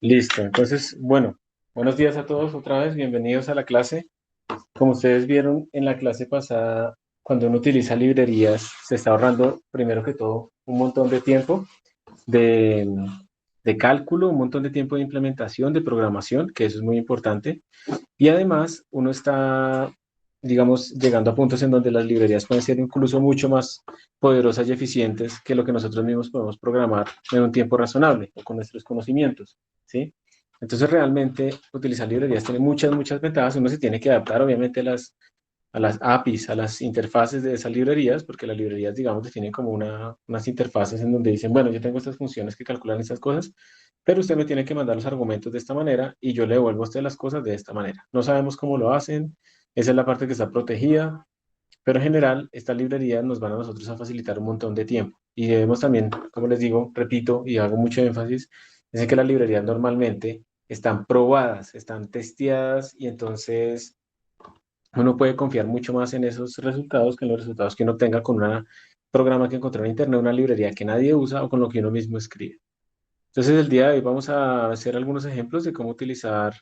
Listo, entonces, bueno, buenos días a todos otra vez, bienvenidos a la clase. Como ustedes vieron en la clase pasada, cuando uno utiliza librerías, se está ahorrando, primero que todo, un montón de tiempo de, de cálculo, un montón de tiempo de implementación, de programación, que eso es muy importante. Y además, uno está, digamos, llegando a puntos en donde las librerías pueden ser incluso mucho más poderosas y eficientes que lo que nosotros mismos podemos programar en un tiempo razonable o con nuestros conocimientos, ¿sí? Entonces, realmente, utilizar librerías tiene muchas ventajas. Uno se tiene que adaptar, obviamente, a las APIs, a las interfaces de esas librerías, porque las librerías, digamos, tienen como unas interfaces en donde dicen, bueno, yo tengo estas funciones que calculan estas cosas, pero usted me tiene que mandar los argumentos de esta manera y yo le devuelvo a usted las cosas de esta manera. No sabemos cómo lo hacen, esa es la parte que está protegida, pero en general estas librerías nos van a nosotros a facilitar un montón de tiempo. Y debemos también, como les digo, repito y hago mucho énfasis, es en que las librerías normalmente están probadas, están testeadas y entonces uno puede confiar mucho más en esos resultados que en los resultados que uno obtenga con un programa que encontró en internet, una librería que nadie usa o con lo que uno mismo escribe. Entonces, el día de hoy vamos a hacer algunos ejemplos de cómo utilizar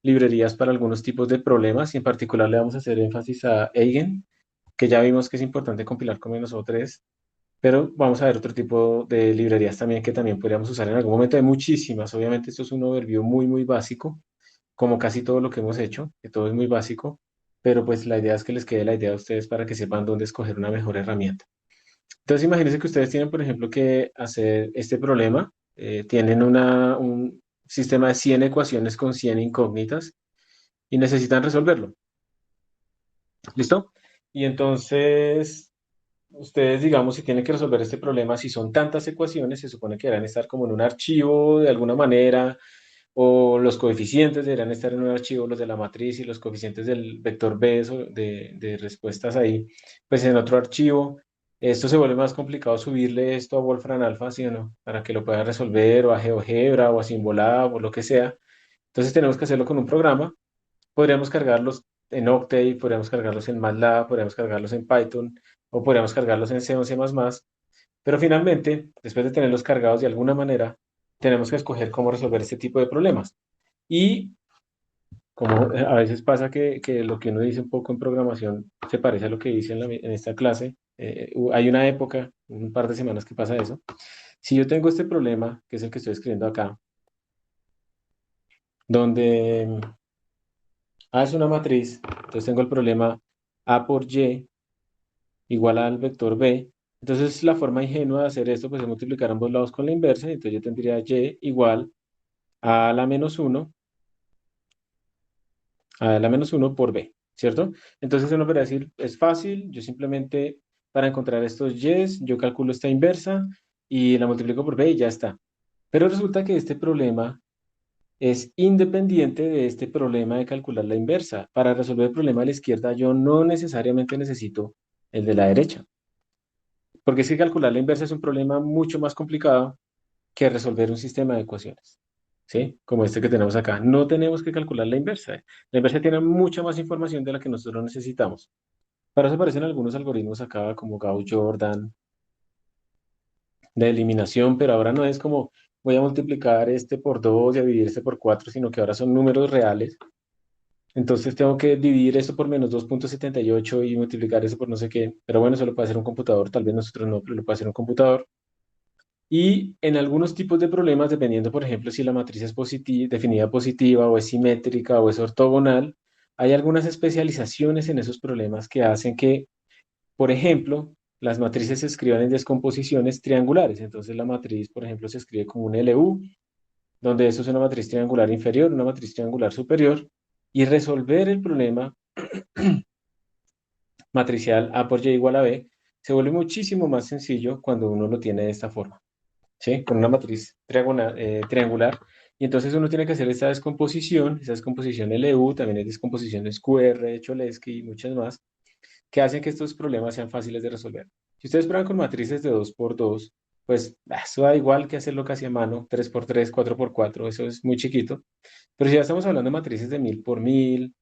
librerías para algunos tipos de problemas y en particular le vamos a hacer énfasis a Eigen, que ya vimos que es importante compilar con -3, pero vamos a ver otro tipo de librerías también que también podríamos usar en algún momento. Hay muchísimas, obviamente esto es un overview muy básico, como casi todo lo que hemos hecho, que todo es muy básico, pero pues la idea es que les quede la idea a ustedes para que sepan dónde escoger una mejor herramienta. Entonces, imagínense que ustedes tienen, por ejemplo, que hacer este problema. Tienen un sistema de 100 ecuaciones con 100 incógnitas y necesitan resolverlo. ¿Listo? Y entonces, ustedes, digamos, si tienen que resolver este problema, si son tantas ecuaciones, se supone que deberán estar como en un archivo de alguna manera, o los coeficientes deberán estar en un archivo, los de la matriz y los coeficientes del vector B de respuestas ahí, pues en otro archivo. Esto se vuelve más complicado subirle esto a Wolfram Alpha, ¿sí o no? Para que lo puedan resolver, o a GeoGebra, o a Symbolab, o lo que sea. Entonces tenemos que hacerlo con un programa. Podríamos cargarlos en Octave, podríamos cargarlos en MATLAB, podríamos cargarlos en Python, o podríamos cargarlos en C o C++. Pero finalmente, después de tenerlos cargados de alguna manera, tenemos que escoger cómo resolver este tipo de problemas. Y como a veces pasa que lo que uno dice un poco en programación se parece a lo que dice en esta clase, hay una época, un par de semanas que pasa eso. Si yo tengo este problema, que es el que estoy escribiendo acá, donde A es una matriz, entonces tengo el problema A por Y igual al vector B. Entonces la forma ingenua de hacer esto pues es multiplicar ambos lados con la inversa, entonces yo tendría Y igual a la menos uno, a la menos uno por B, ¿cierto? Entonces uno podría decir, es fácil, yo simplemente para encontrar estos Y's, yo calculo esta inversa y la multiplico por B y ya está. Pero resulta que este problema es independiente de este problema de calcular la inversa. Para resolver el problema de la izquierda, yo no necesariamente necesito el de la derecha, porque es que calcular la inversa es un problema mucho más complicado que resolver un sistema de ecuaciones, ¿sí? Como este que tenemos acá. No tenemos que calcular la inversa. La inversa tiene mucha más información de la que nosotros necesitamos. Para eso aparecen algunos algoritmos acá, como Gauss-Jordan, de eliminación, pero ahora no es como voy a multiplicar este por 2 y a dividir este por 4, sino que ahora son números reales. Entonces tengo que dividir esto por -2,78 y multiplicar eso por no sé qué. Pero bueno, eso lo puede hacer un computador, tal vez nosotros no, pero lo puede hacer un computador. Y en algunos tipos de problemas, dependiendo, por ejemplo, si la matriz es definida positiva o es simétrica o es ortogonal, hay algunas especializaciones en esos problemas que hacen que, por ejemplo, las matrices se escriban en descomposiciones triangulares. Entonces la matriz, por ejemplo, se escribe como un LU, donde eso es una matriz triangular inferior, una matriz triangular superior, y resolver el problema matricial A por Y igual a B se vuelve muchísimo más sencillo cuando uno lo tiene de esta forma. ¿Sí? Con una matriz triangular. Y entonces uno tiene que hacer esa descomposición LU, también hay descomposiciones QR, Cholesky y muchas más, que hacen que estos problemas sean fáciles de resolver. Si ustedes prueban con matrices de 2 por 2 pues eso da igual que hacerlo casi a mano, 3 por 3 4 por 4 eso es muy chiquito. Pero si ya estamos hablando de matrices de 1000 por 1000,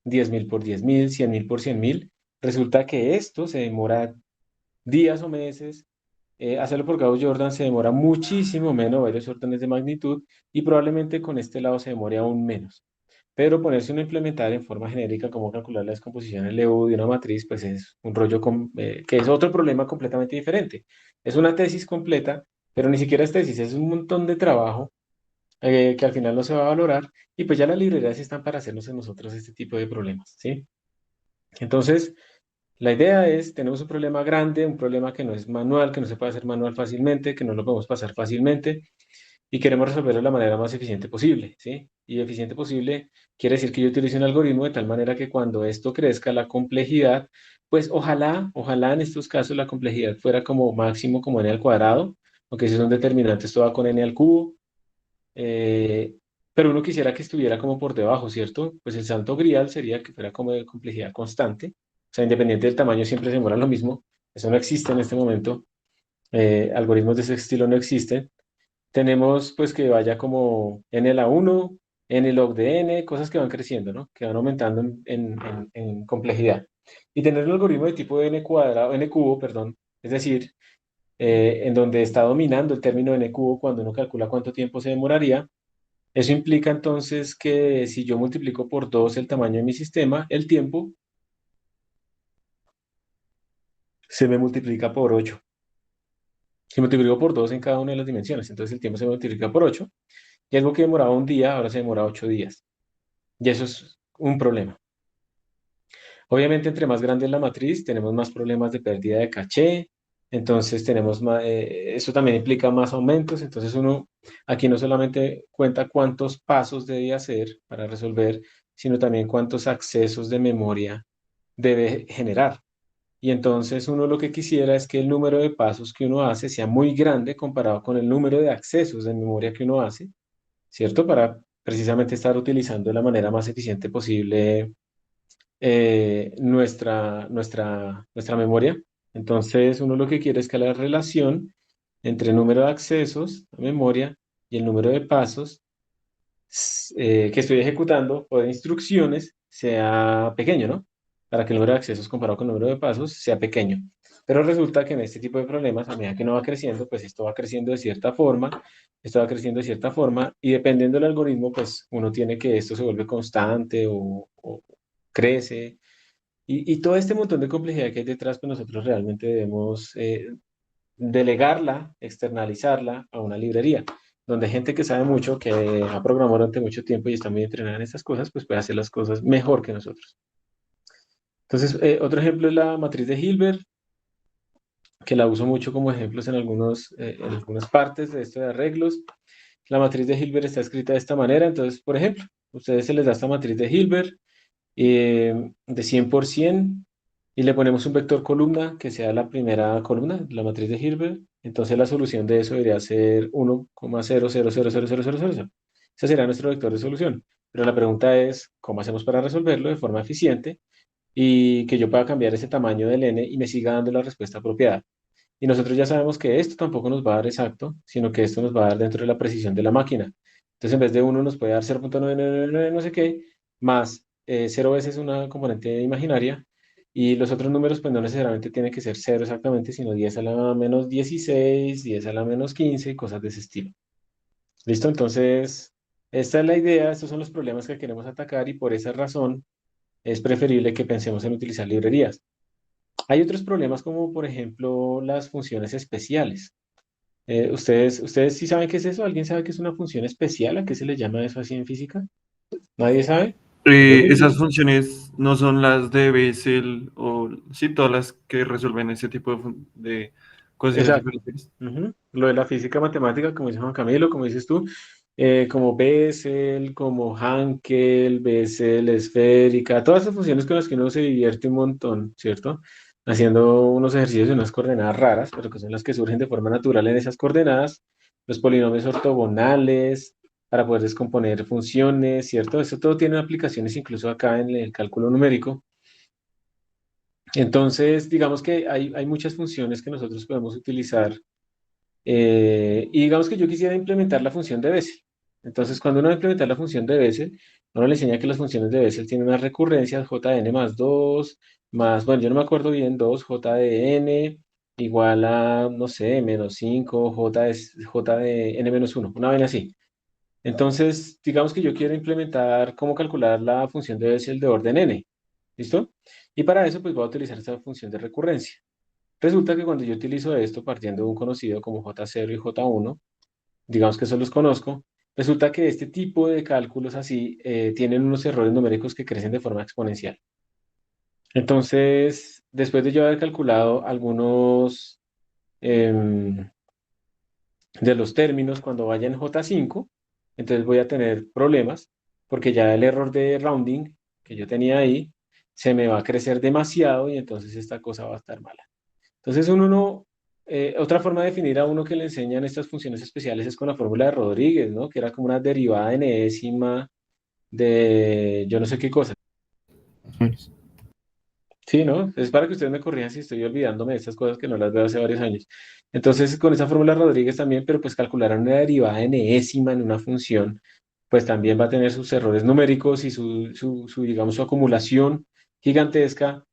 10.000 por 10.000, 100.000 por 100.000, resulta que esto se demora días o meses hacerlo por Gauss-Jordan se demora muchísimo menos, varios órdenes de magnitud, y probablemente con este lado se demore aún menos. Pero ponerse uno a implementar en forma genérica cómo calcular la descomposición LU de una matriz, pues es un rollo que es otro problema completamente diferente. Es una tesis completa, pero ni siquiera es tesis, es un montón de trabajo que al final no se va a valorar, y pues ya las librerías están para hacernos en nosotros este tipo de problemas, ¿sí? Entonces, la idea es, tenemos un problema grande, un problema que no es manual, que no se puede hacer manual fácilmente, que no lo podemos pasar fácilmente, y queremos resolverlo de la manera más eficiente posible, ¿sí? Y eficiente posible quiere decir que yo utilice un algoritmo de tal manera que cuando esto crezca la complejidad, pues ojalá en estos casos la complejidad fuera como máximo como n al cuadrado, aunque si es un determinante, esto va con n al cubo, eh, pero uno quisiera que estuviera como por debajo, ¿cierto? Pues el santo grial sería que fuera como de complejidad constante, o sea, independiente del tamaño, siempre se demora lo mismo. Eso no existe en este momento. Algoritmos de ese estilo no existen. Tenemos pues que vaya como n a la uno, n log de n, cosas que van creciendo, ¿no? Que van aumentando en complejidad. Y tener un algoritmo de tipo n cuadrado, n cubo, perdón, es decir, en donde está dominando el término n cubo cuando uno calcula cuánto tiempo se demoraría. Eso implica entonces que si yo multiplico por 2 el tamaño de mi sistema, el tiempo se me multiplica por 8. Si multiplico por 2 en cada una de las dimensiones, entonces el tiempo se multiplica por 8. Y algo que demoraba un día, ahora se demora 8 días. Y eso es un problema. Obviamente, entre más grande es la matriz, tenemos más problemas de pérdida de caché. Entonces, tenemos más, eso también implica más aumentos. Entonces, uno aquí no solamente cuenta cuántos pasos debe hacer para resolver, sino también cuántos accesos de memoria debe generar. Y entonces uno lo que quisiera es que el número de pasos que uno hace sea muy grande comparado con el número de accesos de memoria que uno hace, ¿cierto? Para precisamente estar utilizando de la manera más eficiente posible nuestra memoria. Entonces uno lo que quiere es que la relación entre el número de accesos a memoria y el número de pasos que estoy ejecutando o de instrucciones sea pequeño, ¿no? Para que el número de accesos comparado con el número de pasos sea pequeño. Pero resulta que en este tipo de problemas, a medida que uno va creciendo, pues esto va creciendo de cierta forma, esto va creciendo de cierta forma, y dependiendo del algoritmo, pues uno tiene que esto se vuelve constante o crece. Y todo este montón de complejidad que hay detrás, pues nosotros realmente debemos delegarla, externalizarla a una librería, donde gente que sabe mucho, que ha programado durante mucho tiempo y está muy entrenada en estas cosas, pues puede hacer las cosas mejor que nosotros. Entonces, otro ejemplo es la matriz de Hilbert, que la uso mucho como ejemplos en algunas partes de esto de arreglos. La matriz de Hilbert está escrita de esta manera, entonces, por ejemplo, a ustedes se les da esta matriz de Hilbert de 100%, y le ponemos un vector columna que sea la primera columna, la matriz de Hilbert. Entonces la solución de eso debería ser 1,0000000. Ese sería nuestro vector de solución. Pero la pregunta es, ¿cómo hacemos para resolverlo de forma eficiente y que yo pueda cambiar ese tamaño del n y me siga dando la respuesta apropiada? Y nosotros ya sabemos que esto tampoco nos va a dar exacto, sino que esto nos va a dar dentro de la precisión de la máquina. Entonces, en vez de uno nos puede dar 0,999 no sé qué, más 0 veces una componente imaginaria, y los otros números, pues no necesariamente tiene que ser 0 exactamente, sino 10 a la menos 16, 10 a la menos 15, cosas de ese estilo. ¿Listo? Entonces, esta es la idea, estos son los problemas que queremos atacar, y por esa razón es preferible que pensemos en utilizar librerías. Hay otros problemas como, por ejemplo, las funciones especiales. ¿Ustedes sí saben qué es eso? ¿Alguien sabe qué es una función especial? ¿A qué se le llama eso así en física? ¿Nadie sabe? Yo no Esas entiendo. funciones no son las de Bessel o sí, todas las que resuelven ese tipo de ecuaciones Exacto. diferenciales. Ujú. Lo de la física matemática, como dice Juan Camilo, como dices tú, como Bessel, como Hankel, Bessel, esférica, todas esas funciones con las que uno se divierte un montón, ¿cierto? Haciendo unos ejercicios de unas coordenadas raras, pero que son las que surgen de forma natural en esas coordenadas, los polinomios ortogonales, para poder descomponer funciones, ¿cierto? Eso todo tiene aplicaciones incluso acá en el cálculo numérico. Entonces, digamos que hay muchas funciones que nosotros podemos utilizar, y digamos que yo quisiera implementar la función de Bessel. Entonces, cuando uno va a implementar la función de Bessel, uno le enseña que las funciones de Bessel tienen unas recurrencias, j de n más 2 más, bueno, yo no me acuerdo bien, 2 j de n, igual a, no sé, -5, j de n-1, una vaina así. Entonces, digamos que yo quiero implementar cómo calcular la función de Bessel de orden n. ¿Listo? Y para eso, pues voy a utilizar esta función de recurrencia. Resulta que cuando yo utilizo esto partiendo de un conocido como J0 y J1, digamos que eso los conozco, resulta que este tipo de cálculos así tienen unos errores numéricos que crecen de forma exponencial. Entonces, después de yo haber calculado algunos em, de los términos cuando vaya en J5, entonces voy a tener problemas porque ya el error de rounding que yo tenía ahí se me va a crecer demasiado y entonces esta cosa va a estar mala. Entonces uno no, otra forma de definir a uno que le enseñan estas funciones especiales es con la fórmula de Rodríguez, ¿no? Que era como una derivada enésima de yo no sé qué cosa. Sí, ¿no? Es para que ustedes me corrijan si estoy olvidándome de estas cosas que no las veo hace varios años. Entonces, con esa fórmula Rodríguez también, pero pues calcular una derivada enésima en una función, pues también va a tener sus errores numéricos y digamos, su acumulación gigantesca.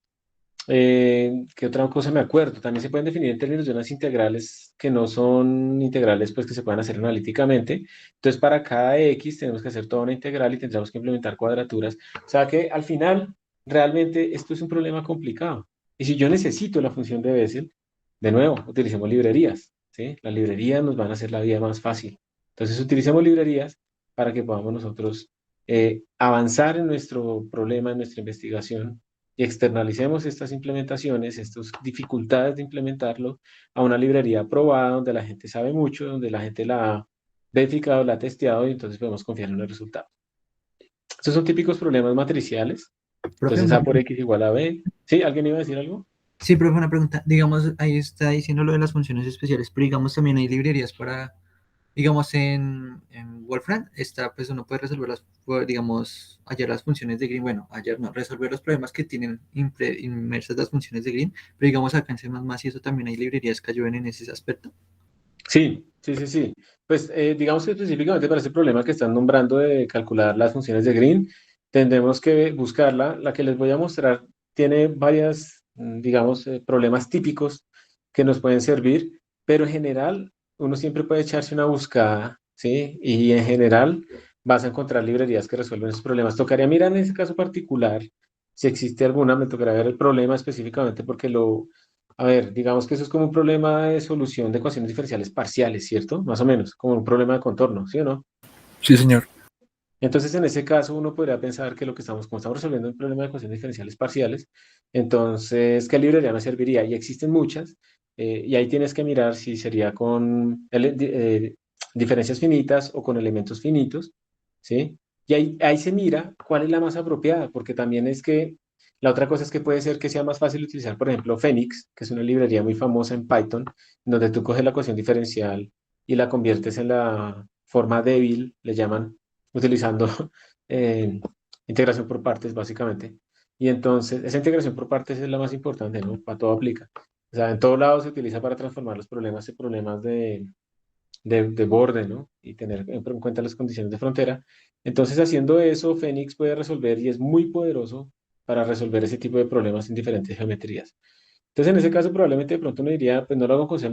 ¿Qué otra cosa me acuerdo? También se pueden definir en términos de unas integrales que no son integrales, pues que se puedan hacer analíticamente. Entonces, para cada x tenemos que hacer toda una integral y tendremos que implementar cuadraturas. O sea que al final, realmente esto es un problema complicado. Y si yo necesito la función de Bessel, de nuevo, utilicemos librerías, ¿sí? Las librerías nos van a hacer la vida más fácil. Entonces, utilicemos librerías para que podamos nosotros avanzar en nuestro problema, en nuestra investigación y externalicemos estas implementaciones, estas dificultades de implementarlo a una librería aprobada donde la gente sabe mucho, donde la gente la ha verificado, la ha testeado y entonces podemos confiar en el resultado. Estos son típicos problemas matriciales. Profe, Entonces A por X igual a B. ¿Sí? ¿Alguien iba a decir algo? sí, profe, una pregunta. Digamos, ahí está diciendo lo de las funciones especiales, pero digamos también hay librerías para, digamos, en Wolfram está, pues uno puede resolver digamos, hallar las funciones de Green, bueno, hallar no, resolver los problemas que tienen inmersas las funciones de Green, pero digamos acá en C++ y eso también hay librerías que ayuden en ese aspecto. Sí, sí, sí, sí. Pues digamos que específicamente para este problema que están nombrando de calcular las funciones de Green, tendremos que buscarla. La que les voy a mostrar tiene varias, digamos, problemas típicos que nos pueden servir, pero en general uno siempre puede echarse una buscada, ¿sí? Y en general vas a encontrar librerías que resuelven esos problemas. Tocaría mirar en ese caso particular si existe alguna, me tocaría ver el problema específicamente porque a ver, digamos que eso es como un problema de solución de ecuaciones diferenciales parciales, ¿cierto? Más o menos, como un problema de contorno, ¿sí o no? Sí, señor. Entonces, en ese caso, uno podría pensar que como estamos resolviendo un problema de ecuaciones diferenciales parciales, entonces, ¿qué librería me serviría? Y existen muchas, y ahí tienes que mirar si sería con diferencias finitas o con elementos finitos, ¿sí? Y ahí se mira cuál es la más apropiada, porque también es que la otra cosa es que puede ser que sea más fácil utilizar, por ejemplo, Phoenix, que es una librería muy famosa en Python, donde tú coges la ecuación diferencial y la conviertes en la forma débil, le llaman utilizando eh, integración por partes, básicamente. Y entonces, esa integración por partes es la más importante, ¿no? Para todo aplica. O sea, en todo lado se utiliza para transformar los problemas en problemas de borde, ¿no? Y tener en cuenta las condiciones de frontera. Entonces, haciendo eso, Phoenix puede resolver y es muy poderoso para resolver ese tipo de problemas en diferentes geometrías. Entonces, en ese caso, probablemente de pronto uno diría, pues no lo hago con C++.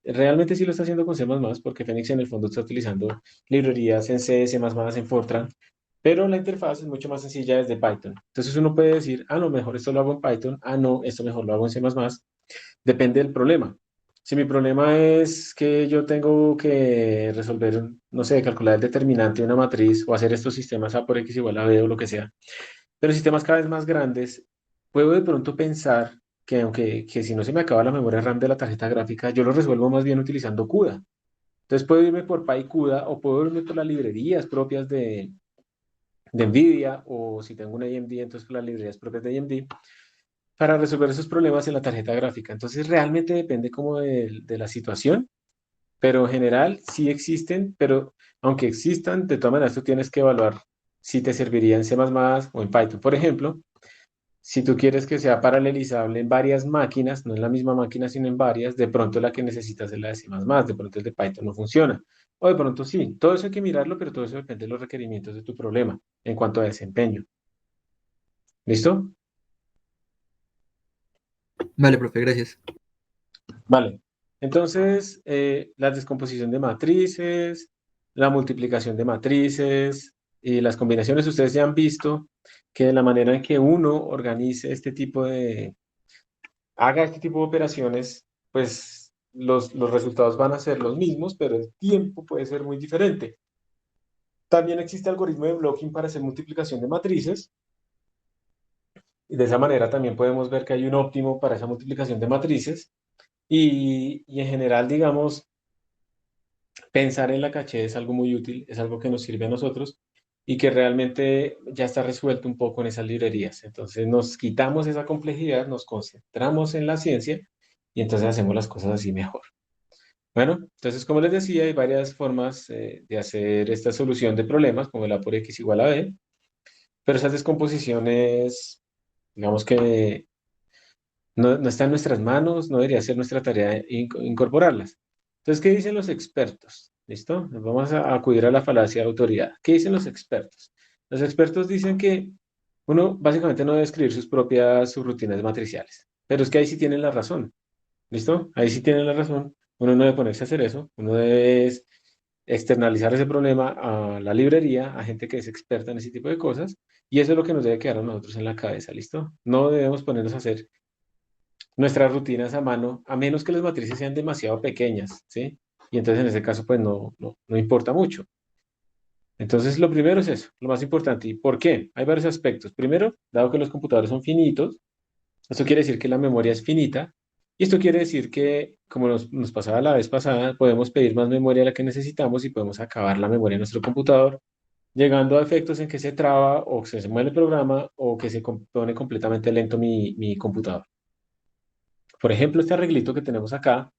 Realmente sí lo está haciendo con C++, porque Phoenix en el fondo está utilizando librerías en C, C++, en Fortran, pero la interfaz es mucho más sencilla desde Python. Entonces uno puede decir, ah, no, mejor esto lo hago en Python, ah, no, esto mejor lo hago en C++. Depende del problema. Si mi problema es que yo tengo que resolver, no sé, calcular el determinante de una matriz o hacer estos sistemas A por X igual a B o lo que sea, pero sistemas cada vez más grandes, puedo de pronto pensar que aunque que si no se me acaba la memoria RAM de la tarjeta gráfica, yo lo resuelvo más bien utilizando CUDA. Entonces puedo irme por PyCUDA o puedo irme por las librerías propias de NVIDIA o si tengo una AMD, entonces por las librerías propias de AMD para resolver esos problemas en la tarjeta gráfica. Entonces realmente depende como de la situación, pero en general sí existen, pero aunque existan, de todas maneras tú tienes que evaluar si te serviría en C++ o en Python. Por ejemplo, si tú quieres que sea paralelizable en varias máquinas, no en la misma máquina, sino en varias, de pronto la que necesitas es la de C++, de pronto el de Python no funciona. O de pronto sí, todo eso hay que mirarlo, pero todo eso depende de los requerimientos de tu problema en cuanto a desempeño. ¿Listo? Vale, profe, gracias. Vale. Entonces, la descomposición de matrices, la multiplicación de matrices y las combinaciones, ustedes ya han visto que de la manera en que uno organice haga este tipo de operaciones, pues los resultados van a ser los mismos, pero el tiempo puede ser muy diferente. También existe algoritmo de blocking para hacer multiplicación de matrices, y de esa manera también podemos ver que hay un óptimo para esa multiplicación de matrices, y en general, digamos, pensar en la caché es algo muy útil, es algo que nos sirve a nosotros y que realmente ya está resuelto un poco en esas librerías. Entonces nos quitamos esa complejidad, nos concentramos en la ciencia y entonces hacemos las cosas así mejor. Bueno, entonces como les decía, hay varias formas de hacer esta solución de problemas, como el A por X igual a B, pero esas descomposiciones, digamos que no está en nuestras manos, no debería ser nuestra tarea incorporarlas. Entonces, ¿qué dicen los expertos? ¿Listo? Vamos a acudir a la falacia de autoridad. ¿Qué dicen los expertos? Los expertos dicen que uno básicamente no debe escribir sus propias subrutinas matriciales, pero es que ahí sí tienen la razón. ¿Listo? Ahí sí tienen la razón. Uno no debe ponerse a hacer eso, uno debe externalizar ese problema a la librería, a gente que es experta en ese tipo de cosas, y eso es lo que nos debe quedar a nosotros en la cabeza, ¿listo? No debemos ponernos a hacer nuestras rutinas a mano, a menos que las matrices sean demasiado pequeñas, ¿sí? Y entonces en ese caso, pues no importa mucho. Entonces, lo primero es eso, lo más importante. ¿Y por qué? Hay varios aspectos. Primero, dado que los computadores son finitos, esto quiere decir que la memoria es finita, y esto quiere decir que, como nos pasaba la vez pasada, podemos pedir más memoria de la que necesitamos y podemos acabar la memoria de nuestro computador, llegando a efectos en que se traba o que se muere el programa o que se pone completamente lento mi computador. Por ejemplo, este arreglito que tenemos acá,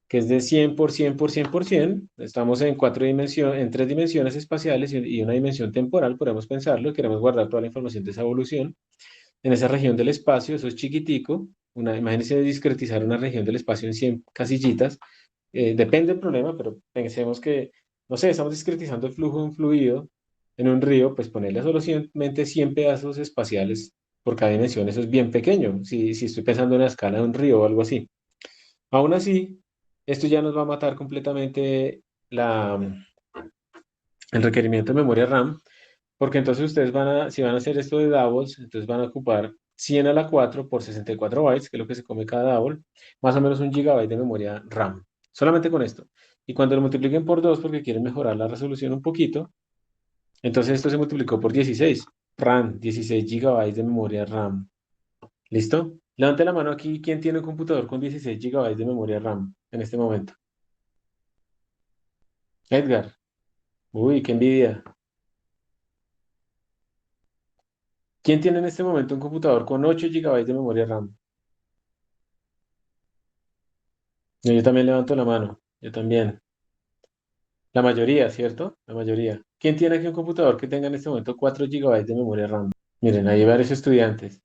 que es de 100%, estamos en en 3 dimensiones espaciales y una dimensión temporal, podemos pensarlo, queremos guardar toda la información de esa evolución. En esa región del espacio, eso es chiquitico, imagínense discretizar una región del espacio en 100 casillitas, depende del problema, pero pensemos que, no sé, estamos discretizando el flujo de un fluido en un río, pues ponerle solamente 100 pedazos espaciales por cada dimensión, eso es bien pequeño, si estoy pensando en la escala de un río o algo así. Aún así, esto ya nos va a matar completamente el requerimiento de memoria RAM, porque entonces ustedes si van a hacer esto de doubles, entonces van a ocupar 100 a la 4 por 64 bytes, que es lo que se come cada double, más o menos 1 GB de memoria RAM, solamente con esto. Y cuando lo multipliquen por 2, porque quieren mejorar la resolución un poquito, entonces esto se multiplicó por 16. RAM, 16 GB de memoria RAM. ¿Listo? Levante la mano aquí, ¿quién tiene un computador con 16 GB de memoria RAM en este momento? Edgar. Uy, qué envidia. ¿Quién tiene en este momento un computador con 8 GB de memoria RAM? Yo también levanto la mano. Yo también. La mayoría, ¿cierto? La mayoría. ¿Quién tiene aquí un computador que tenga en este momento 4 GB de memoria RAM? Miren, hay varios estudiantes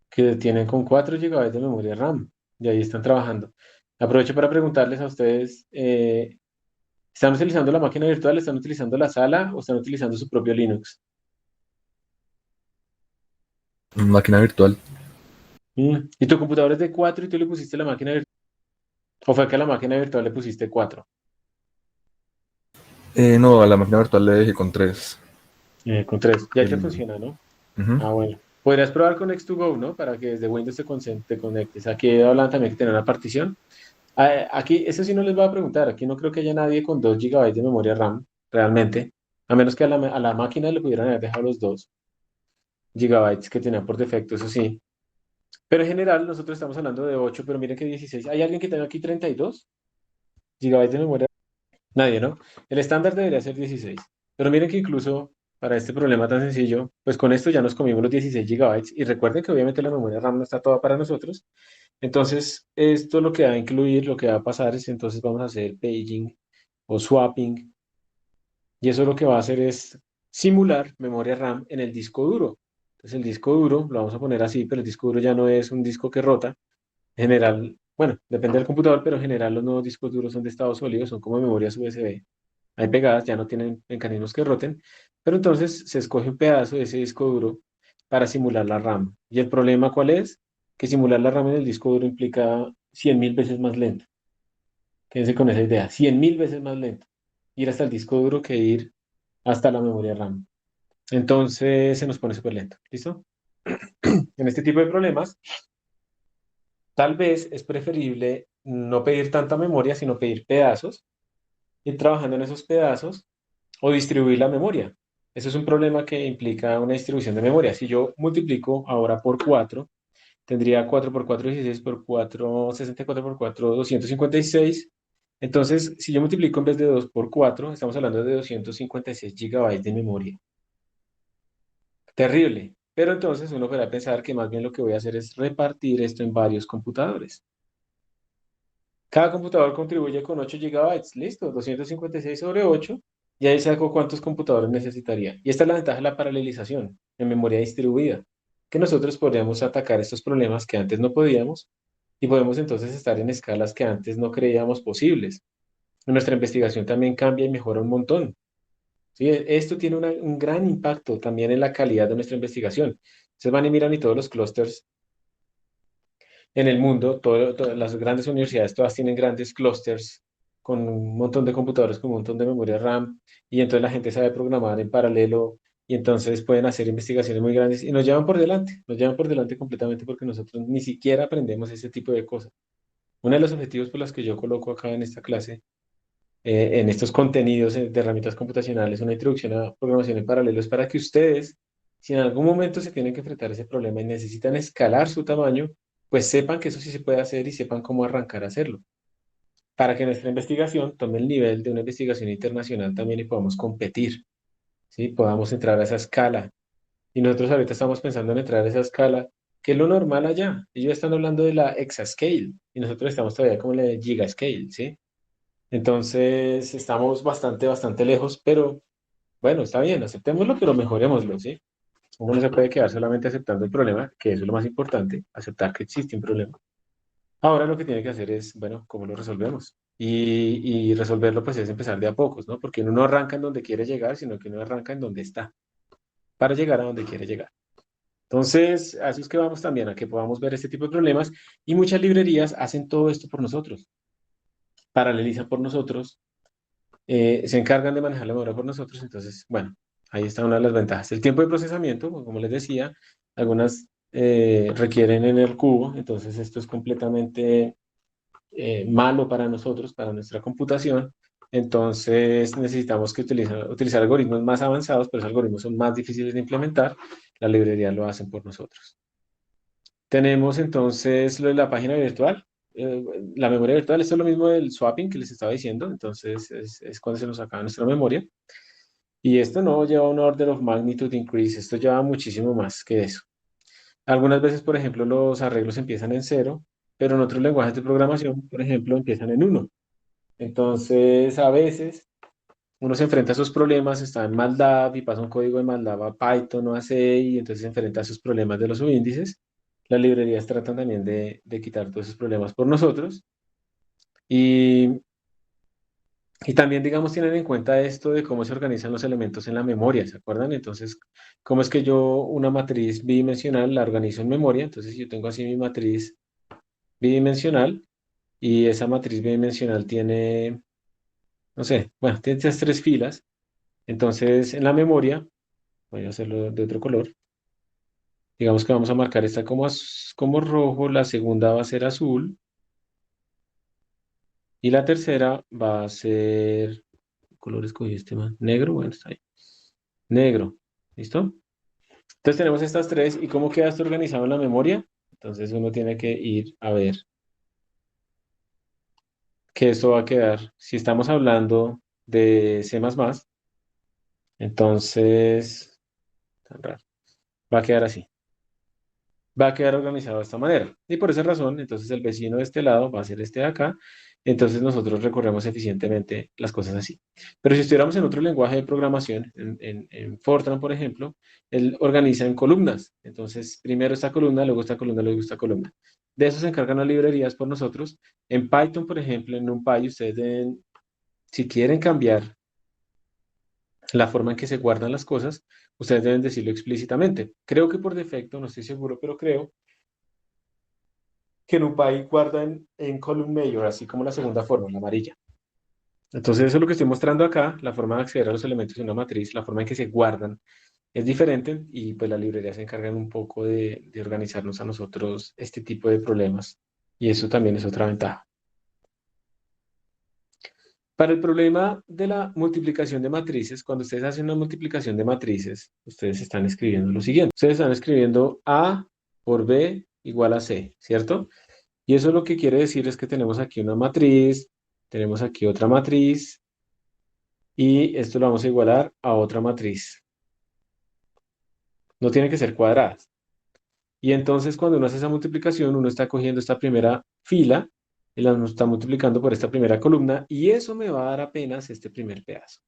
que tienen con 4 GB de memoria RAM y ahí están trabajando. Aprovecho para preguntarles a ustedes, ¿están utilizando la máquina virtual? ¿Están utilizando la sala o están utilizando su propio Linux? Máquina virtual. ¿Y tu computador es de 4 y tú le pusiste la máquina virtual? ¿O fue que a la máquina virtual le pusiste 4? No, a la máquina virtual le dejé con 3. Con 3. Ya te funciona, ¿no? Ujú. Ah, bueno. Podrías probar con X2Go, ¿no? Para que desde Windows te conectes. Aquí hablan también que tener una partición. Aquí, eso sí no les voy a preguntar. Aquí no creo que haya nadie con 2 GB de memoria RAM, realmente. A menos que a la máquina le pudieran haber dejado los 2 GB que tenía por defecto, eso sí. Pero en general, nosotros estamos hablando de 8, pero miren que 16. ¿Hay alguien que tenga aquí 32 GB de memoria? Nadie, ¿no? El estándar debería ser 16. Pero miren que incluso para este problema tan sencillo, pues con esto ya nos comimos los 16 GB. Y recuerden que obviamente la memoria RAM no está toda para nosotros. Entonces, esto lo que va a incluir, lo que va a pasar es entonces vamos a hacer paging o swapping. Y eso lo que va a hacer es simular memoria RAM en el disco duro. Entonces, el disco duro lo vamos a poner así, pero el disco duro ya no es un disco que rota. En general, bueno, depende del computador, pero en general los nuevos discos duros son de estado sólido, son como memorias USB. Hay pegadas, ya no tienen mecanismos que roten, pero entonces se escoge un pedazo de ese disco duro para simular la RAM. ¿Y el problema cuál es? Que simular la RAM en el disco duro implica 100.000 veces más lento. Quédense con esa idea, 100.000 veces más lento. Ir hasta el disco duro que ir hasta la memoria RAM. Entonces se nos pone súper lento. ¿Listo? En este tipo de problemas, tal vez es preferible no pedir tanta memoria, sino pedir pedazos, ir trabajando en esos pedazos o distribuir la memoria. Eso es un problema que implica una distribución de memoria. Si yo multiplico ahora por 4, tendría 4 por 4, 16 por 4, 64 por 4, 256. Entonces, si yo multiplico en vez de 2 por 4, estamos hablando de 256 gigabytes de memoria. Terrible. Pero entonces uno podrá pensar que más bien lo que voy a hacer es repartir esto en varios computadores. Cada computador contribuye con 8 gigabytes. Listo, 256 sobre 8. Y ahí saco cuántos computadores necesitaría. Y esta es la ventaja de la paralelización en memoria distribuida, que nosotros podríamos atacar estos problemas que antes no podíamos y podemos entonces estar en escalas que antes no creíamos posibles. Nuestra investigación también cambia y mejora un montón. ¿Sí? Esto tiene un gran impacto también en la calidad de nuestra investigación. Ustedes van y miran y todos los clústeres en el mundo, todas las grandes universidades, todas tienen grandes clústeres con un montón de computadores, con un montón de memoria RAM, y entonces la gente sabe programar en paralelo, y entonces pueden hacer investigaciones muy grandes, y nos llevan por delante completamente porque nosotros ni siquiera aprendemos ese tipo de cosas. Uno de los objetivos por los que yo coloco acá en esta clase, en estos contenidos de herramientas computacionales, una introducción a programación en paralelo, es para que ustedes, si en algún momento se tienen que enfrentar a ese problema y necesitan escalar su tamaño, pues sepan que eso sí se puede hacer y sepan cómo arrancar a hacerlo, para que nuestra investigación tome el nivel de una investigación internacional también y podamos competir, ¿sí? Podamos entrar a esa escala. Y nosotros ahorita estamos pensando en entrar a esa escala, que es lo normal allá. Ellos están hablando de la exascale y nosotros estamos todavía como en la gigascale, ¿sí? Entonces estamos bastante lejos, pero bueno, está bien, aceptémoslo, pero mejorémoslo, ¿sí? Uno no se puede quedar solamente aceptando el problema, que eso es lo más importante, aceptar que existe un problema. Ahora lo que tiene que hacer es, bueno, ¿cómo lo resolvemos? Y resolverlo pues es empezar de a pocos, ¿no? Porque uno no arranca en donde quiere llegar, sino que uno arranca en donde está, para llegar a donde quiere llegar. Entonces, a eso es que vamos también, a que podamos ver este tipo de problemas y muchas librerías hacen todo esto por nosotros, paralelizan por nosotros, se encargan de manejar la memoria por nosotros. Entonces, bueno, ahí está una de las ventajas. El tiempo de procesamiento, pues, como les decía, algunas requieren en el cubo, entonces esto es completamente malo para nosotros, para nuestra computación. Entonces necesitamos que utilizar algoritmos más avanzados, pero esos algoritmos son más difíciles de implementar. Las librerías lo hacen por nosotros. Tenemos entonces lo de la página virtual. La memoria virtual, esto es lo mismo del swapping que les estaba diciendo, entonces es cuando se nos acaba nuestra memoria. Y esto no lleva un order of magnitude increase, esto lleva muchísimo más que eso. Algunas veces, por ejemplo, los arreglos empiezan en cero, pero en otros lenguajes de programación, por ejemplo, empiezan en uno. Entonces, a veces uno se enfrenta a esos problemas, está en MATLAB y pasa un código de MATLAB a Python o a C y entonces se enfrenta a esos problemas de los subíndices. Las librerías tratan también de quitar todos esos problemas por nosotros. Y, y también, digamos, tienen en cuenta esto de cómo se organizan los elementos en la memoria, ¿se acuerdan? Entonces, cómo es que yo una matriz bidimensional la organizo en memoria. Entonces, yo tengo así mi matriz bidimensional y esa matriz bidimensional tiene, no sé, bueno, tiene estas tres filas. Entonces, en la memoria, voy a hacerlo de otro color. Digamos que vamos a marcar esta como, como rojo, la segunda va a ser azul y la tercera va a ser, ¿qué color escogí este man? Negro, bueno, está ahí. Negro, ¿listo? Entonces tenemos estas tres y ¿cómo queda esto organizado en la memoria? Entonces uno tiene que ir a ver que esto va a quedar, si estamos hablando de C++, entonces, tan raro, va a quedar así. Va a quedar organizado de esta manera. Y por esa razón, entonces el vecino de este lado va a ser este de acá. Entonces nosotros recorremos eficientemente las cosas así. Pero si estuviéramos en otro lenguaje de programación, en Fortran, por ejemplo, él organiza en columnas. Entonces, primero esta columna, luego esta columna, luego esta columna. De eso se encargan las librerías por nosotros. En Python, por ejemplo, en NumPy, ustedes deben, si quieren cambiar la forma en que se guardan las cosas, ustedes deben decirlo explícitamente. Creo que por defecto, no estoy seguro, pero creo que NumPy guarda en column major, así como la segunda forma, la amarilla. Entonces eso es lo que estoy mostrando acá, la forma de acceder a los elementos de una matriz, la forma en que se guardan es diferente y pues las librerías se encargan un poco de organizarnos a nosotros este tipo de problemas y eso también es otra ventaja. Para el problema de la multiplicación de matrices, cuando ustedes hacen una multiplicación de matrices, ustedes están escribiendo lo siguiente. Ustedes están escribiendo A por B igual a C, ¿cierto? Y eso lo que quiere decir es que tenemos aquí una matriz, tenemos aquí otra matriz, y esto lo vamos a igualar a otra matriz. No tiene que ser cuadradas. Y entonces cuando uno hace esa multiplicación, uno está cogiendo esta primera fila y la está multiplicando por esta primera columna y eso me va a dar apenas este primer pedazo.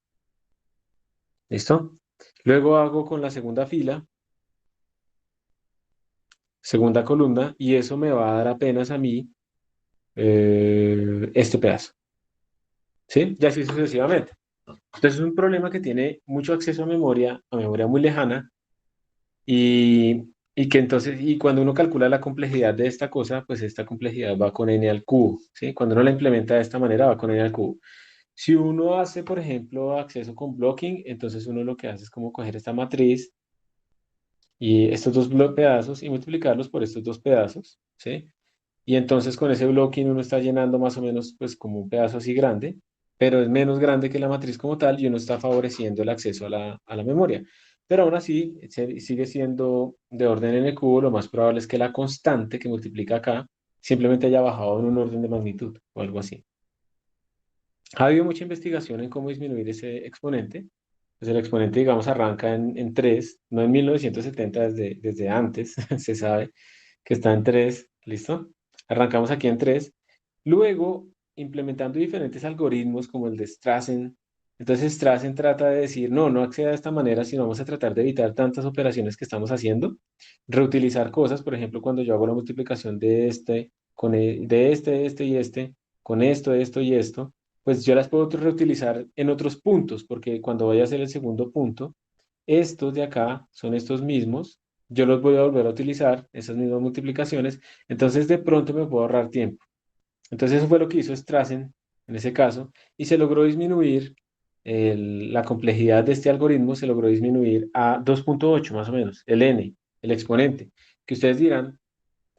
¿Listo? Luego hago con la segunda fila, segunda columna, y eso me va a dar apenas a mí este pedazo. ¿Sí? Y así sucesivamente. Entonces es un problema que tiene mucho acceso a memoria muy lejana, y que entonces, y cuando uno calcula la complejidad de esta cosa, pues esta complejidad va con n al cubo, ¿sí? Cuando uno la implementa de esta manera, va con n al cubo. Si uno hace, por ejemplo, acceso con blocking, entonces uno lo que hace es como coger esta matriz y estos dos pedazos y multiplicarlos por estos dos pedazos, ¿sí? Y entonces con ese blocking uno está llenando más o menos pues como un pedazo así grande, pero es menos grande que la matriz como tal y uno está favoreciendo el acceso a la memoria. Pero aún así sigue siendo de orden n cubo, lo más probable es que la constante que multiplica acá simplemente haya bajado en un orden de magnitud o algo así. Ha habido mucha investigación en cómo disminuir ese exponente. Pues el exponente, digamos, arranca en 3, no en 1970, desde antes se sabe que está en 3, ¿listo? Arrancamos aquí en 3. Luego, implementando diferentes algoritmos como el de Strassen, entonces Strassen trata de decir, no, no acceda de esta manera, sino vamos a tratar de evitar tantas operaciones que estamos haciendo, reutilizar cosas, por ejemplo, cuando yo hago la multiplicación de este, de este y este, con esto y esto, pues yo las puedo reutilizar en otros puntos, porque cuando voy a hacer el segundo punto, estos de acá son estos mismos, yo los voy a volver a utilizar, esas mismas multiplicaciones, entonces de pronto me puedo ahorrar tiempo. Entonces eso fue lo que hizo Strassen en ese caso, y se logró disminuir la complejidad de este algoritmo, se logró disminuir a 2.8 más o menos, el n, el exponente, que ustedes dirán,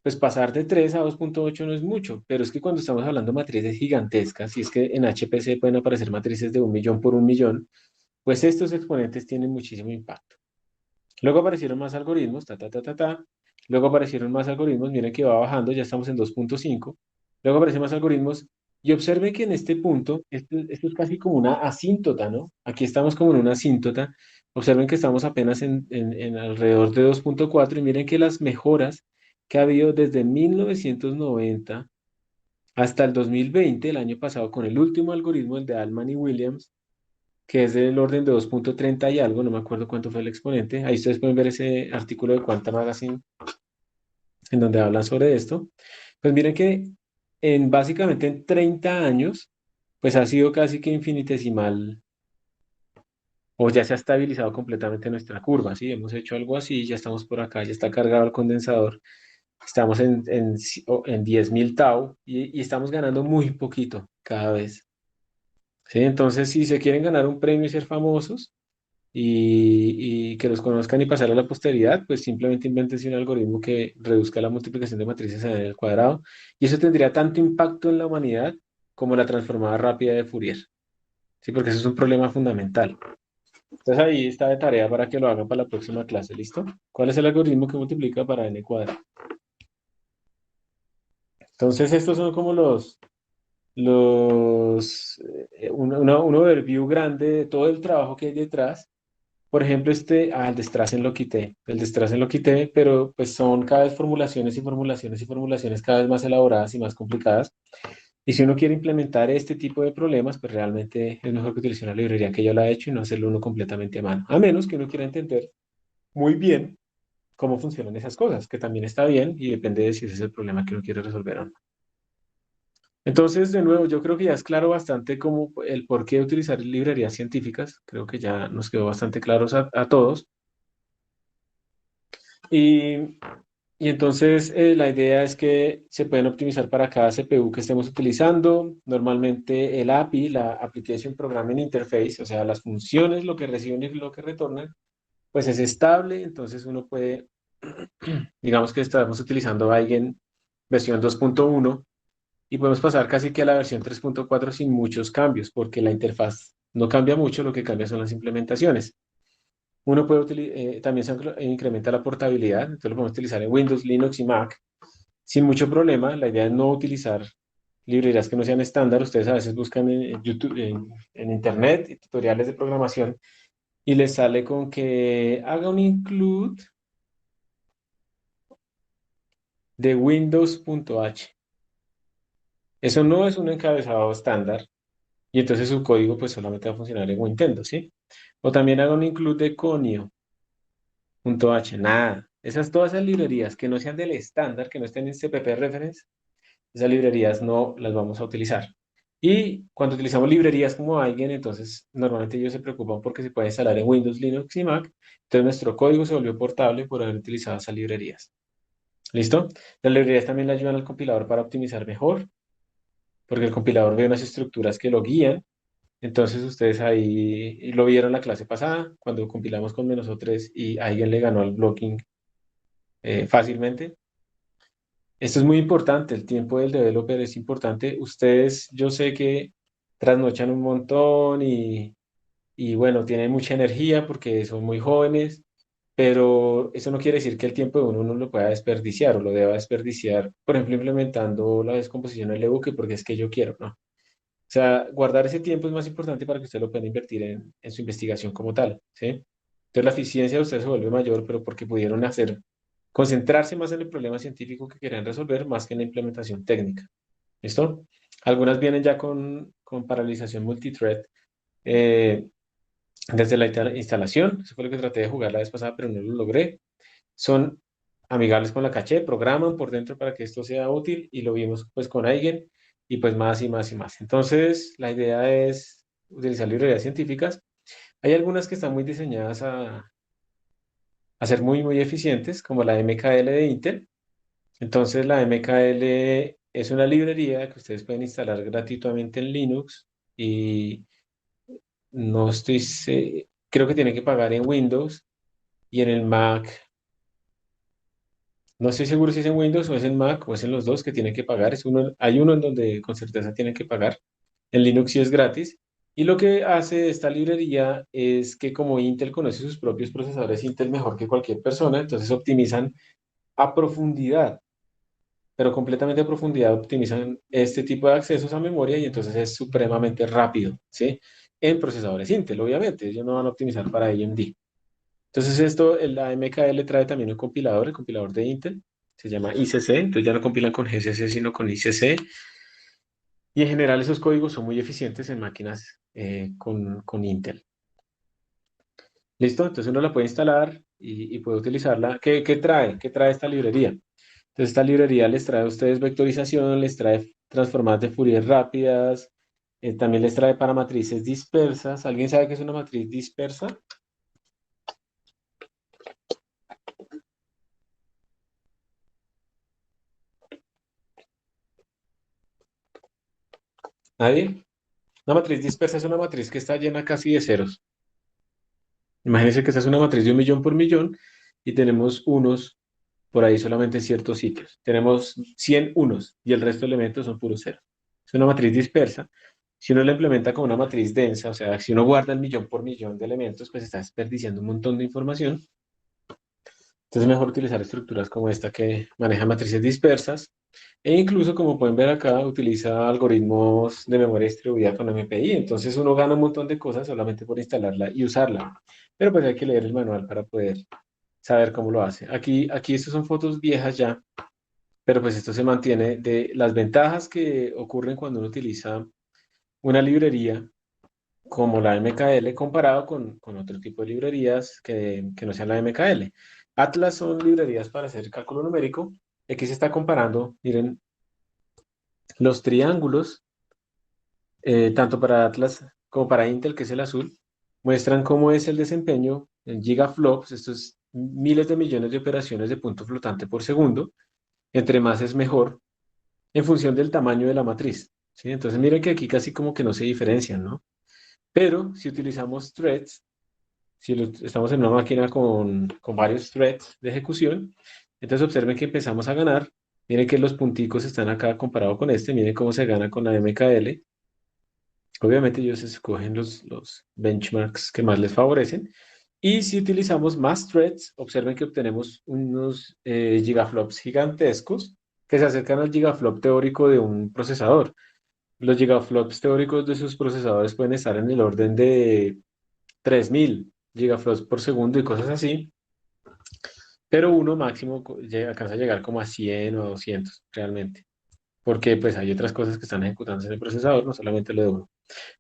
pues pasar de 3 a 2.8 no es mucho, pero es que cuando estamos hablando de matrices gigantescas, y es que en HPC pueden aparecer matrices de 1.000.000 por 1.000.000, pues estos exponentes tienen muchísimo impacto. Luego aparecieron más algoritmos, Luego aparecieron más algoritmos, miren que va bajando, ya estamos en 2.5. Luego aparecen más algoritmos, y observen que en este punto, esto es casi como una asíntota, ¿no? Aquí estamos como en una asíntota. Observen que estamos apenas en alrededor de 2.4 y miren que las mejoras que ha habido desde 1990 hasta el 2020, el año pasado, con el último algoritmo, el de Allman y Williams, que es del orden de 2.30 y algo, no me acuerdo cuánto fue el exponente. Ahí ustedes pueden ver ese artículo de Quanta Magazine en donde hablan sobre esto. Pues miren que básicamente en 30 años, pues ha sido casi que infinitesimal o ya se ha estabilizado completamente nuestra curva, ¿sí? Hemos hecho algo así, ya estamos por acá, ya está cargado el condensador, estamos en 10.000 tau y estamos ganando muy poquito cada vez. ¿Sí? Entonces, si se quieren ganar un premio y ser famosos y que los conozcan y pasar a la posteridad, pues simplemente invéntense un algoritmo que reduzca la multiplicación de matrices en el cuadrado y eso tendría tanto impacto en la humanidad como la transformada rápida de Fourier. Sí, porque eso es un problema fundamental. Entonces ahí está de tarea para que lo hagan para la próxima clase, ¿listo? ¿Cuál es el algoritmo que multiplica para n cuadrado? Entonces estos son como un overview grande de todo el trabajo que hay detrás. Por ejemplo, el de Strassen lo quité, el de Strassen lo quité, pero pues son cada vez formulaciones y formulaciones y formulaciones cada vez más elaboradas y más complicadas. Y si uno quiere implementar este tipo de problemas, pues realmente es mejor que utilice una librería que yo la he hecho y no hacerlo uno completamente a mano. A menos que uno quiera entender muy bien cómo funcionan esas cosas, que también está bien y depende de si ese es el problema que uno quiere resolver o no. Entonces, de nuevo, yo creo que ya es claro bastante cómo el por qué utilizar librerías científicas. Creo que ya nos quedó bastante claros a todos. Y Y entonces la idea es que se pueden optimizar para cada CPU que estemos utilizando. Normalmente el API, la Application Programming Interface, o sea, las funciones, lo que reciben y lo que retornan, pues es estable. Entonces uno puede, digamos que estamos utilizando Eigen versión 2.1 y podemos pasar casi que a la versión 3.4 sin muchos cambios, porque la interfaz no cambia mucho, lo que cambia son las implementaciones. Uno puede también se incrementa la portabilidad, entonces lo podemos utilizar en Windows, Linux y Mac sin mucho problema. La idea es no utilizar librerías que no sean estándar. Ustedes a veces buscan en YouTube, en Internet, tutoriales de programación y les sale con que haga un include de Windows.h. Eso no es un encabezado estándar y entonces su código pues solamente va a funcionar en Nintendo, ¿sí? O también haga un include de Conio.h, nada. Todas esas librerías que no sean del estándar, que no estén en CPP Reference, esas librerías no las vamos a utilizar. Y cuando utilizamos librerías como alguien, entonces normalmente ellos se preocupan porque se puede instalar en Windows, Linux y Mac. Entonces nuestro código se volvió portable por haber utilizado esas librerías. ¿Listo? Las librerías también le ayudan al compilador para optimizar mejor, porque el compilador ve unas estructuras que lo guían. Entonces ustedes ahí lo vieron la clase pasada, cuando compilamos con -3 y alguien le ganó al blocking fácilmente. Esto es muy importante, el tiempo del developer es importante. Ustedes, yo sé que trasnochan un montón y bueno, tienen mucha energía porque son muy jóvenes, pero eso no quiere decir que el tiempo de uno no lo pueda desperdiciar o lo deba desperdiciar, por ejemplo, implementando la descomposición en el e-book porque es que yo quiero, ¿no? O sea, guardar ese tiempo es más importante para que usted lo pueda invertir en su investigación como tal, ¿sí? Entonces la eficiencia de ustedes se vuelve mayor, pero porque pudieron concentrarse más en el problema científico que querían resolver, más que en la implementación técnica. ¿Listo? Algunas vienen ya con paralización multithread desde la instalación. Eso fue lo que traté de jugar la vez pasada, pero no lo logré. Son amigables con la caché, programan por dentro para que esto sea útil y lo vimos pues con Eigen y pues más y más y más. Entonces, la idea es utilizar librerías científicas. Hay algunas que están muy diseñadas a ser muy, muy eficientes, como la MKL de Intel. Entonces, la MKL es una librería que ustedes pueden instalar gratuitamente en Linux y no estoy, creo que tienen que pagar en Windows y en el Mac. No estoy seguro si es en Windows o es en Mac o es en los dos que tienen que pagar. Hay uno en donde con certeza tienen que pagar. En Linux sí es gratis. Y lo que hace esta librería es que como Intel conoce sus propios procesadores Intel mejor que cualquier persona, entonces optimizan a profundidad, pero completamente a profundidad optimizan este tipo de accesos a memoria y entonces es supremamente rápido, ¿sí? En procesadores Intel, obviamente. Ellos no van a optimizar para AMD. Entonces la MKL trae también un compilador, el compilador de Intel, se llama ICC, entonces ya no compilan con GCC, sino con ICC, y en general esos códigos son muy eficientes en máquinas con Intel. ¿Listo? Entonces uno la puede instalar y puede utilizarla. ¿Qué trae? ¿Qué trae esta librería? Entonces esta librería les trae a ustedes vectorización, les trae transformadas de Fourier rápidas, también les trae para matrices dispersas. ¿Alguien sabe qué es una matriz dispersa? ¿Nadie? Una matriz dispersa es una matriz que está llena casi de ceros. Imagínense que esta es una matriz de 1 millón por millón y tenemos unos por ahí solamente en ciertos sitios. Tenemos 100 unos y el resto de elementos son puros ceros. Es una matriz dispersa. Si uno la implementa con una matriz densa, o sea, si uno guarda el millón por millón de elementos, pues está desperdiciando un montón de información. Entonces es mejor utilizar estructuras como esta que maneja matrices dispersas e incluso, como pueden ver acá, utiliza algoritmos de memoria distribuida con MPI. Entonces uno gana un montón de cosas solamente por instalarla y usarla. Pero pues hay que leer el manual para poder saber cómo lo hace. Aquí estas son fotos viejas ya, pero pues esto se mantiene de las ventajas que ocurren cuando uno utiliza una librería como la MKL comparado con otro tipo de librerías que no sean la MKL. Atlas son librerías para hacer cálculo numérico. Aquí se está comparando, miren, los triángulos, tanto para Atlas como para Intel, que es el azul, muestran cómo es el desempeño en gigaflops. Esto es miles de millones de operaciones de punto flotante por segundo. Entre más es mejor, en función del tamaño de la matriz. ¿Sí? Entonces miren que aquí casi como que no se diferencian, ¿no? Pero si utilizamos threads, si estamos en una máquina con varios threads de ejecución, entonces observen que empezamos a ganar. Miren que los punticos están acá comparado con este. Miren cómo se gana con la MKL. Obviamente ellos escogen los benchmarks que más les favorecen. Y si utilizamos más threads, observen que obtenemos unos gigaflops gigantescos que se acercan al gigaflop teórico de un procesador. Los gigaflops teóricos de sus procesadores pueden estar en el orden de 3000 gigaflops por segundo y cosas así, pero uno máximo alcanza a llegar como a 100 o 200 realmente, porque pues hay otras cosas que están ejecutándose en el procesador, no solamente lo de uno.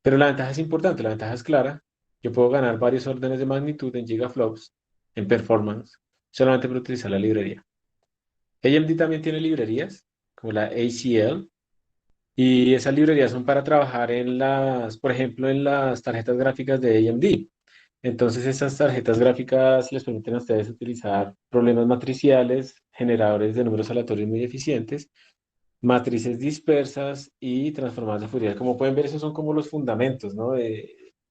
Pero la ventaja es importante, la ventaja es clara. Yo puedo ganar varios órdenes de magnitud en gigaflops, en performance, solamente por utilizar la librería. AMD también tiene librerías, como la ACL, y esas librerías son para trabajar por ejemplo, en las tarjetas gráficas de AMD. Entonces, estas tarjetas gráficas les permiten a ustedes utilizar problemas matriciales, generadores de números aleatorios muy eficientes, matrices dispersas y transformadas de Fourier. Como pueden ver, esos son como los fundamentos, ¿no?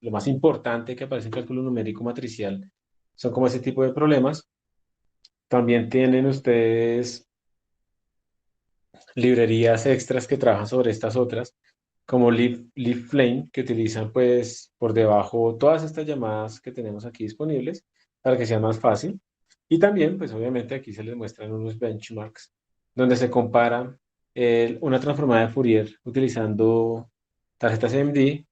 Lo más importante que aparece en cálculo numérico matricial son como ese tipo de problemas. También tienen ustedes librerías extras que trabajan sobre estas otras, como LeafFlame, que utilizan pues por debajo todas estas llamadas que tenemos aquí disponibles para que sea más fácil. Y también, pues obviamente aquí se les muestran unos benchmarks donde se compara una transformada de Fourier utilizando tarjetas AMD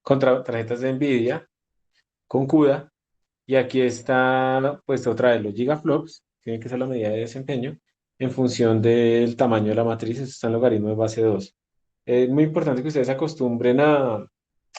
contra tarjetas de NVIDIA con CUDA. Y aquí está pues otra vez los gigaflops, tiene que ser la medida de desempeño en función del tamaño de la matriz. Esto está en logaritmo de base 2. Es muy importante que ustedes se acostumbren a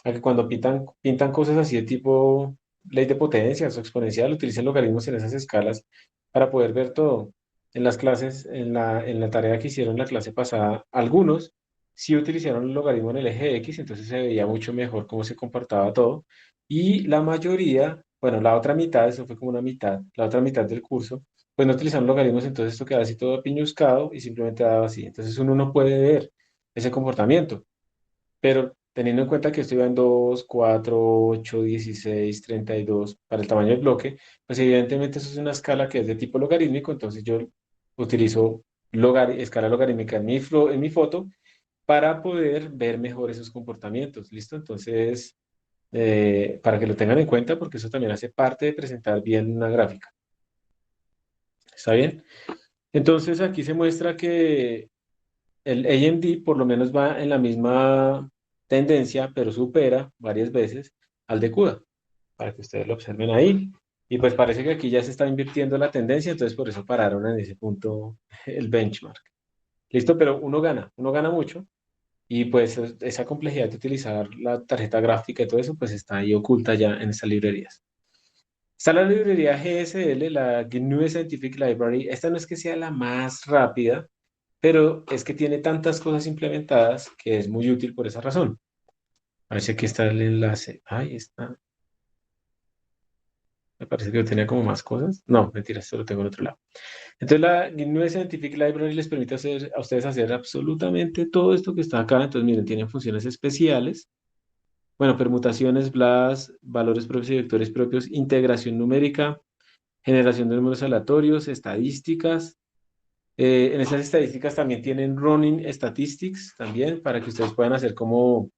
que cuando pintan cosas así de tipo ley de potencias o exponencial, utilicen logaritmos en esas escalas para poder ver todo. En las clases, en la tarea que hicieron la clase pasada, algunos sí utilizaron el logaritmo en el eje X, entonces se veía mucho mejor cómo se comportaba todo. Y la mayoría, bueno, la otra mitad, eso fue como una mitad, la otra mitad del curso, pues no utilizaron logaritmos, entonces esto queda así todo apiñuscado y simplemente daba así. Entonces uno no puede ver ese comportamiento. Pero teniendo en cuenta que estoy en 2, 4, 8, 16, 32 para el tamaño del bloque, pues evidentemente eso es una escala que es de tipo logarítmico, entonces yo utilizo escala logarítmica en mi foto para poder ver mejor esos comportamientos, ¿listo? Entonces, para que lo tengan en cuenta, porque eso también hace parte de presentar bien una gráfica. ¿Está bien? Entonces, aquí se muestra que el AMD por lo menos va en la misma tendencia, pero supera varias veces al de CUDA, para que ustedes lo observen ahí. Y pues parece que aquí ya se está invirtiendo la tendencia, entonces por eso pararon en ese punto el benchmark. Listo, pero uno gana mucho y pues esa complejidad de utilizar la tarjeta gráfica y todo eso, pues está ahí oculta ya en estas librerías. Está la librería GSL, la GNU Scientific Library. Esta no es que sea la más rápida, pero es que tiene tantas cosas implementadas que es muy útil por esa razón. A ver si aquí está el enlace. Ahí está. Me parece que yo tenía como más cosas. No, mentira, esto lo tengo en otro lado. Entonces la GNU Scientific Library les permite a ustedes hacer absolutamente todo esto que está acá. Entonces miren, tienen funciones especiales. Bueno, permutaciones, BLAS, valores propios y vectores propios, integración numérica, generación de números aleatorios, estadísticas. En esas estadísticas también tienen running statistics también para que ustedes puedan hacer como,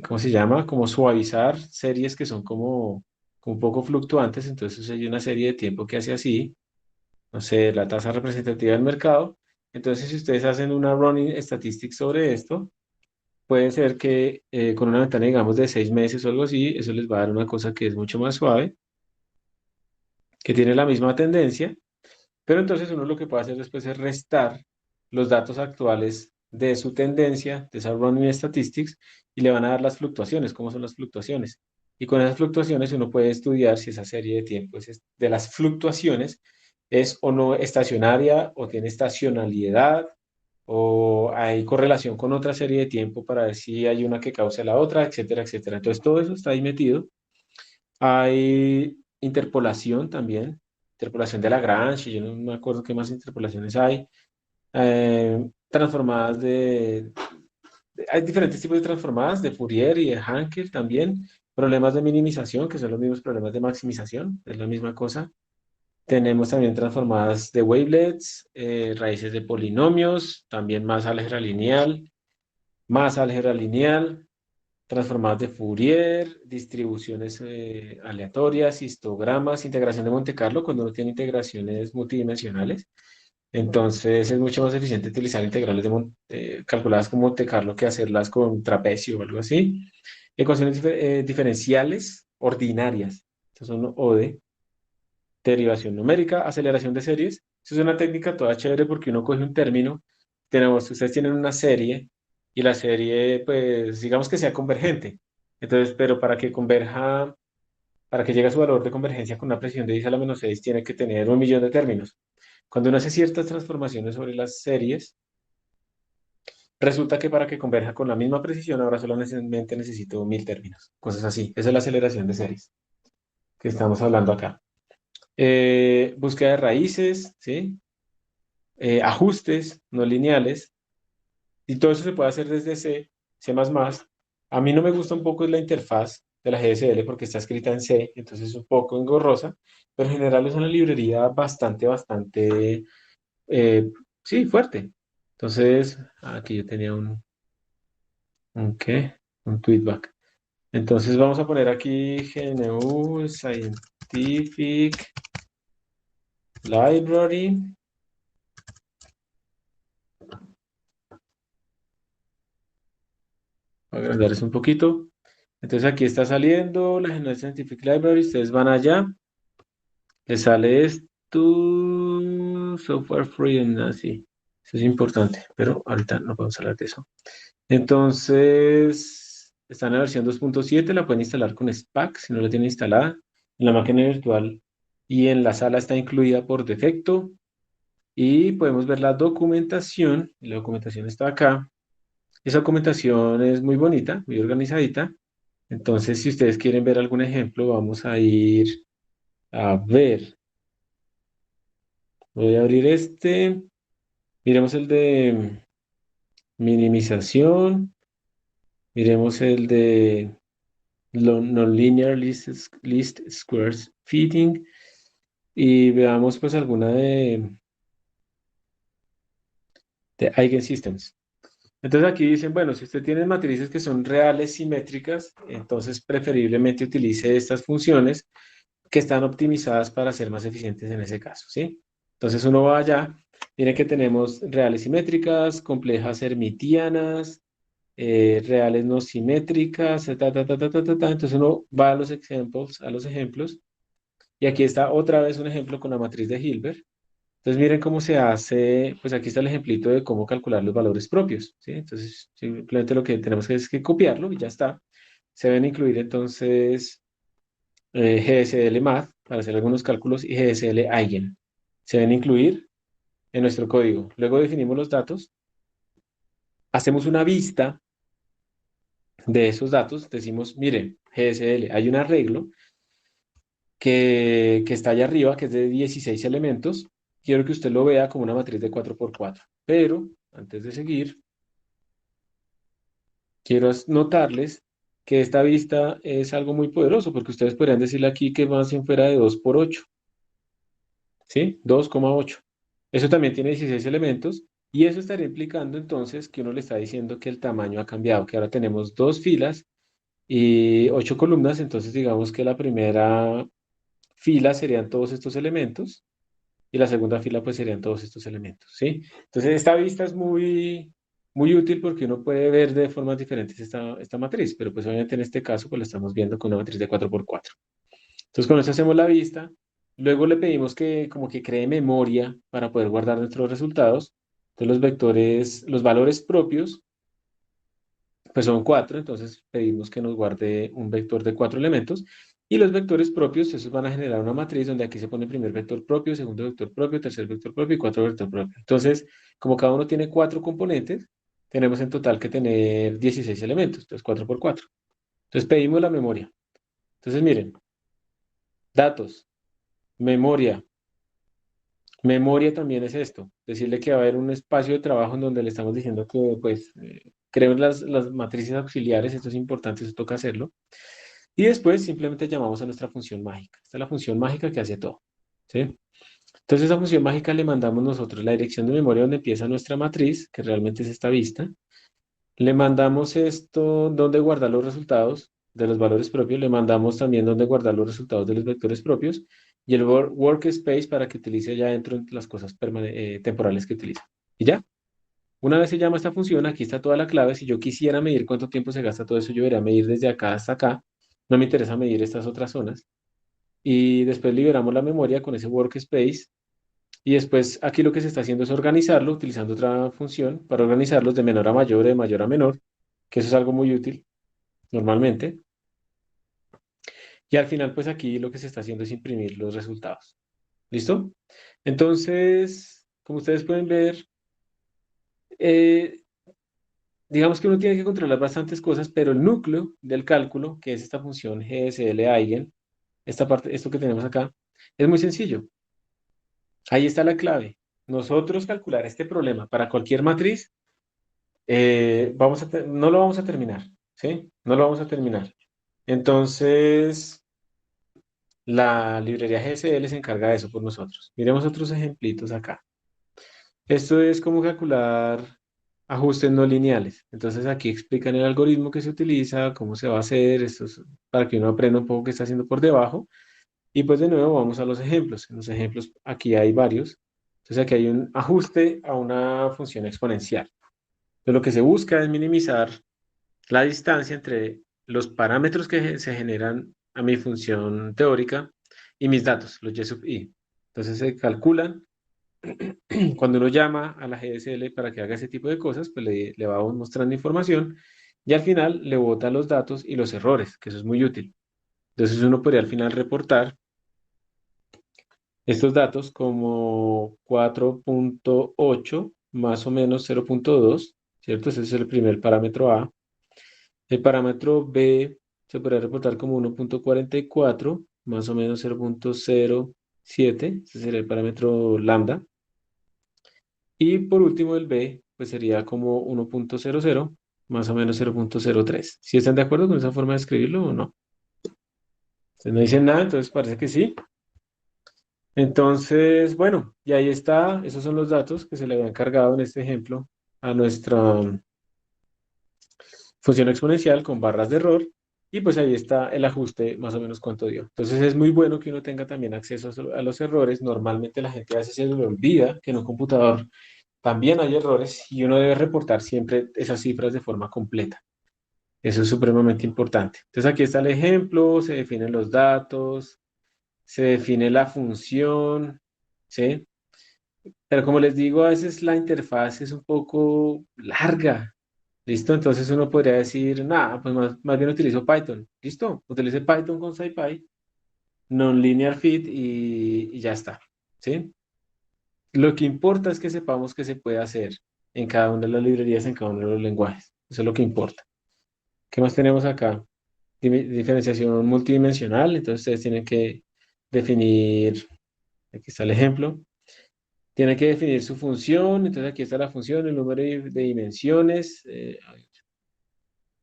¿cómo se llama? Como suavizar series que son como un poco fluctuantes. Entonces hay una serie de tiempo que hace así, no sé, la tasa representativa del mercado. Entonces si ustedes hacen una running statistics sobre esto, puede ser que con una ventana, digamos, de 6 meses o algo así, eso les va a dar una cosa que es mucho más suave, que tiene la misma tendencia. Pero entonces uno lo que puede hacer después es restar los datos actuales de su tendencia, de esa running statistics, y le van a dar las fluctuaciones, cómo son las fluctuaciones. Y con esas fluctuaciones uno puede estudiar si esa serie de tiempos de las fluctuaciones es o no estacionaria o tiene estacionalidad o hay correlación con otra serie de tiempo para ver si hay una que causa la otra, etcétera, etcétera. Entonces todo eso está ahí metido. Hay interpolación también, interpolación de Lagrange, yo no me acuerdo qué más interpolaciones hay, transformadas hay diferentes tipos de transformadas, de Fourier y de Hankel también, problemas de minimización, que son los mismos problemas de maximización, es la misma cosa. Tenemos también transformadas de wavelets, raíces de polinomios, también más álgebra lineal, transformadas de Fourier, distribuciones aleatorias, histogramas, integración de Monte Carlo cuando uno tiene integraciones multidimensionales. Entonces es mucho más eficiente utilizar integrales calculadas con Monte Carlo que hacerlas con trapecio o algo así. Ecuaciones diferenciales ordinarias. Estas son ODE. Derivación numérica, aceleración de series. Eso es una técnica toda chévere porque uno coge un término. Ustedes tienen una serie y la serie, pues, digamos que sea convergente. Entonces, pero para que converja, para que llegue a su valor de convergencia con una precisión de 10 a la menos 6, tiene que tener 1 millón de términos. Cuando uno hace ciertas transformaciones sobre las series, resulta que para que converja con la misma precisión, ahora solamente necesito 1000 términos. Cosas así. Esa es la aceleración de series que estamos hablando acá. Búsqueda de raíces, ¿sí? Ajustes no lineales. Y todo eso se puede hacer desde C++. A mí no me gusta un poco la interfaz de la GSL porque está escrita en C, entonces es un poco engorrosa, pero en general es una librería bastante, eh, sí, fuerte. Entonces, aquí yo tenía ¿qué? Un tweetback. Entonces vamos a poner aquí GNU Scientific Library. Voy a agrandar eso un poquito. Entonces aquí está saliendo la GNU Scientific Library. Ustedes van allá. Les sale esto. Software free and así. Eso es importante, pero ahorita no podemos hablar de eso. Entonces, está en la versión 2.7, la pueden instalar con SPAC si no la tienen instalada. En la máquina virtual y en la sala está incluida por defecto. Y podemos ver la documentación. La documentación está acá. Esa documentación es muy bonita, muy organizadita. Entonces, si ustedes quieren ver algún ejemplo, vamos a ir a ver. Voy a abrir este. Miremos el de minimización. Miremos el de nonlinear list squares fitting. Y veamos pues alguna de eigensystems. Entonces aquí dicen, bueno, si usted tiene matrices que son reales simétricas, entonces preferiblemente utilice estas funciones que están optimizadas para ser más eficientes en ese caso, ¿sí? Entonces uno va allá, tiene que tenemos reales simétricas, complejas hermitianas, reales no simétricas, entonces uno va a los ejemplos, y aquí está otra vez un ejemplo con la matriz de Hilbert. Entonces miren cómo se hace, pues aquí está el ejemplito de cómo calcular los valores propios, ¿sí? Entonces simplemente lo que tenemos que es que copiarlo y ya está. Se deben incluir entonces GSL Math para hacer algunos cálculos y GSL Eigen. Se deben incluir en nuestro código. Luego definimos los datos, hacemos una vista de esos datos, decimos, miren, GSL, hay un arreglo que está allá arriba, que es de 16 elementos. Quiero que usted lo vea como una matriz de 4x4. Pero, antes de seguir, quiero notarles que esta vista es algo muy poderoso, porque ustedes podrían decirle aquí que más bien fuera de 2x8. ¿Sí? 2,8. Eso también tiene 16 elementos, y eso estaría implicando entonces que uno le está diciendo que el tamaño ha cambiado, que ahora tenemos 2 filas y 8 columnas, entonces digamos que la primera fila serían todos estos elementos, y la segunda fila pues serían todos estos elementos, ¿sí? Entonces esta vista es muy útil porque uno puede ver de formas diferentes esta matriz, pero pues obviamente en este caso pues la estamos viendo con una matriz de 4x4. Entonces con eso hacemos la vista, luego le pedimos que como que cree memoria para poder guardar nuestros resultados. Entonces los vectores, los valores propios pues son 4, entonces pedimos que nos guarde un vector de 4 elementos. Y los vectores propios, esos van a generar una matriz donde aquí se pone primer vector propio, segundo vector propio, tercer vector propio y cuarto vector propio. Entonces, como cada uno tiene 4 componentes, tenemos en total que tener 16 elementos, entonces 4 por 4. Entonces pedimos la memoria. Entonces miren, Datos, memoria. Memoria también es esto, decirle que va a haber un espacio de trabajo en donde le estamos diciendo que, pues, creemos las matrices auxiliares, esto es importante, eso toca hacerlo. Y después simplemente llamamos a nuestra función mágica. Esta es la función mágica que hace todo, ¿sí? Entonces, a esa función mágica le mandamos nosotros la dirección de memoria donde empieza nuestra matriz, que realmente es esta vista. Le mandamos esto donde guardar los resultados de los valores propios. Le mandamos también donde guardar los resultados de los vectores propios. Y el workspace para que utilice allá dentro las cosas temporales que utiliza. Y ya. Una vez se llama esta función, aquí está toda la clave. Si yo quisiera medir cuánto tiempo se gasta todo eso, yo debería medir desde acá hasta acá. No me interesa medir estas otras zonas. Y después liberamos la memoria con ese workspace. Y después aquí lo que se está haciendo es organizarlo utilizando otra función para organizarlos de menor a mayor, de mayor a menor, que eso es algo muy útil normalmente. Y al final, pues aquí lo que se está haciendo es imprimir los resultados. ¿Listo? Entonces, como ustedes pueden ver, eh, digamos que uno tiene que controlar bastantes cosas, pero el núcleo del cálculo, que es esta función GSL eigen, esta parte, esto que tenemos acá, es muy sencillo. Ahí está la clave. Nosotros calcular este problema para cualquier matriz, no lo vamos a terminar, ¿sí? No lo vamos a terminar. Entonces, la librería GSL se encarga de eso por nosotros. Miremos otros ejemplitos acá. Esto es como calcular ajustes no lineales. Entonces, aquí explican el algoritmo que se utiliza, cómo se va a hacer, esto es para que uno aprenda un poco qué está haciendo por debajo. Y pues de nuevo vamos a los ejemplos. En los ejemplos aquí hay varios. Entonces, aquí hay un ajuste a una función exponencial. Entonces, lo que se busca es minimizar la distancia entre los parámetros que se generan a mi función teórica y mis datos, los y sub i. Entonces se calculan. Cuando uno llama a la GSL para que haga ese tipo de cosas, pues le va mostrando información y al final le bota los datos y los errores, que eso es muy útil. Entonces uno podría al final reportar estos datos como 4.8 más o menos 0.2, ¿cierto? Ese es el primer parámetro A. El parámetro B se podría reportar como 1.44 más o menos 0.07, ese sería el parámetro lambda. Y por último el B, pues sería como 1.00 más o menos 0.03. ¿Sí están de acuerdo con esa forma de escribirlo o no? Ustedes no dicen nada, entonces parece que sí. Entonces, bueno, y ahí está, esos son los datos que se le habían cargado en este ejemplo a nuestra función exponencial con barras de error, y pues ahí está el ajuste más o menos cuánto dio. Entonces es muy bueno que uno tenga también acceso a los errores. Normalmente la gente a veces se le olvida que en un computador también hay errores y uno debe reportar siempre esas cifras de forma completa. Eso es supremamente importante. Entonces aquí está el ejemplo, se definen los datos, se define la función, ¿sí? Pero como les digo, a veces la interfaz es un poco larga. ¿Listo? Entonces uno podría decir, nada, pues más bien utilizo Python. ¿Listo? Utilice Python con SciPy, non-linear fit y ya está. ¿Sí? Lo que importa es que sepamos qué se puede hacer en cada una de las librerías, en cada uno de los lenguajes. Eso es lo que importa. ¿Qué más tenemos acá? Diferenciación multidimensional. Entonces ustedes tienen que definir, aquí está el ejemplo, tienen que definir su función. Entonces aquí está la función, el número de dimensiones.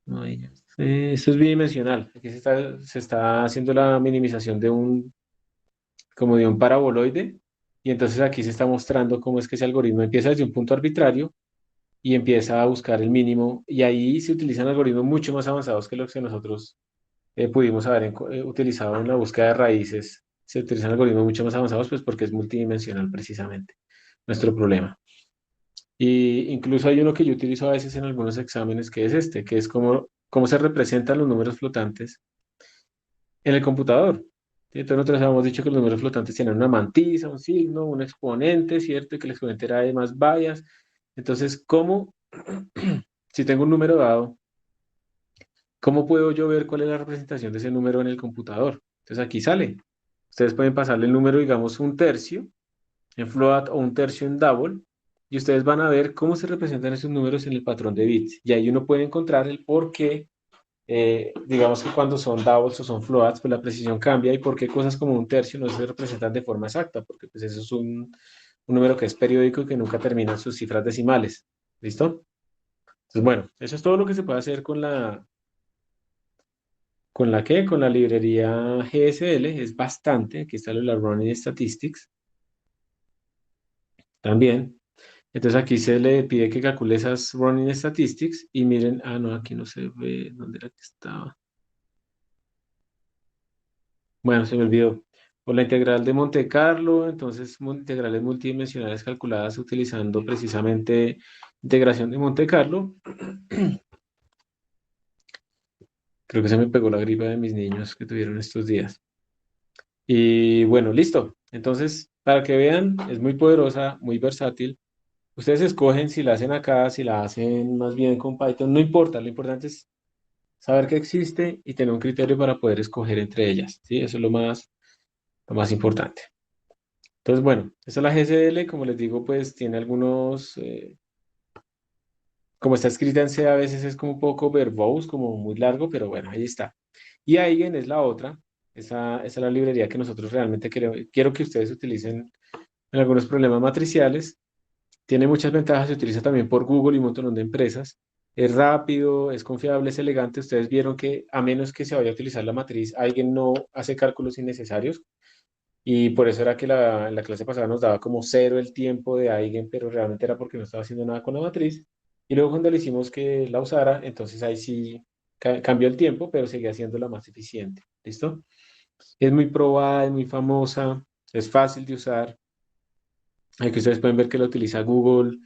No, esto es bidimensional. Aquí se está haciendo la minimización como de un paraboloide. Y entonces aquí se está mostrando cómo es que ese algoritmo empieza desde un punto arbitrario y empieza a buscar el mínimo. Y ahí se utilizan algoritmos mucho más avanzados que los que nosotros pudimos haber utilizado en la búsqueda de raíces. Se utilizan algoritmos mucho más avanzados, pues porque es multidimensional precisamente nuestro problema. Y incluso hay uno que yo utilizo a veces en algunos exámenes, que es este, que es cómo se representan los números flotantes en el computador. ¿Sí? Entonces nosotros habíamos dicho que los números flotantes tienen una mantisa, un signo, un exponente, ¿cierto? Y que el exponente era de más vallas. Entonces, si tengo un número dado, ¿cómo puedo yo ver cuál es la representación de ese número en el computador? Entonces aquí sale. Ustedes pueden pasarle el número, digamos, un tercio en float o un tercio en double, y ustedes van a ver cómo se representan esos números en el patrón de bits. Y ahí uno puede encontrar el por qué Digamos que cuando son doubles o son floats, pues la precisión cambia y por qué cosas como un tercio no se representan de forma exacta, porque pues eso es un número que es periódico y que nunca termina en sus cifras decimales. ¿Listo? Entonces, bueno, eso es todo lo que se puede hacer ¿con la qué? Con la librería GSL, es bastante. Aquí está la Running Statistics también. Entonces aquí se le pide que calcule esas Running Statistics y miren, no, aquí no se ve, ¿dónde era que estaba? Bueno, se me olvidó. Por la integral de Monte Carlo, entonces integrales multidimensionales calculadas utilizando precisamente integración de Monte Carlo. Creo que se me pegó la gripa de mis niños que tuvieron estos días. Y bueno, listo. Entonces, para que vean, es muy poderosa, muy versátil. Ustedes escogen si la hacen acá, si la hacen más bien con Python, no importa. Lo importante es saber que existe y tener un criterio para poder escoger entre ellas. ¿Sí? Eso es lo más importante. Entonces, bueno, esta es la GSL, como les digo, pues tiene algunos, como está escrita en C, a veces es como un poco verbose, como muy largo, pero bueno, ahí está. Y Eigen es la otra, esa es la librería que nosotros realmente quiero que ustedes utilicen en algunos problemas matriciales. Tiene muchas ventajas, se utiliza también por Google y un montón de empresas. Es rápido, es confiable, es elegante. Ustedes vieron que a menos que se vaya a utilizar la matriz, Eigen no hace cálculos innecesarios. Y por eso era que en la clase pasada nos daba como cero el tiempo de Eigen, pero realmente era porque no estaba haciendo nada con la matriz. Y luego cuando le hicimos que la usara, entonces ahí sí cambió el tiempo, pero seguía siendo la más eficiente. ¿Listo? Es muy probada, es muy famosa, es fácil de usar. Aquí ustedes pueden ver que la utiliza Google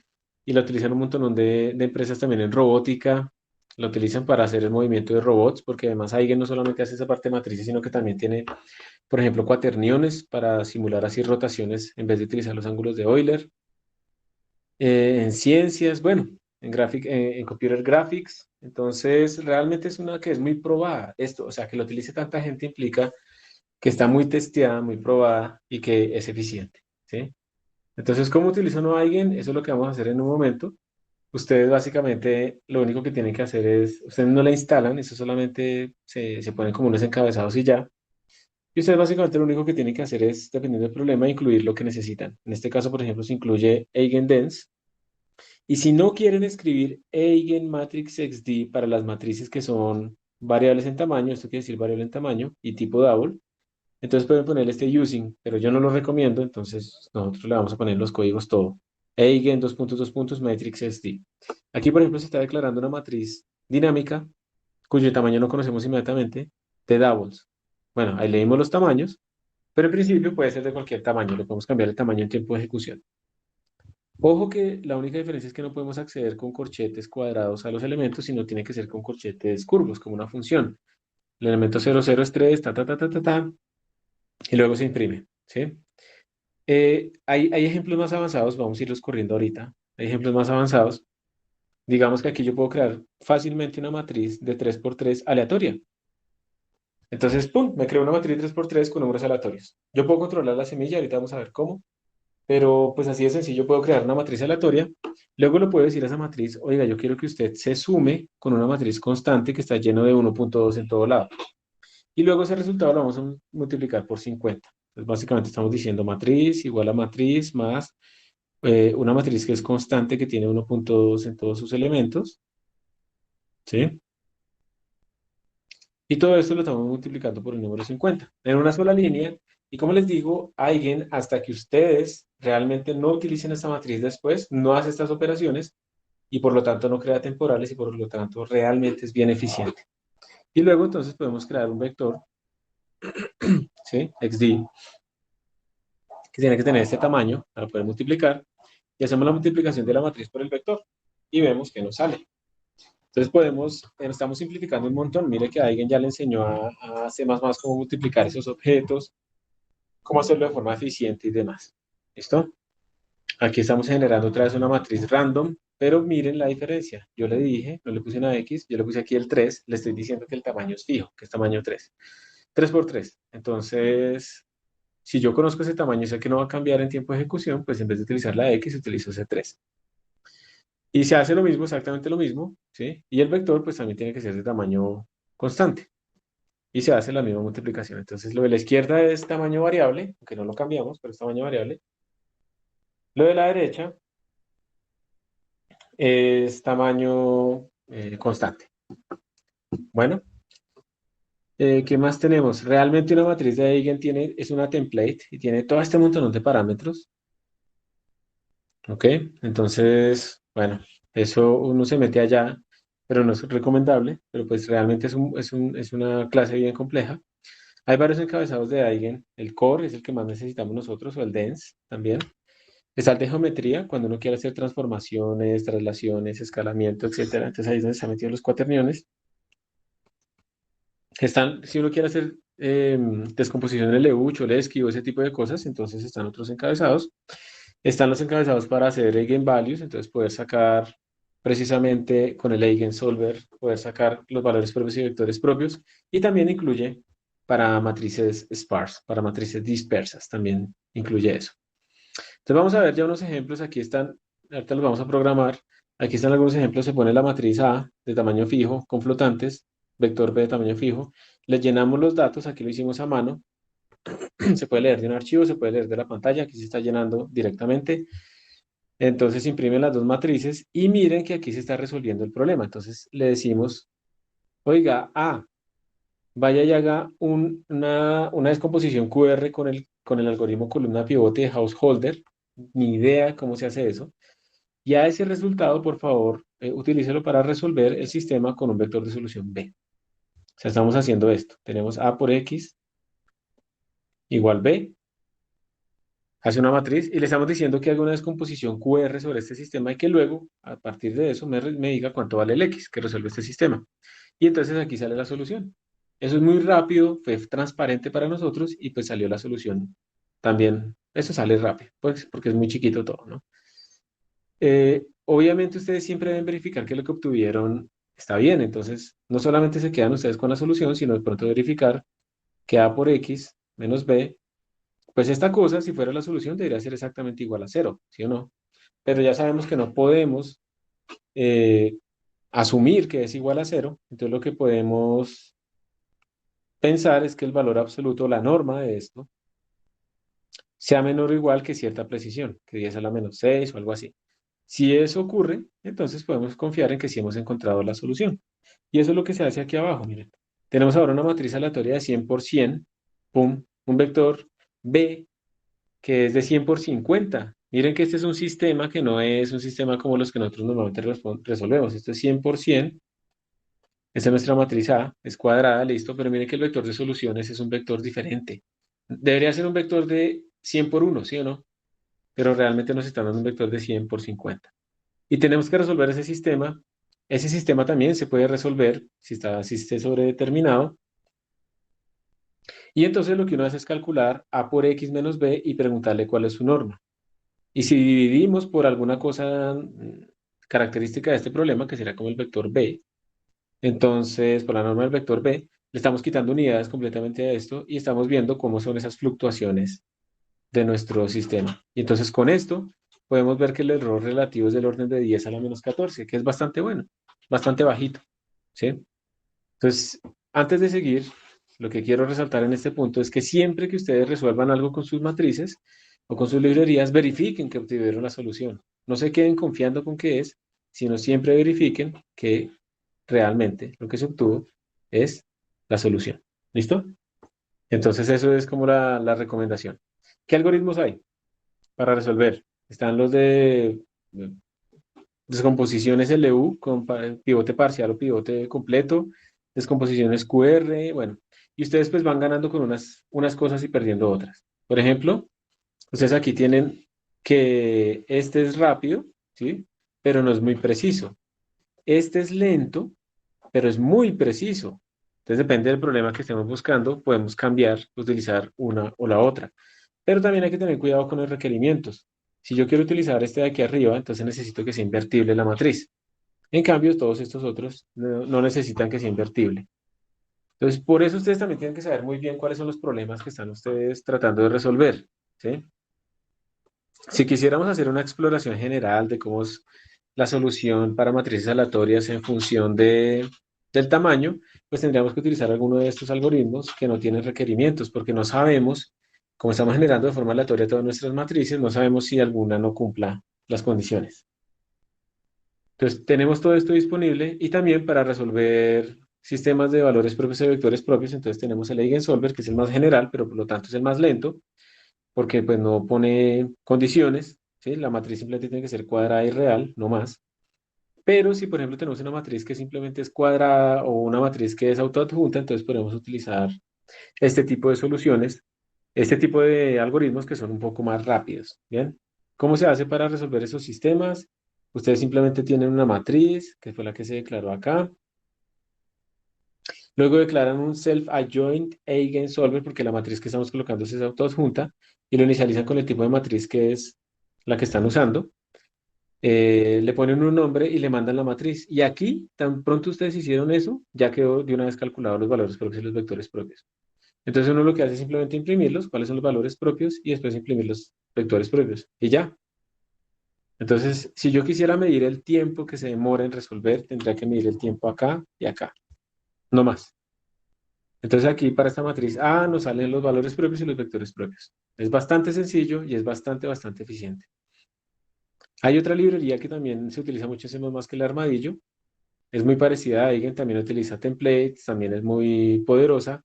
y la utilizan un montón de empresas también en robótica. La utilizan para hacer el movimiento de robots, porque además Eigen no solamente hace esa parte matriz, sino que también tiene, por ejemplo, cuaterniones para simular así rotaciones en vez de utilizar los ángulos de Euler. En ciencias, bueno, en computer graphics. Entonces, realmente es una que es muy probada. Esto, o sea, que lo utilice tanta gente implica que está muy testeada, muy probada y que es eficiente, ¿sí? Entonces, ¿cómo utiliza uno a alguien? Eso es lo que vamos a hacer en un momento. Ustedes básicamente lo único que tienen que hacer es, ustedes no la instalan, eso solamente se ponen como unos encabezados y ya. Y ustedes básicamente lo único que tienen que hacer es, dependiendo del problema, incluir lo que necesitan. En este caso, por ejemplo, se incluye Eigendens. Y si no quieren escribir Eigenmatrix XD para las matrices que son variables en tamaño, esto quiere decir variable en tamaño y tipo double, entonces pueden ponerle este using, pero yo no lo recomiendo, entonces nosotros le vamos a poner los códigos todo. Eigen, dos puntos, dos puntos, matrix SD. Aquí, por ejemplo, se está declarando una matriz dinámica, cuyo tamaño no conocemos inmediatamente, de doubles. Bueno, ahí leímos los tamaños, pero en principio puede ser de cualquier tamaño, le podemos cambiar el tamaño en tiempo de ejecución. Ojo que la única diferencia es que no podemos acceder con corchetes cuadrados a los elementos, sino tiene que ser con corchetes curvos, como una función. El elemento 00 es 3, ta, ta, ta, ta, ta, ta, y luego se imprime, ¿sí? Hay ejemplos más avanzados, vamos a irlos corriendo ahorita. Hay ejemplos más avanzados. Digamos que aquí yo puedo crear fácilmente una matriz de 3 por 3 aleatoria. Entonces, ¡pum! Me creo una matriz 3 por 3 con números aleatorios. Yo puedo controlar la semilla, ahorita vamos a ver cómo, pero pues así de sencillo puedo crear una matriz aleatoria. Luego le puedo decir a esa matriz, oiga, yo quiero que usted se sume con una matriz constante que está lleno de 1.2 en todo lado. Y luego ese resultado lo vamos a multiplicar por 50. Entonces, básicamente estamos diciendo matriz igual a matriz más una matriz que es constante, que tiene 1.2 en todos sus elementos, ¿sí? Y todo esto lo estamos multiplicando por el número 50 en una sola línea. Y como les digo, alguien, hasta que ustedes realmente no utilicen esta matriz después, no hace estas operaciones y por lo tanto no crea temporales y por lo tanto realmente es bien eficiente. Y luego entonces podemos crear un vector, ¿sí? XD, que tiene que tener este tamaño para poder multiplicar. Y hacemos la multiplicación de la matriz por el vector y vemos que nos sale. Entonces estamos simplificando un montón. Mire que alguien ya le enseñó a C++ cómo multiplicar esos objetos, cómo hacerlo de forma eficiente y demás. ¿Listo? Aquí estamos generando otra vez una matriz random, pero miren la diferencia. Yo le dije, no le puse una X, yo le puse aquí el 3, le estoy diciendo que el tamaño es fijo, que es tamaño 3. 3 por 3. Entonces, si yo conozco ese tamaño y sé que no va a cambiar en tiempo de ejecución, pues en vez de utilizar la X, utilizo ese 3. Y se hace lo mismo, exactamente lo mismo, ¿sí? Y el vector, pues también tiene que ser de tamaño constante. Y se hace la misma multiplicación. Entonces, lo de la izquierda es tamaño variable, aunque no lo cambiamos, pero es tamaño variable. Lo de la derecha es tamaño constante. Bueno, ¿qué más tenemos? Realmente una matriz de Eigen es una template y tiene todo este montón de parámetros. ¿Ok? Entonces, bueno, eso uno se mete allá, pero no es recomendable, pero pues realmente es una clase bien compleja. Hay varios encabezados de Eigen. El core es el que más necesitamos nosotros, o el dense también. Está el de geometría, cuando uno quiere hacer transformaciones, traslaciones, escalamiento, etcétera. Entonces ahí es donde están metidos los cuaterniones. Si uno quiere hacer descomposición en LU, Cholesky o ese tipo de cosas, entonces están otros encabezados. Están los encabezados para hacer eigenvalues, entonces poder sacar precisamente con el eigensolver, poder sacar los valores propios y vectores propios. Y también incluye para matrices sparse, para matrices dispersas, también incluye eso. Entonces vamos a ver ya unos ejemplos, aquí están, ahorita los vamos a programar. Aquí están algunos ejemplos, se pone la matriz A de tamaño fijo con flotantes, vector B de tamaño fijo, le llenamos los datos, aquí lo hicimos a mano, se puede leer de un archivo, se puede leer de la pantalla, aquí se está llenando directamente. Entonces imprimen las dos matrices y miren que aquí se está resolviendo el problema. Entonces le decimos, oiga, vaya y haga una descomposición QR con el algoritmo columna pivote de Householder. Ni idea cómo se hace eso. Y a ese resultado, por favor, utilícelo para resolver el sistema con un vector de solución B. O sea, estamos haciendo esto. Tenemos A por X igual B. Hace una matriz y le estamos diciendo que haga una descomposición QR sobre este sistema y que luego, a partir de eso, me diga cuánto vale el X que resuelve este sistema. Y entonces aquí sale la solución. Eso es muy rápido, fue transparente para nosotros y pues salió la solución. También, eso sale rápido, pues porque es muy chiquito todo, ¿no? Obviamente ustedes siempre deben verificar que lo que obtuvieron está bien, entonces no solamente se quedan ustedes con la solución, sino de pronto verificar que A por X menos B, pues esta cosa, si fuera la solución, debería ser exactamente igual a cero, ¿sí o no? Pero ya sabemos que no podemos eh, asumir que es igual a cero, entonces lo que podemos pensar es que el valor absoluto, la norma de esto, sea menor o igual que cierta precisión, que 10 a la menos 6 o algo así. Si eso ocurre, entonces podemos confiar en que sí hemos encontrado la solución. Y eso es lo que se hace aquí abajo, miren. Tenemos ahora una matriz aleatoria de 100 por 100, pum, un vector B que es de 100 por 50. Miren que este es un sistema que no es un sistema como los que nosotros normalmente resolvemos. Esto es 100 por 100. Esta es nuestra matriz A, es cuadrada, listo, pero miren que el vector de soluciones es un vector diferente. Debería ser un vector de 100 por 1, ¿sí o no? Pero realmente nos están dando un vector de 100 por 50. Y tenemos que resolver ese sistema. Ese sistema también se puede resolver si esté sobredeterminado. Y entonces lo que uno hace es calcular A por X menos B y preguntarle cuál es su norma. Y si dividimos por alguna cosa característica de este problema, que será como el vector B, entonces por la norma del vector B, le estamos quitando unidades completamente a esto y estamos viendo cómo son esas fluctuaciones de nuestro sistema. Y entonces con esto podemos ver que el error relativo es del orden de 10 a la menos 14, que es bastante bueno, bastante bajito, ¿sí? Entonces, antes de seguir, lo que quiero resaltar en este punto es que siempre que ustedes resuelvan algo con sus matrices o con sus librerías, verifiquen que obtuvieron la solución. No se queden confiando con qué es, sino siempre verifiquen que realmente lo que se obtuvo es la solución. ¿Listo? Entonces, eso es como la recomendación. ¿Qué algoritmos hay para resolver? Están los de descomposiciones LU con pivote parcial o pivote completo, descomposiciones QR, bueno, y ustedes pues van ganando con unas cosas y perdiendo otras. Por ejemplo, ustedes aquí tienen que este es rápido, ¿sí? Pero no es muy preciso. Este es lento, pero es muy preciso. Entonces depende del problema que estemos buscando, podemos cambiar, utilizar una o la otra. Pero también hay que tener cuidado con los requerimientos. Si yo quiero utilizar este de aquí arriba, entonces necesito que sea invertible la matriz. En cambio, todos estos otros no necesitan que sea invertible. Entonces, por eso ustedes también tienen que saber muy bien cuáles son los problemas que están ustedes tratando de resolver, ¿sí? Si quisiéramos hacer una exploración general de cómo es la solución para matrices aleatorias en función del tamaño, pues tendríamos que utilizar alguno de estos algoritmos que no tienen requerimientos, porque no sabemos, como estamos generando de forma aleatoria todas nuestras matrices, no sabemos si alguna no cumpla las condiciones. Entonces, tenemos todo esto disponible y también para resolver sistemas de valores propios y vectores propios, entonces tenemos el Eigensolver, que es el más general, pero por lo tanto es el más lento, porque pues no pone condiciones, ¿sí? La matriz simplemente tiene que ser cuadrada y real, no más. Pero si, por ejemplo, tenemos una matriz que simplemente es cuadrada o una matriz que es autoadjunta, entonces podemos utilizar este tipo de soluciones, este tipo de algoritmos que son un poco más rápidos, ¿bien? ¿Cómo se hace para resolver esos sistemas? Ustedes simplemente tienen una matriz, que fue la que se declaró acá. Luego declaran un self-adjoint eigensolver, porque la matriz que estamos colocando es autoadjunta, y lo inicializan con el tipo de matriz que es la que están usando. Le ponen un nombre y le mandan la matriz. Y aquí, tan pronto ustedes hicieron eso, ya quedó de una vez calculado los valores propios y los vectores propios. Entonces uno lo que hace es simplemente imprimirlos, cuáles son los valores propios, y después imprimir los vectores propios. Y ya. Entonces, si yo quisiera medir el tiempo que se demora en resolver, tendría que medir el tiempo acá y acá. No más. Entonces aquí para esta matriz A nos salen los valores propios y los vectores propios. Es bastante sencillo y es bastante eficiente. Hay otra librería que también se utiliza muchísimo más que el armadillo. Es muy parecida a Eigen, también utiliza templates, también es muy poderosa.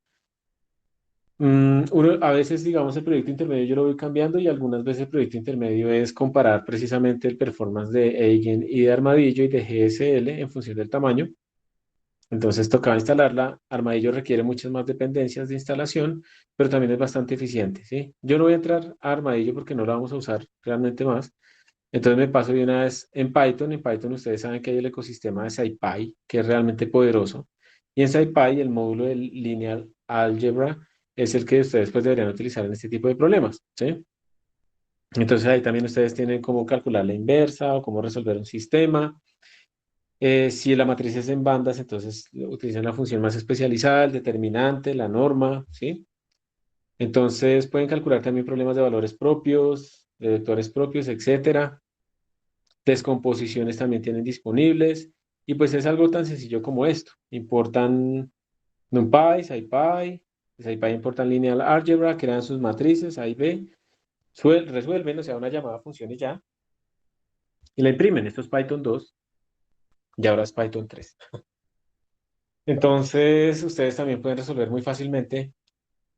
A veces, digamos, el proyecto intermedio yo lo voy cambiando y algunas veces el proyecto intermedio es comparar precisamente el performance de Eigen y de Armadillo y de GSL en función del tamaño. Entonces tocaba instalarla. Armadillo requiere muchas más dependencias de instalación, pero también es bastante eficiente, ¿sí? Yo no voy a entrar a Armadillo porque no lo vamos a usar realmente más. Entonces me paso de una vez en Python. En Python ustedes saben que hay el ecosistema de SciPy, que es realmente poderoso. Y en SciPy el módulo de Linear Algebra es el que ustedes pues deberían utilizar en este tipo de problemas, ¿sí? Entonces ahí también ustedes tienen cómo calcular la inversa o cómo resolver un sistema. Si la matriz es en bandas, entonces utilizan la función más especializada, el determinante, la norma, ¿sí? Entonces pueden calcular también problemas de valores propios, de vectores propios, etcétera. Descomposiciones también tienen disponibles. Y pues es algo tan sencillo como esto. Importan NumPy, SciPy, de SciPy importan Linear Algebra, crean sus matrices, A y B, resuelven, o sea, una llamada a función y ya, y la imprimen. Esto es Python 2 y ahora es Python 3. Entonces, ustedes también pueden resolver muy fácilmente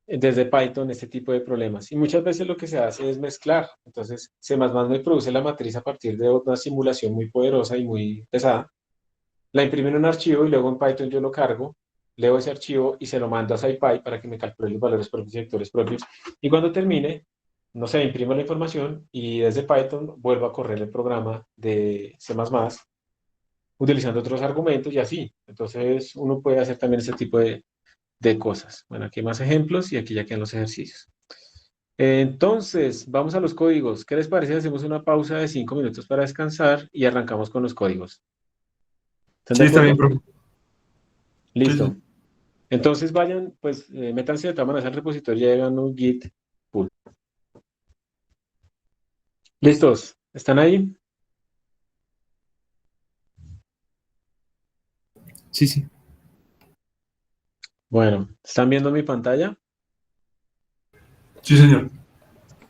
desde Python este tipo de problemas. Y muchas veces lo que se hace es mezclar. Entonces, C++ me produce la matriz a partir de una simulación muy poderosa y muy pesada. La imprime en un archivo y luego en Python yo lo cargo, leo ese archivo y se lo mando a SciPy para que me calcule los valores propios y vectores propios. Y cuando termine, no sé, imprimo la información y desde Python vuelvo a correr el programa de C++ utilizando otros argumentos y así. Entonces uno puede hacer también ese tipo de cosas. Bueno, aquí hay más ejemplos y aquí ya quedan los ejercicios. Entonces, vamos a los códigos. ¿Qué les parece si hacemos una pausa de 5 minutos para descansar y arrancamos con los códigos? ¿Están de Sí, está bien, acuerdo? profe. Sí, Listo. sí. Entonces vayan, pues métanse de todas maneras al repositorio y hagan un git pull. ¿Listos? ¿Están ahí? Sí, sí. Bueno, ¿están viendo mi pantalla? Sí, señor.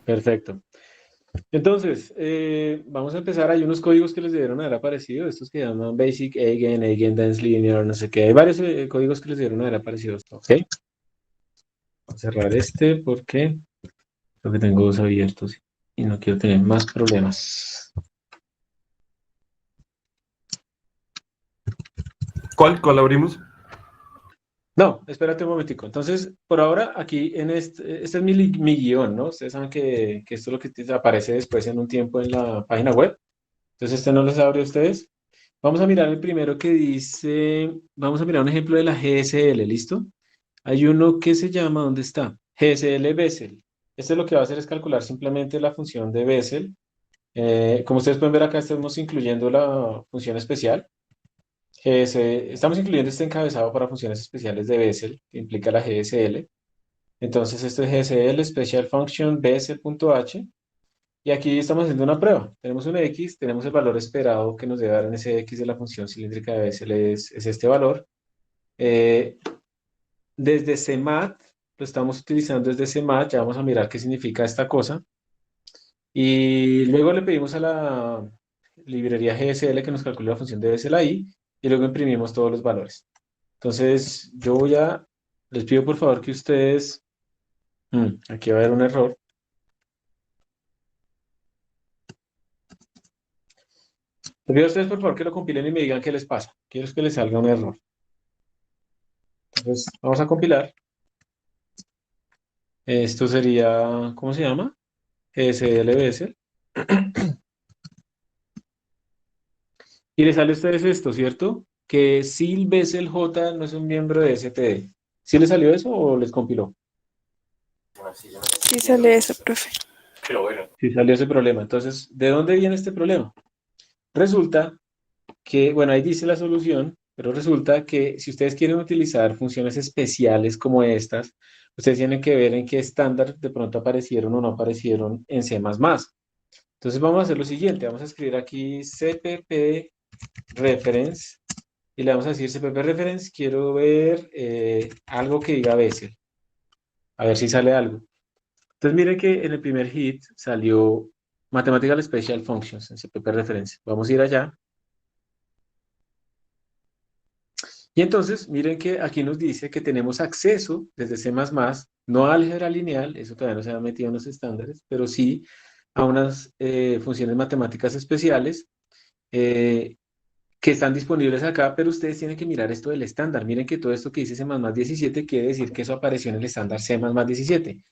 Perfecto. Entonces, vamos a empezar. Hay unos códigos que les debieron haber aparecido, estos que llaman Basic, Eigen, Eigendense, Linear, no sé qué. Hay varios códigos que les debieron haber aparecido. ¿Ok? Vamos a cerrar este porque creo que tengo dos abiertos y no quiero tener más problemas. ¿Cuál abrimos? No, espérate un momentico. Entonces, por ahora, aquí en este es mi guión, ¿no? Ustedes saben que esto es lo que te aparece después en un tiempo en la página web. Entonces, este no les abre a ustedes. Vamos a mirar el primero que dice, vamos a mirar un ejemplo de la GSL, ¿listo? Hay uno que se llama, ¿dónde está? GSL Bessel. Este lo que va a hacer es calcular simplemente la función de Bessel. Como ustedes pueden ver acá, estamos incluyendo la función especial. Estamos incluyendo este encabezado para funciones especiales de Bessel, que implica la GSL. Entonces, esto es GSL, Special Function Bessel.h. Y aquí estamos haciendo una prueba. Tenemos un X, tenemos el valor esperado que nos debe dar en ese X de la función cilíndrica de Bessel es este valor. Eh, desde CMAT, lo estamos utilizando desde CMAT, ya vamos a mirar qué significa esta cosa. Y luego le pedimos a la librería GSL que nos calcule la función de SLI y luego imprimimos todos los valores. Entonces, les pido por favor que ustedes, aquí va a haber un error. Les pido a ustedes por favor que lo compilen y me digan qué les pasa. Quiero que les salga un error. Entonces, vamos a compilar. Esto sería, ¿cómo se llama? GSLBS. Y les sale a ustedes esto, ¿cierto? Que Sil Bessel J no es un miembro de STD. ¿Sí les salió eso o les compiló? Sí sale eso, profe. Sí salió ese problema. Entonces, ¿de dónde viene este problema? Resulta que, bueno, ahí dice la solución, pero resulta que si ustedes quieren utilizar funciones especiales como estas, ustedes tienen que ver en qué estándar de pronto aparecieron o no aparecieron en C++. Entonces vamos a hacer lo siguiente, vamos a escribir aquí cpp reference y le vamos a decir cpp reference, quiero ver algo que diga Bessel, a ver si sale algo. Entonces miren que en el primer hit salió Mathematical Special Functions en cpp reference. Vamos a ir allá. Y entonces, miren que aquí nos dice que tenemos acceso desde C++, no a álgebra lineal, eso todavía no se ha metido en los estándares, pero sí a unas funciones matemáticas especiales que están disponibles acá, pero ustedes tienen que mirar esto del estándar. Miren que todo esto que dice C++17 quiere decir que eso apareció en el estándar C++17.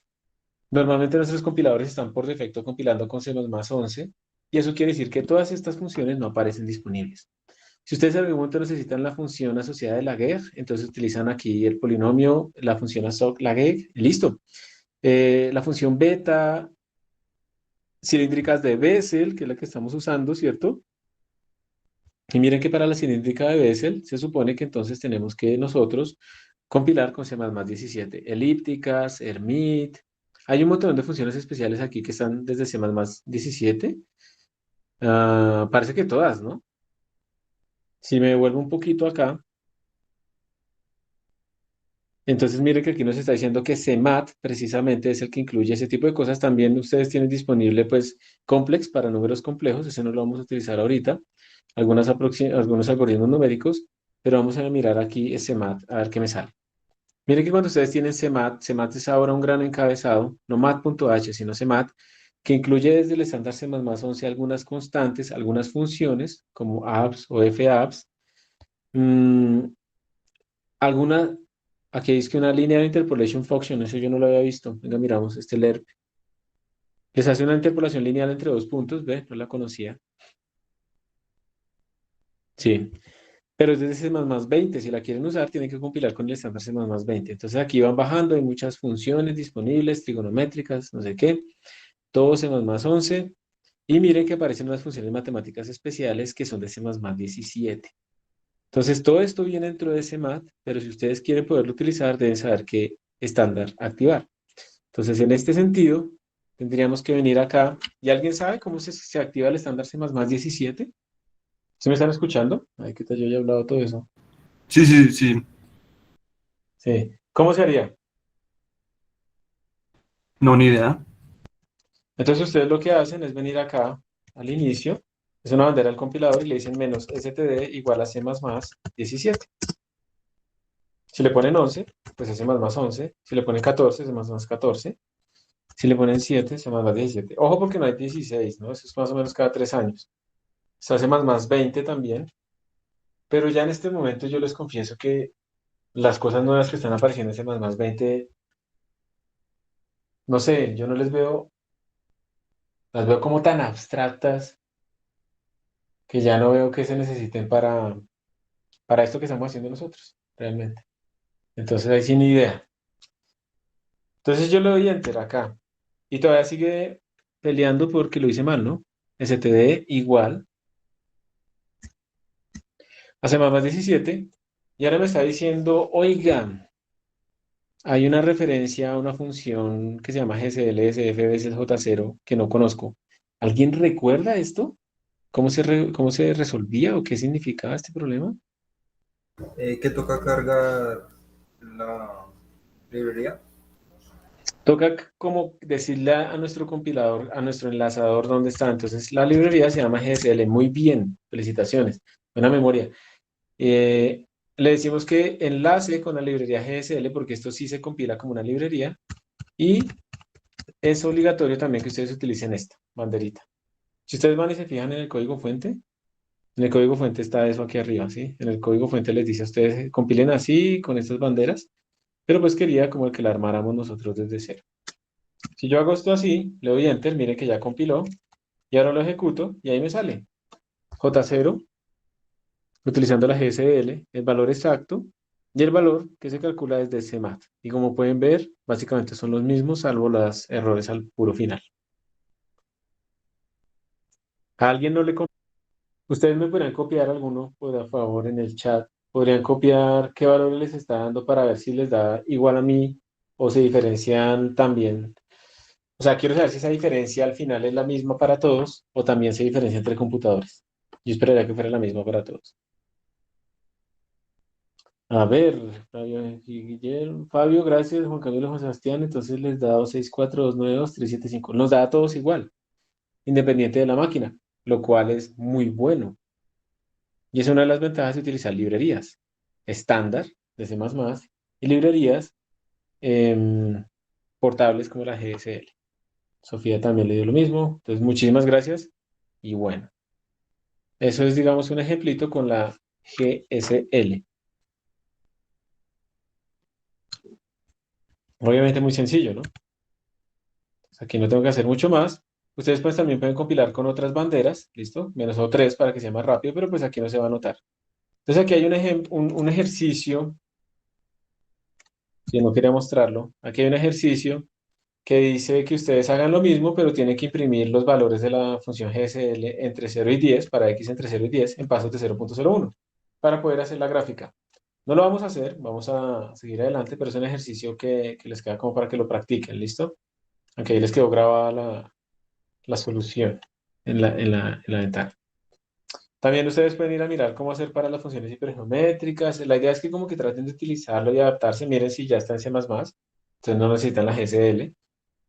Normalmente nuestros compiladores están por defecto compilando con C++11 y eso quiere decir que todas estas funciones no aparecen disponibles. Si ustedes en algún momento necesitan la función asociada de Laguerre, entonces utilizan aquí el polinomio, la función assoc Laguerre, listo. La función beta cilíndricas de Bessel, que es la que estamos usando, ¿cierto? Y miren que para la cilíndrica de Bessel se supone que entonces tenemos que nosotros compilar con C++17. Elípticas, Hermite. Hay un montón de funciones especiales aquí que están desde C++17. Parece que todas, ¿no? Si me devuelvo un poquito acá, entonces mire que aquí nos está diciendo que CMAT precisamente es el que incluye ese tipo de cosas. También ustedes tienen disponible pues Complex para números complejos, ese no lo vamos a utilizar ahorita, algunos algoritmos numéricos, pero vamos a mirar aquí CMAT a ver qué me sale. Miren que cuando ustedes tienen CMAT, CMAT es ahora un gran encabezado, no mat.h, sino CMAT, que incluye desde el estándar C++11 algunas constantes, algunas funciones como abs o fabs, alguna, aquí dice que una linear interpolation function, eso yo no lo había visto. Venga, miramos, este LERP. Les hace una interpolación lineal entre dos puntos, ¿ve? No la conocía. Sí, pero es desde C++20. Si la quieren usar, tienen que compilar con el estándar C++20. Entonces aquí van bajando, hay muchas funciones disponibles, trigonométricas, no sé qué. Todo C++11. Y miren que aparecen unas funciones matemáticas especiales que son de C++17. Entonces, todo esto viene dentro de CMAT, pero si ustedes quieren poderlo utilizar, deben saber qué estándar activar. Entonces, en este sentido, tendríamos que venir acá. ¿Y alguien sabe cómo se activa el estándar C++17? ¿Se me están escuchando? Ay, ¿qué tal? Yo ya he hablado todo eso. Sí, sí, sí. Sí. ¿Cómo se haría? No, ni idea. Entonces, ustedes lo que hacen es venir acá al inicio, es una bandera del compilador y le dicen menos std igual a C++17. Si le ponen 11, pues es C++11. Si le ponen 14, es C++14. Si le ponen 7, C++17. Ojo porque no hay 16, ¿no? Eso es más o menos cada 3 años. Se hace +20 también. Pero ya en este momento yo les confieso que las cosas nuevas que están apareciendo en C++20, no sé, yo no les veo, las veo como tan abstractas que ya no veo que se necesiten para esto que estamos haciendo nosotros, realmente. Entonces ahí sin idea. Entonces yo le doy enter acá. Y todavía sigue peleando porque lo hice mal, ¿no? std igual a C++17. Y ahora me está diciendo, oigan, hay una referencia a una función que se llama GCLSF veces J0 que no conozco. ¿Alguien recuerda esto? ¿Cómo se resolvía o qué significaba este problema? ¿Qué toca cargar la librería? Toca como decirle a nuestro compilador, a nuestro enlazador dónde está. Entonces, la librería se llama GSL. Muy bien, felicitaciones. Buena memoria. Eh, Le decimos que enlace con la librería GSL porque esto sí se compila como una librería y es obligatorio también que ustedes utilicen esta banderita. Si ustedes van y se fijan en el código fuente, en el código fuente está eso aquí arriba, ¿sí? En el código fuente les dice a ustedes, compilen así, con estas banderas, pero pues quería como que la armáramos nosotros desde cero. Si yo hago esto así, le doy Enter, mire que ya compiló, y ahora lo ejecuto, y ahí me sale J0, utilizando la GSL, el valor exacto, y el valor que se calcula desde CMAT. Y como pueden ver, básicamente son los mismos, salvo los errores al puro final. ¿A alguien no le Ustedes me podrían copiar alguno, por favor, en el chat? ¿Podrían copiar qué valor les está dando para ver si les da igual a mí o se diferencian también? O sea, quiero saber si esa diferencia al final es la misma para todos o también se diferencia entre computadores. Yo esperaría que fuera la misma para todos. A ver, Fabio, y Guillermo, Fabio, gracias, Juan Camilo, José Sebastián. Entonces les da 264292375. Nos da a todos igual, independiente de la máquina, lo cual es muy bueno. Y es una de las ventajas de utilizar librerías estándar de C++ y librerías em, portables como la GSL. Sofía también le dio lo mismo. Entonces, muchísimas gracias. Y bueno, eso es, digamos, un ejemplito con la GSL. Obviamente muy sencillo, ¿no? Aquí no tengo que hacer mucho más. Ustedes pues también pueden compilar con otras banderas, ¿listo? Menos O3 para que sea más rápido, pero pues aquí no se va a notar. Entonces aquí hay un ejercicio, si no quería mostrarlo, aquí hay un ejercicio que dice que ustedes hagan lo mismo, pero tienen que imprimir los valores de la función GSL entre 0 y 10, para x entre 0 y 10, en pasos de 0.01, para poder hacer la gráfica. No lo vamos a hacer, vamos a seguir adelante, pero es un ejercicio que les queda como para que lo practiquen, ¿listo? Aunque ahí les quedó grabada la solución en la ventana. También ustedes pueden ir a mirar cómo hacer para las funciones hipergeométricas. La idea es que como que traten de utilizarlo y adaptarse. Miren si ya está en C++, entonces no necesitan la GSL.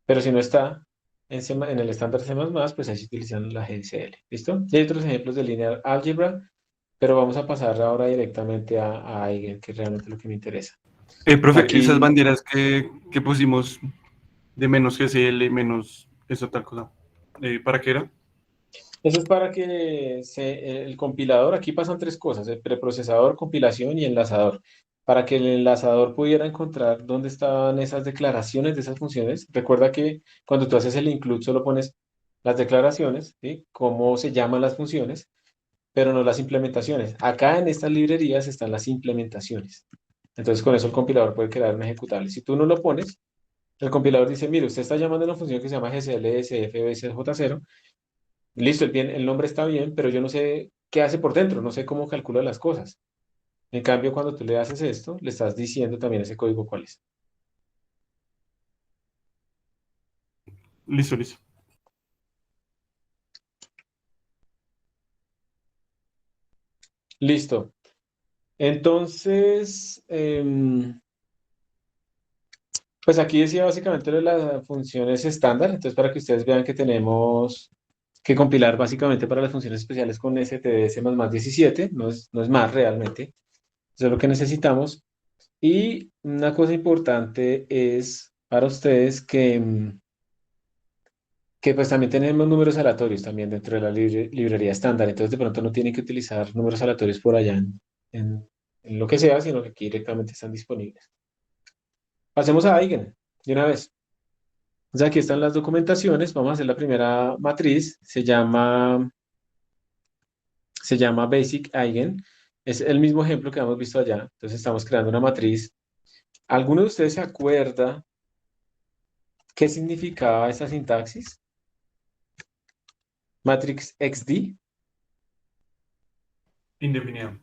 Pero si no está en el estándar C++, pues ahí se utilizan la GSL. ¿Listo? Y hay otros ejemplos de linear algebra, pero vamos a pasar ahora directamente a Eigen, que es realmente lo que me interesa. Profe, esas Aquí, banderas que pusimos de menos GCL, menos esa tal cosa, ¿para qué era? eso es para que el compilador, aquí pasan tres cosas, el preprocesador, compilación y enlazador. Para que el enlazador pudiera encontrar dónde estaban esas declaraciones de esas funciones. Recuerda que cuando tú haces el include solo pones las declaraciones, ¿sí? Cómo se llaman las funciones, pero no las implementaciones. Acá en estas librerías están las implementaciones. Entonces con eso el compilador puede crear un ejecutable. Si tú no lo pones, el compilador dice, mire, usted está llamando a una función que se llama GCLSFBCJ0. Listo, el nombre está bien, pero yo no sé qué hace por dentro, no sé cómo calcula las cosas. En cambio, cuando tú le haces esto, le estás diciendo también ese código cuál es. Listo, listo. Listo. Entonces, pues aquí decía básicamente lo de las funciones estándar. Entonces, para que ustedes vean que tenemos que compilar básicamente para las funciones especiales con STD C++ 17, no es más realmente. Eso es lo que necesitamos. Y una cosa importante es para ustedes que pues también tenemos números aleatorios también dentro de la librería estándar. Entonces, de pronto no tienen que utilizar números aleatorios por allá en- en lo que sea, sino que aquí directamente están disponibles. Pasemos a Eigen de una vez. Entonces, aquí están las documentaciones. Vamos a hacer la primera matriz. Se llama Basic Eigen. Es el mismo ejemplo que hemos visto allá. Entonces, estamos creando una matriz. ¿Alguno de ustedes se acuerda qué significaba esa sintaxis? Matrix XD. Indefinido.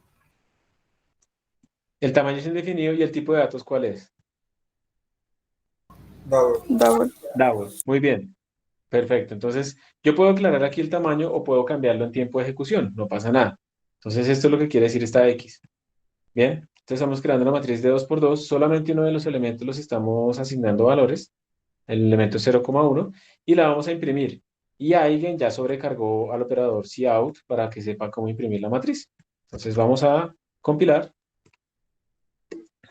El tamaño es indefinido y el tipo de datos, ¿cuál es? Double. Double. Muy bien. Perfecto. Entonces, yo puedo aclarar aquí el tamaño o puedo cambiarlo en tiempo de ejecución. No pasa nada. Entonces, esto es lo que quiere decir esta X. Bien, entonces estamos creando una matriz de 2 por 2. Solamente uno de los elementos los estamos asignando valores, el elemento 0,1, y la vamos a imprimir. Y alguien ya sobrecargó al operador cout para que sepa cómo imprimir la matriz. Entonces vamos a compilar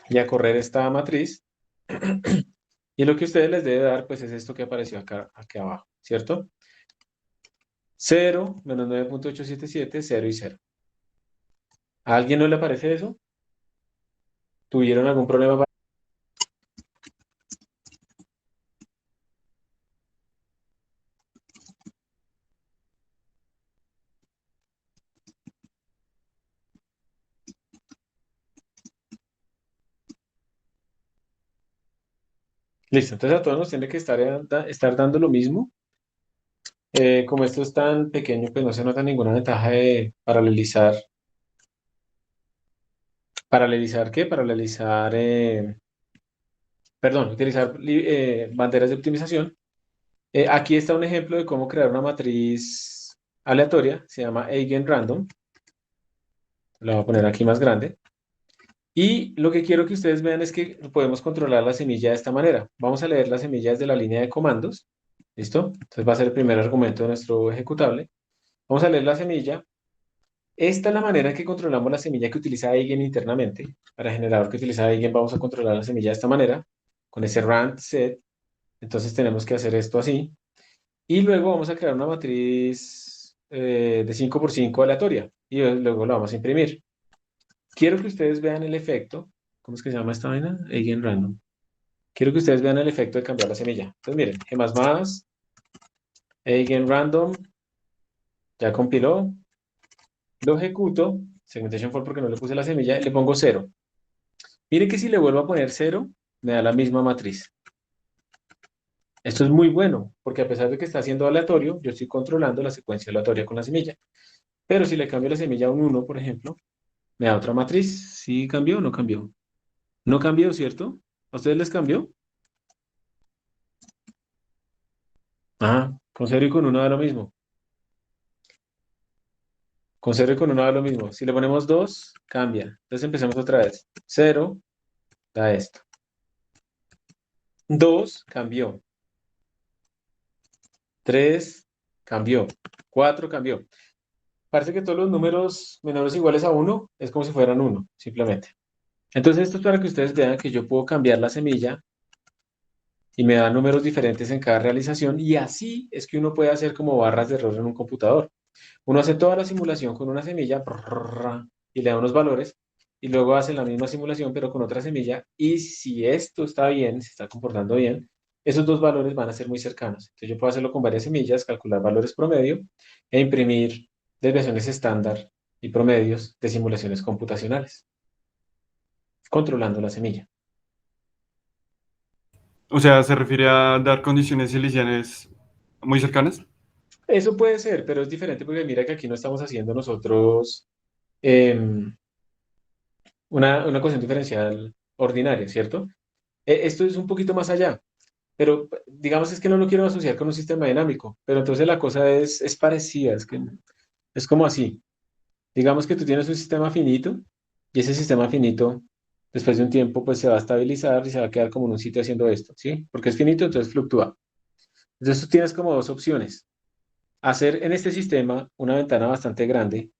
y a correr esta matriz. Y lo que ustedes les debe dar, pues es esto que apareció acá, aquí abajo, ¿cierto? 0 menos 9.877, 0 y 0. ¿A alguien no le parece eso? ¿Tuvieron algún problema? Listo, entonces a todos nos tiene que estar dando lo mismo. Como esto es tan pequeño, pues no se nota ninguna ventaja de paralelizar. ¿Paralelizar qué? Paralelizar, perdón, utilizar banderas de optimización. Aquí está un ejemplo de cómo crear una matriz aleatoria, se llama eigenrandom. La voy a poner aquí más grande. Y lo que quiero que ustedes vean es que podemos controlar la semilla de esta manera. Vamos a leer las semillas de la línea de comandos. ¿Listo? Entonces va a ser el primer argumento de nuestro ejecutable. Vamos a leer la semilla. Esta es la manera en que controlamos la semilla que utiliza Eigen internamente. Para el generador que utiliza Eigen vamos a controlar la semilla de esta manera, con ese rand set. Entonces tenemos que hacer esto así. Y luego vamos a crear una matriz de 5 por 5 aleatoria. Y luego la vamos a imprimir. Quiero que ustedes vean el efecto. ¿Cómo es que se llama esta vaina? Eigenrandom. Quiero que ustedes vean el efecto de cambiar la semilla. Entonces miren, G++, Eigenrandom, ya compiló. Lo ejecuto, segmentation for porque no le puse la semilla, y le pongo 0. Mire que si le vuelvo a poner 0, me da la misma matriz. Esto es muy bueno, porque a pesar de que está haciendo aleatorio, yo estoy controlando la secuencia aleatoria con la semilla. Pero si le cambio la semilla a un 1, por ejemplo, me da otra matriz. ¿Sí cambió o no cambió? No cambió, ¿cierto? ¿A ustedes les cambió? Ah, con 0 y con 1 da lo mismo. Con 0 y con 1 da lo mismo. Si le ponemos 2, cambia. Entonces empecemos otra vez. 0 da esto. 2 cambió. 3 cambió. 4 cambió. Parece que todos los números menores o iguales a 1 es como si fueran 1, simplemente. Entonces esto es para que ustedes vean que yo puedo cambiar la semilla y me da números diferentes en cada realización, y así es que uno puede hacer como barras de error en un computador. Uno hace toda la simulación con una semilla y le da unos valores, y luego hace la misma simulación pero con otra semilla, y si esto está bien, se está comportando bien, esos dos valores van a ser muy cercanos. Entonces yo puedo hacerlo con varias semillas, calcular valores promedio e imprimir desviaciones estándar y promedios de simulaciones computacionales, controlando la semilla. O sea, ¿se refiere a dar condiciones iniciales muy cercanas? Eso puede ser, pero es diferente porque mira que aquí no estamos haciendo nosotros em, una ecuación diferencial ordinaria, ¿cierto? Esto es un poquito más allá, pero digamos es que no lo quiero asociar con un sistema dinámico, pero entonces la cosa es parecida, es que es como así. Digamos que tú tienes un sistema finito y ese sistema finito, después de un tiempo, pues se va a estabilizar y se va a quedar como en un sitio haciendo esto, ¿sí? Porque es finito, entonces fluctúa. Entonces tú tienes como dos opciones. Hacer en este sistema una ventana bastante grande.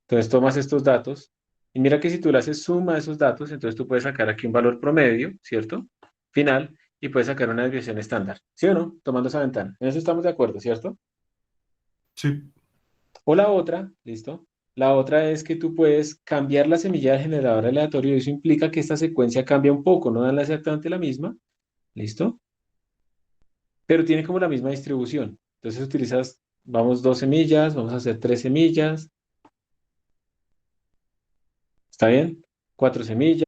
Entonces tomas estos datos y mira que si tú le haces suma de esos datos, entonces tú puedes sacar aquí un valor promedio, ¿cierto? Final, y puedes sacar una desviación estándar, ¿sí o no? Tomando esa ventana. En eso estamos de acuerdo, ¿cierto? Sí. O la otra, ¿listo? La otra es que tú puedes cambiar la semilla del generador aleatorio, y eso implica que esta secuencia cambia un poco, no dan exactamente la misma, ¿listo? Pero tiene como la misma distribución. Entonces utilizas, vamos, 2 semillas, vamos a hacer 3 semillas, ¿está bien? 4 semillas.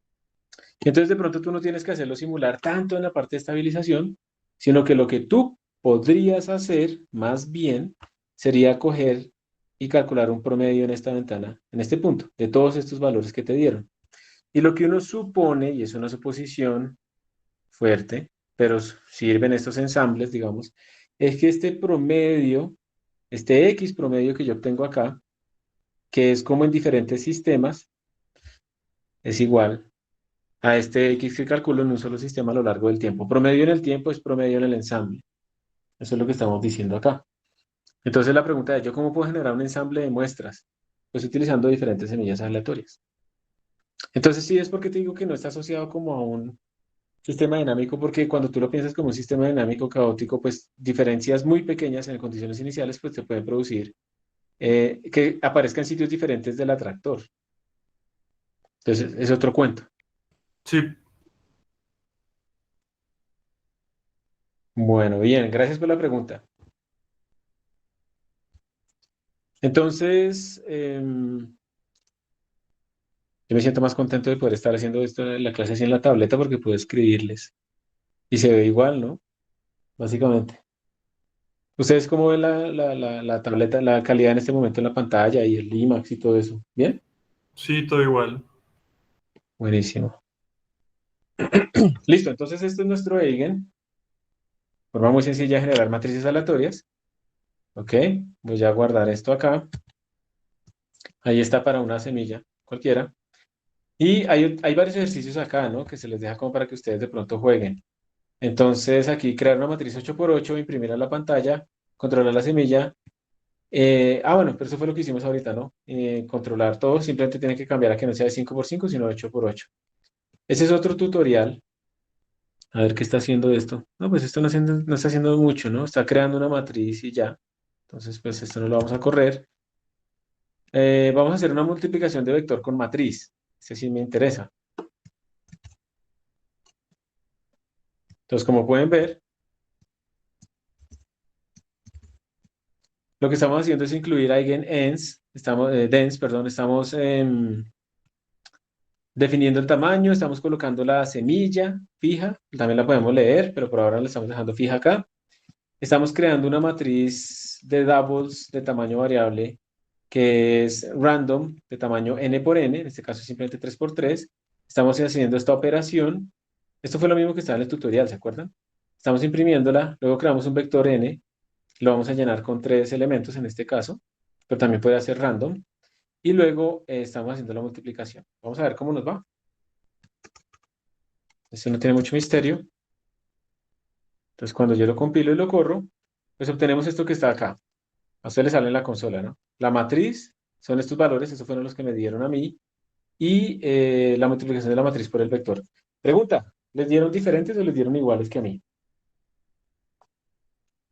Y entonces de pronto tú no tienes que hacerlo simular tanto en la parte de estabilización, sino que lo que tú podrías hacer más bien sería coger y calcular un promedio en esta ventana, en este punto, de todos estos valores que te dieron. Y lo que uno supone, y es una suposición fuerte, pero sirven estos ensambles, digamos, es que este promedio, este X promedio que yo obtengo acá, que es como en diferentes sistemas, es igual a este X que calculo en un solo sistema a lo largo del tiempo. Promedio en el tiempo es promedio en el ensamble. Eso es lo que estamos diciendo acá. Entonces la pregunta es, ¿yo cómo puedo generar un ensamble de muestras? Pues utilizando diferentes semillas aleatorias. Entonces sí es porque te digo que no está asociado como a un sistema dinámico, porque cuando tú lo piensas como un sistema dinámico caótico, pues diferencias muy pequeñas en condiciones iniciales, pues te pueden producir que aparezcan sitios diferentes del atractor. Entonces es otro cuento. Sí, Bueno, bien, gracias por la pregunta. Entonces, yo me siento más contento de poder estar haciendo esto en la clase así en la tableta porque puedo escribirles. Y se ve igual, ¿no? Básicamente. ¿Ustedes cómo ven la tableta, la calidad en este momento en la pantalla y el IMAX y todo eso? ¿Bien? sí, todo igual. Buenísimo. Listo, entonces este es nuestro Eigen. Forma muy sencilla de generar matrices aleatorias. Ok, voy a guardar esto acá. Ahí está para una semilla, cualquiera. Y hay varios ejercicios acá, ¿no? Que se les deja como para que ustedes de pronto jueguen. Entonces aquí crear una matriz 8x8, imprimir a la pantalla, controlar la semilla. Bueno, pero eso fue lo que hicimos ahorita, ¿no? Controlar todo, simplemente tiene que cambiar a que no sea de 5x5, sino de 8x8. Ese es otro tutorial. A ver qué está haciendo esto. No, pues esto no está haciendo mucho, ¿no? Está creando una matriz y ya. Entonces, pues esto no lo vamos a correr. Vamos a hacer una multiplicación de vector con matriz. Ese sí me interesa. Entonces, como pueden ver, lo que estamos haciendo es incluir eigenends, dens, perdón, estamos definiendo el tamaño, estamos colocando la semilla fija, también la podemos leer, pero por ahora la estamos dejando fija acá. Estamos creando una matriz de doubles de tamaño variable que es random de tamaño n por n, en este caso simplemente 3 por 3. Estamos haciendo esta operación. Esto fue lo mismo que estaba en el tutorial, ¿se acuerdan? Estamos imprimiéndola, luego creamos un vector n, lo vamos a llenar con 3 elementos en este caso, pero también puede ser random. Y luego estamos haciendo la multiplicación. Vamos a ver cómo nos va. Esto no tiene mucho misterio. Entonces, cuando yo lo compilo y lo corro, pues obtenemos esto que está acá. A usted le sale en la consola, ¿no? La matriz son estos valores, esos fueron los que me dieron a mí, y la multiplicación de la matriz por el vector. Pregunta, ¿les dieron diferentes o les dieron iguales que a mí?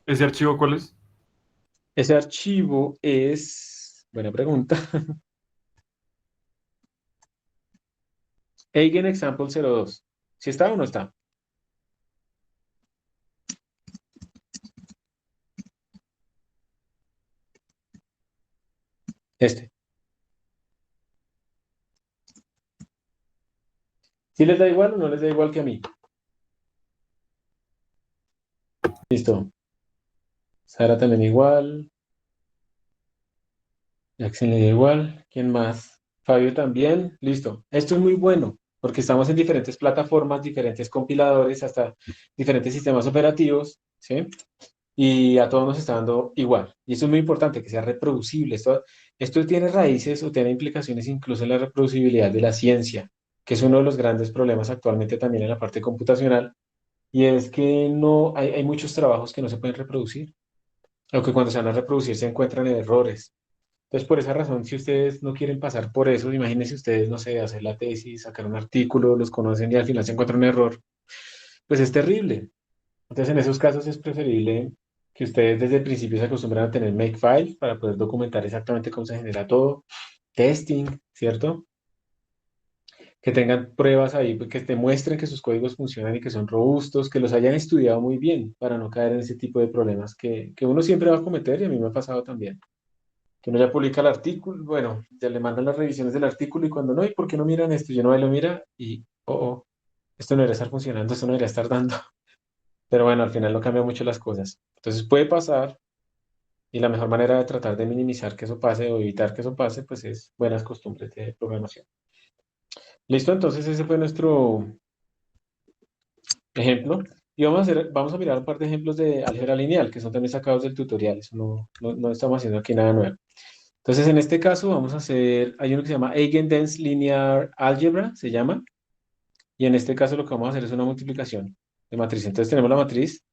¿Ese archivo cuál es? Ese archivo es, buena pregunta, Eigen Example 02. ¿Sí está o no está? Este. ¿Sí les da igual o no les da igual que a mí? Listo. Sara también igual. Jackson le da igual. ¿Quién más? Fabio también. Listo. Esto es muy bueno porque estamos en diferentes plataformas, diferentes compiladores, hasta diferentes sistemas operativos, ¿sí? Y a todos nos está dando igual. Y eso es muy importante, que sea reproducible. Esto tiene raíces o tiene implicaciones incluso en la reproducibilidad de la ciencia, que es uno de los grandes problemas actualmente también en la parte computacional, y es que no hay muchos trabajos que no se pueden reproducir, o que cuando se van a reproducir se encuentran errores. Entonces, por esa razón, si ustedes no quieren pasar por eso, imagínense ustedes, no sé, hacer la tesis, sacar un artículo, los conocen y al final se encuentra un error, pues es terrible. Entonces, en esos casos es preferible que ustedes desde el principio se acostumbren a tener Makefile para poder documentar exactamente cómo se genera todo, testing, ¿cierto? Que tengan pruebas ahí, pues, que demuestren que sus códigos funcionan y que son robustos, que los hayan estudiado muy bien para no caer en ese tipo de problemas que uno siempre va a cometer y a mí me ha pasado también. Que uno ya publica el artículo, bueno, ya le mandan las revisiones del artículo y cuando no, ¿y por qué no miran esto? Y uno ahí lo mira y, esto no debería estar funcionando, esto no debería estar dando. Pero bueno, al final no cambia mucho las cosas. Entonces puede pasar y la mejor manera de tratar de minimizar que eso pase o evitar que eso pase, pues es buenas costumbres de programación. Listo, entonces ese fue nuestro ejemplo. Y vamos a mirar un par de ejemplos de álgebra lineal que son también sacados del tutorial. Eso no estamos haciendo aquí nada nuevo. Entonces, en este caso vamos a hacer, hay uno que se llama Eigendense Linear Algebra, se llama, y en este caso lo que vamos a hacer es una multiplicación de matriz. Entonces tenemos la matriz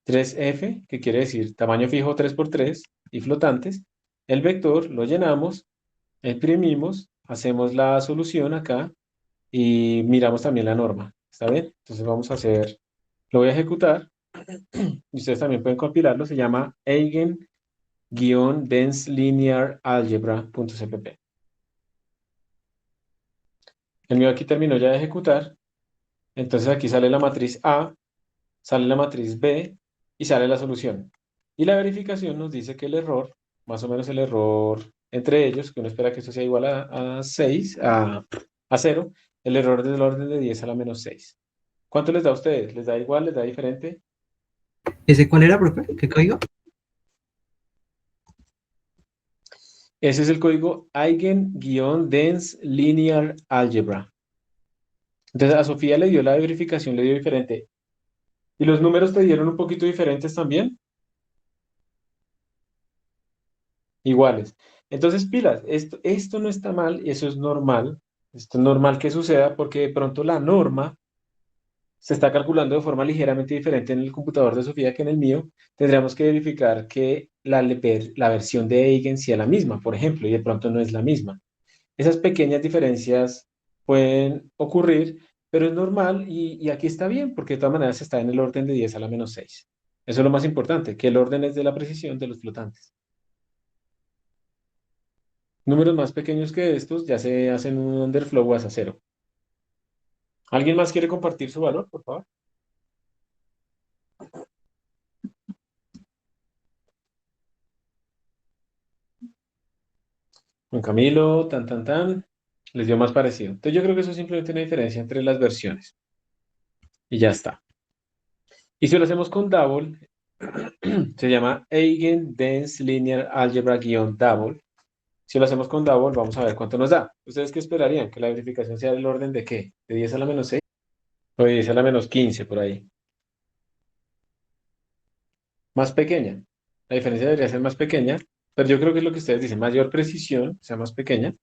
3F, que quiere decir tamaño fijo 3 por 3 y flotantes. El vector lo llenamos, imprimimos, hacemos la solución acá y miramos también la norma. ¿Está bien? Entonces vamos a hacer, lo voy a ejecutar y ustedes también pueden compilarlo. Se llama Eigen-Dense Linear Algebra.cpp. El mío aquí terminó ya de ejecutar. Entonces aquí sale la matriz A, sale la matriz B y sale la solución. Y la verificación nos dice que el error, más o menos el error entre ellos, que uno espera que esto sea igual a 6, a 0, el error es del orden de 10 a la menos 6. ¿Cuánto les da a ustedes? ¿Les da igual? ¿Les da diferente? ¿Ese cuál era, profe? ¿Qué código? Ese es el código Eigen-Dense Linear Algebra. Entonces a Sofía le dio la verificación, le dio diferente. ¿Y los números te dieron un poquito diferentes también? Iguales. Entonces, pilas, esto no está mal, eso es normal. Esto es normal que suceda porque de pronto la norma se está calculando de forma ligeramente diferente en el computador de Sofía que en el mío. Tendríamos que verificar que la versión de Eigen sea la misma, por ejemplo, y de pronto no es la misma. Esas pequeñas diferencias pueden ocurrir, pero es normal y aquí está bien, porque de todas maneras está en el orden de 10 a la menos 6. Eso es lo más importante, que el orden es de la precisión de los flotantes. Números más pequeños que estos ya se hacen un underflow hasta 0. ¿Alguien más quiere compartir su valor, por favor? Juan Camilo, les dio más parecido. Entonces yo creo que eso es simplemente una diferencia entre las versiones. Y ya está. Y si lo hacemos con Double, se llama Eigen-Dense Linear Algebra-Double. Si lo hacemos con Double, vamos a ver cuánto nos da. ¿Ustedes qué esperarían? ¿Que la verificación sea del orden de qué? ¿De 10 a la menos 6? ¿O de 10 a la menos 15 por ahí? Más pequeña. La diferencia debería ser más pequeña, pero yo creo que es lo que ustedes dicen, mayor precisión, sea más pequeña.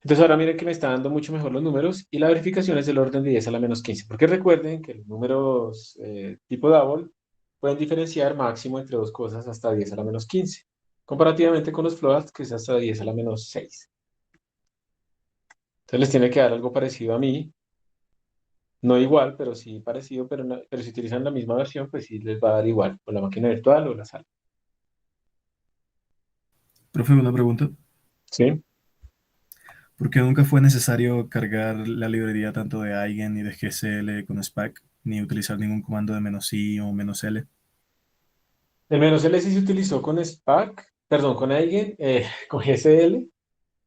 Entonces ahora miren que me está dando mucho mejor los números y la verificación es del orden de 10 a la menos 15, porque recuerden que los números tipo double pueden diferenciar máximo entre dos cosas hasta 10 a la menos 15, comparativamente con los floats que es hasta 10 a la menos 6. Entonces les tiene que dar algo parecido a mí, no igual, pero sí parecido, pero si utilizan la misma versión, pues sí les va a dar igual, con la máquina virtual o la sala. Profe, una pregunta. ¿Sí? ¿Por qué nunca fue necesario cargar la librería tanto de Eigen ni de GSL con SPAC, ni utilizar ningún comando de "-i" o "-l"? El menos L sí se utilizó con SPAC, perdón, con Eigen, con GSL,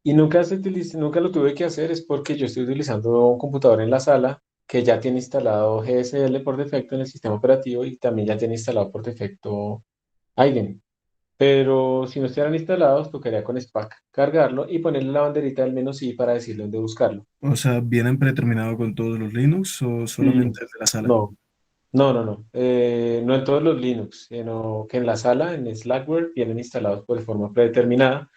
y nunca lo tuve que hacer, es porque yo estoy utilizando un computador en la sala que ya tiene instalado GSL por defecto en el sistema operativo y también ya tiene instalado por defecto Eigen. Pero si no estuvieran instalados, tocaría con SPAC cargarlo y ponerle la banderita del menos "i" para decirle dónde buscarlo. O sea, ¿vienen predeterminado con todos los Linux o Sí. solamente desde la sala? No, no. No en todos los Linux, sino que en la sala, en Slackware, vienen instalados de forma predeterminada.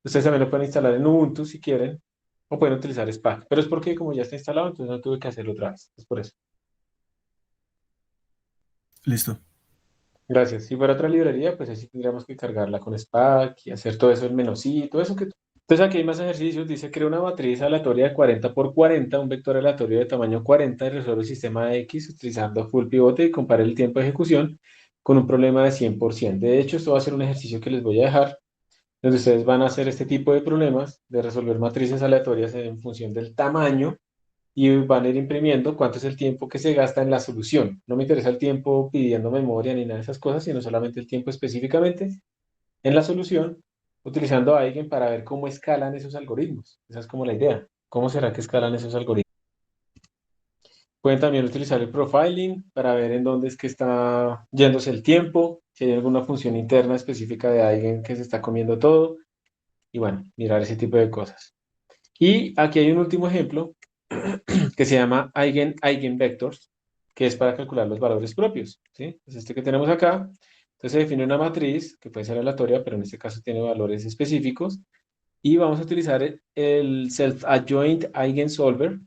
Ustedes también lo pueden instalar en Ubuntu si quieren, o pueden utilizar Spark. Pero es porque como ya está instalado, entonces no tuve que hacerlo otra vez. Es por eso. Listo. Gracias. Si fuera otra librería, pues así tendríamos que cargarla con Spark y hacer todo eso, el menos i, todo eso que... Entonces aquí hay más ejercicios. Dice, crea una matriz aleatoria de 40 por 40, un vector aleatorio de tamaño 40 y resuelve el sistema X utilizando full pivote y compare el tiempo de ejecución con un problema de 100%. De hecho, esto va a ser un ejercicio que les voy a dejar donde ustedes van a hacer este tipo de problemas de resolver matrices aleatorias en función del tamaño y van a ir imprimiendo cuánto es el tiempo que se gasta en la solución. No me interesa el tiempo pidiendo memoria ni nada de esas cosas, sino solamente el tiempo específicamente en la solución, utilizando a alguien para ver cómo escalan esos algoritmos. Esa es como la idea. ¿Cómo será que escalan esos algoritmos? Pueden también utilizar el profiling para ver en dónde es que está yéndose el tiempo, si hay alguna función interna específica de alguien que se está comiendo todo, y bueno, mirar ese tipo de cosas. Y aquí hay un último ejemplo que se llama Eigenvectors, que es para calcular los valores propios, ¿sí? Es este que tenemos acá. Entonces se define una matriz que puede ser aleatoria, pero en este caso tiene valores específicos. Y vamos a utilizar el self-adjoint eigensolver.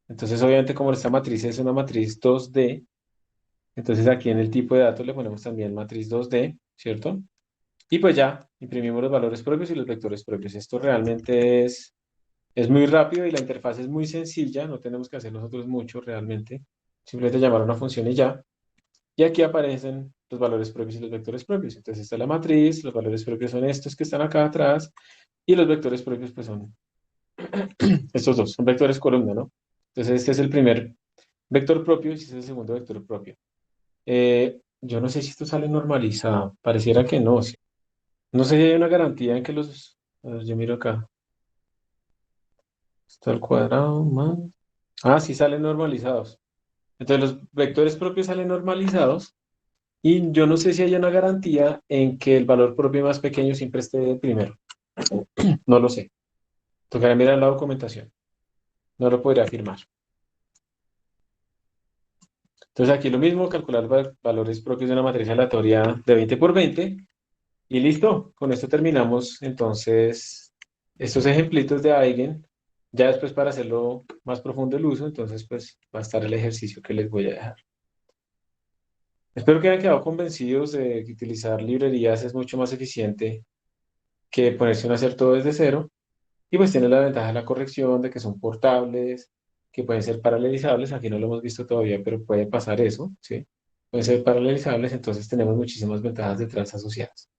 Entonces, obviamente, como esta matriz es una matriz 2D, entonces aquí en el tipo de datos le ponemos también matriz 2D, ¿cierto? Y pues ya, imprimimos los valores propios y los vectores propios. Esto realmente es muy rápido y la interfaz es muy sencilla, no tenemos que hacer nosotros mucho realmente. Simplemente llamar a una función y ya. Y aquí aparecen los valores propios y los vectores propios. Entonces, esta es la matriz, los valores propios son estos que están acá atrás, y los vectores propios pues son estos dos, son vectores columna, ¿no? Entonces, este es el primer vector propio y este es el segundo vector propio. Yo no sé si esto sale normalizado, pareciera que no. ¿Sí? No sé si hay una garantía en que los... A ver, yo miro acá. Está al cuadrado más... Ah, sí salen normalizados. Entonces, los vectores propios salen normalizados y yo no sé si hay una garantía en que el valor propio más pequeño siempre esté primero. No lo sé. Tocará mirar la documentación. No lo podría afirmar. Entonces aquí lo mismo, calcular valores propios de una matriz aleatoria de 20 por 20 y listo. Con esto terminamos entonces estos ejemplitos de Eigen. Ya después para hacerlo más profundo el uso, entonces pues va a estar el ejercicio que les voy a dejar. Espero que hayan quedado convencidos de que utilizar librerías es mucho más eficiente que ponerse a hacer todo desde cero. Y pues tiene la ventaja de la corrección, de que son portables, que pueden ser paralelizables. Aquí no lo hemos visto todavía, pero puede pasar eso, ¿sí? Pueden ser paralelizables, entonces tenemos muchísimas ventajas detrás asociadas.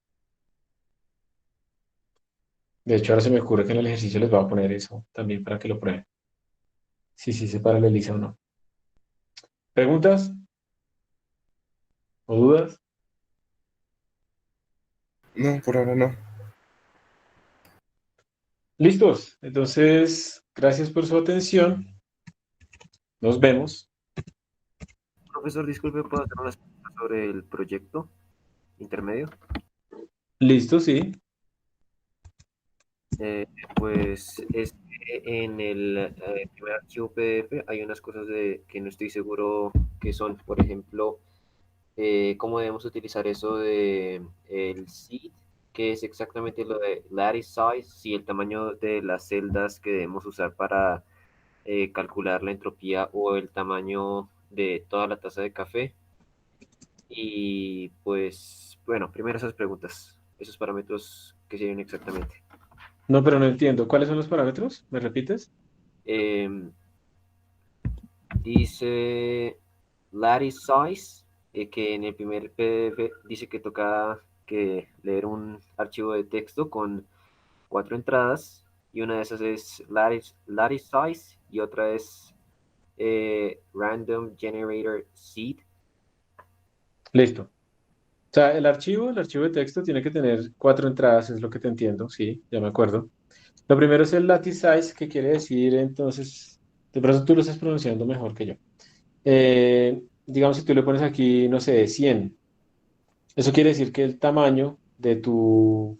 De hecho, ahora se me ocurre que en el ejercicio les voy a poner eso también para que lo prueben. Si sí se paraleliza o no. ¿Preguntas o dudas? No, por ahora no. Listos. Entonces, gracias por su atención. Nos vemos. Profesor, disculpe, ¿puedo hacer unas preguntas sobre el proyecto intermedio? Listo, sí. Pues es que en el primer archivo PDF hay unas cosas que no estoy seguro qué son. Por ejemplo, cómo debemos utilizar eso de el seed, que es exactamente lo de lattice size, y el tamaño de las celdas que debemos usar para calcular la entropía o el tamaño de toda la taza de café. Y pues, bueno, primero esas preguntas, esos parámetros que serían exactamente. No, pero no entiendo. ¿Cuáles son los parámetros? ¿Me repites? Dice lattice size, que en el primer PDF dice que toca que leer un archivo de texto con 4 entradas, y una de esas es lattice size y otra es random generator seed. Listo. O sea, el archivo de texto tiene que tener 4 entradas, es lo que te entiendo, sí, ya me acuerdo. Lo primero es el lattice size, que quiere decir, entonces, de pronto tú lo estás pronunciando mejor que yo. Digamos, si tú le pones aquí, no sé, 100, eso quiere decir que el tamaño ¿de tu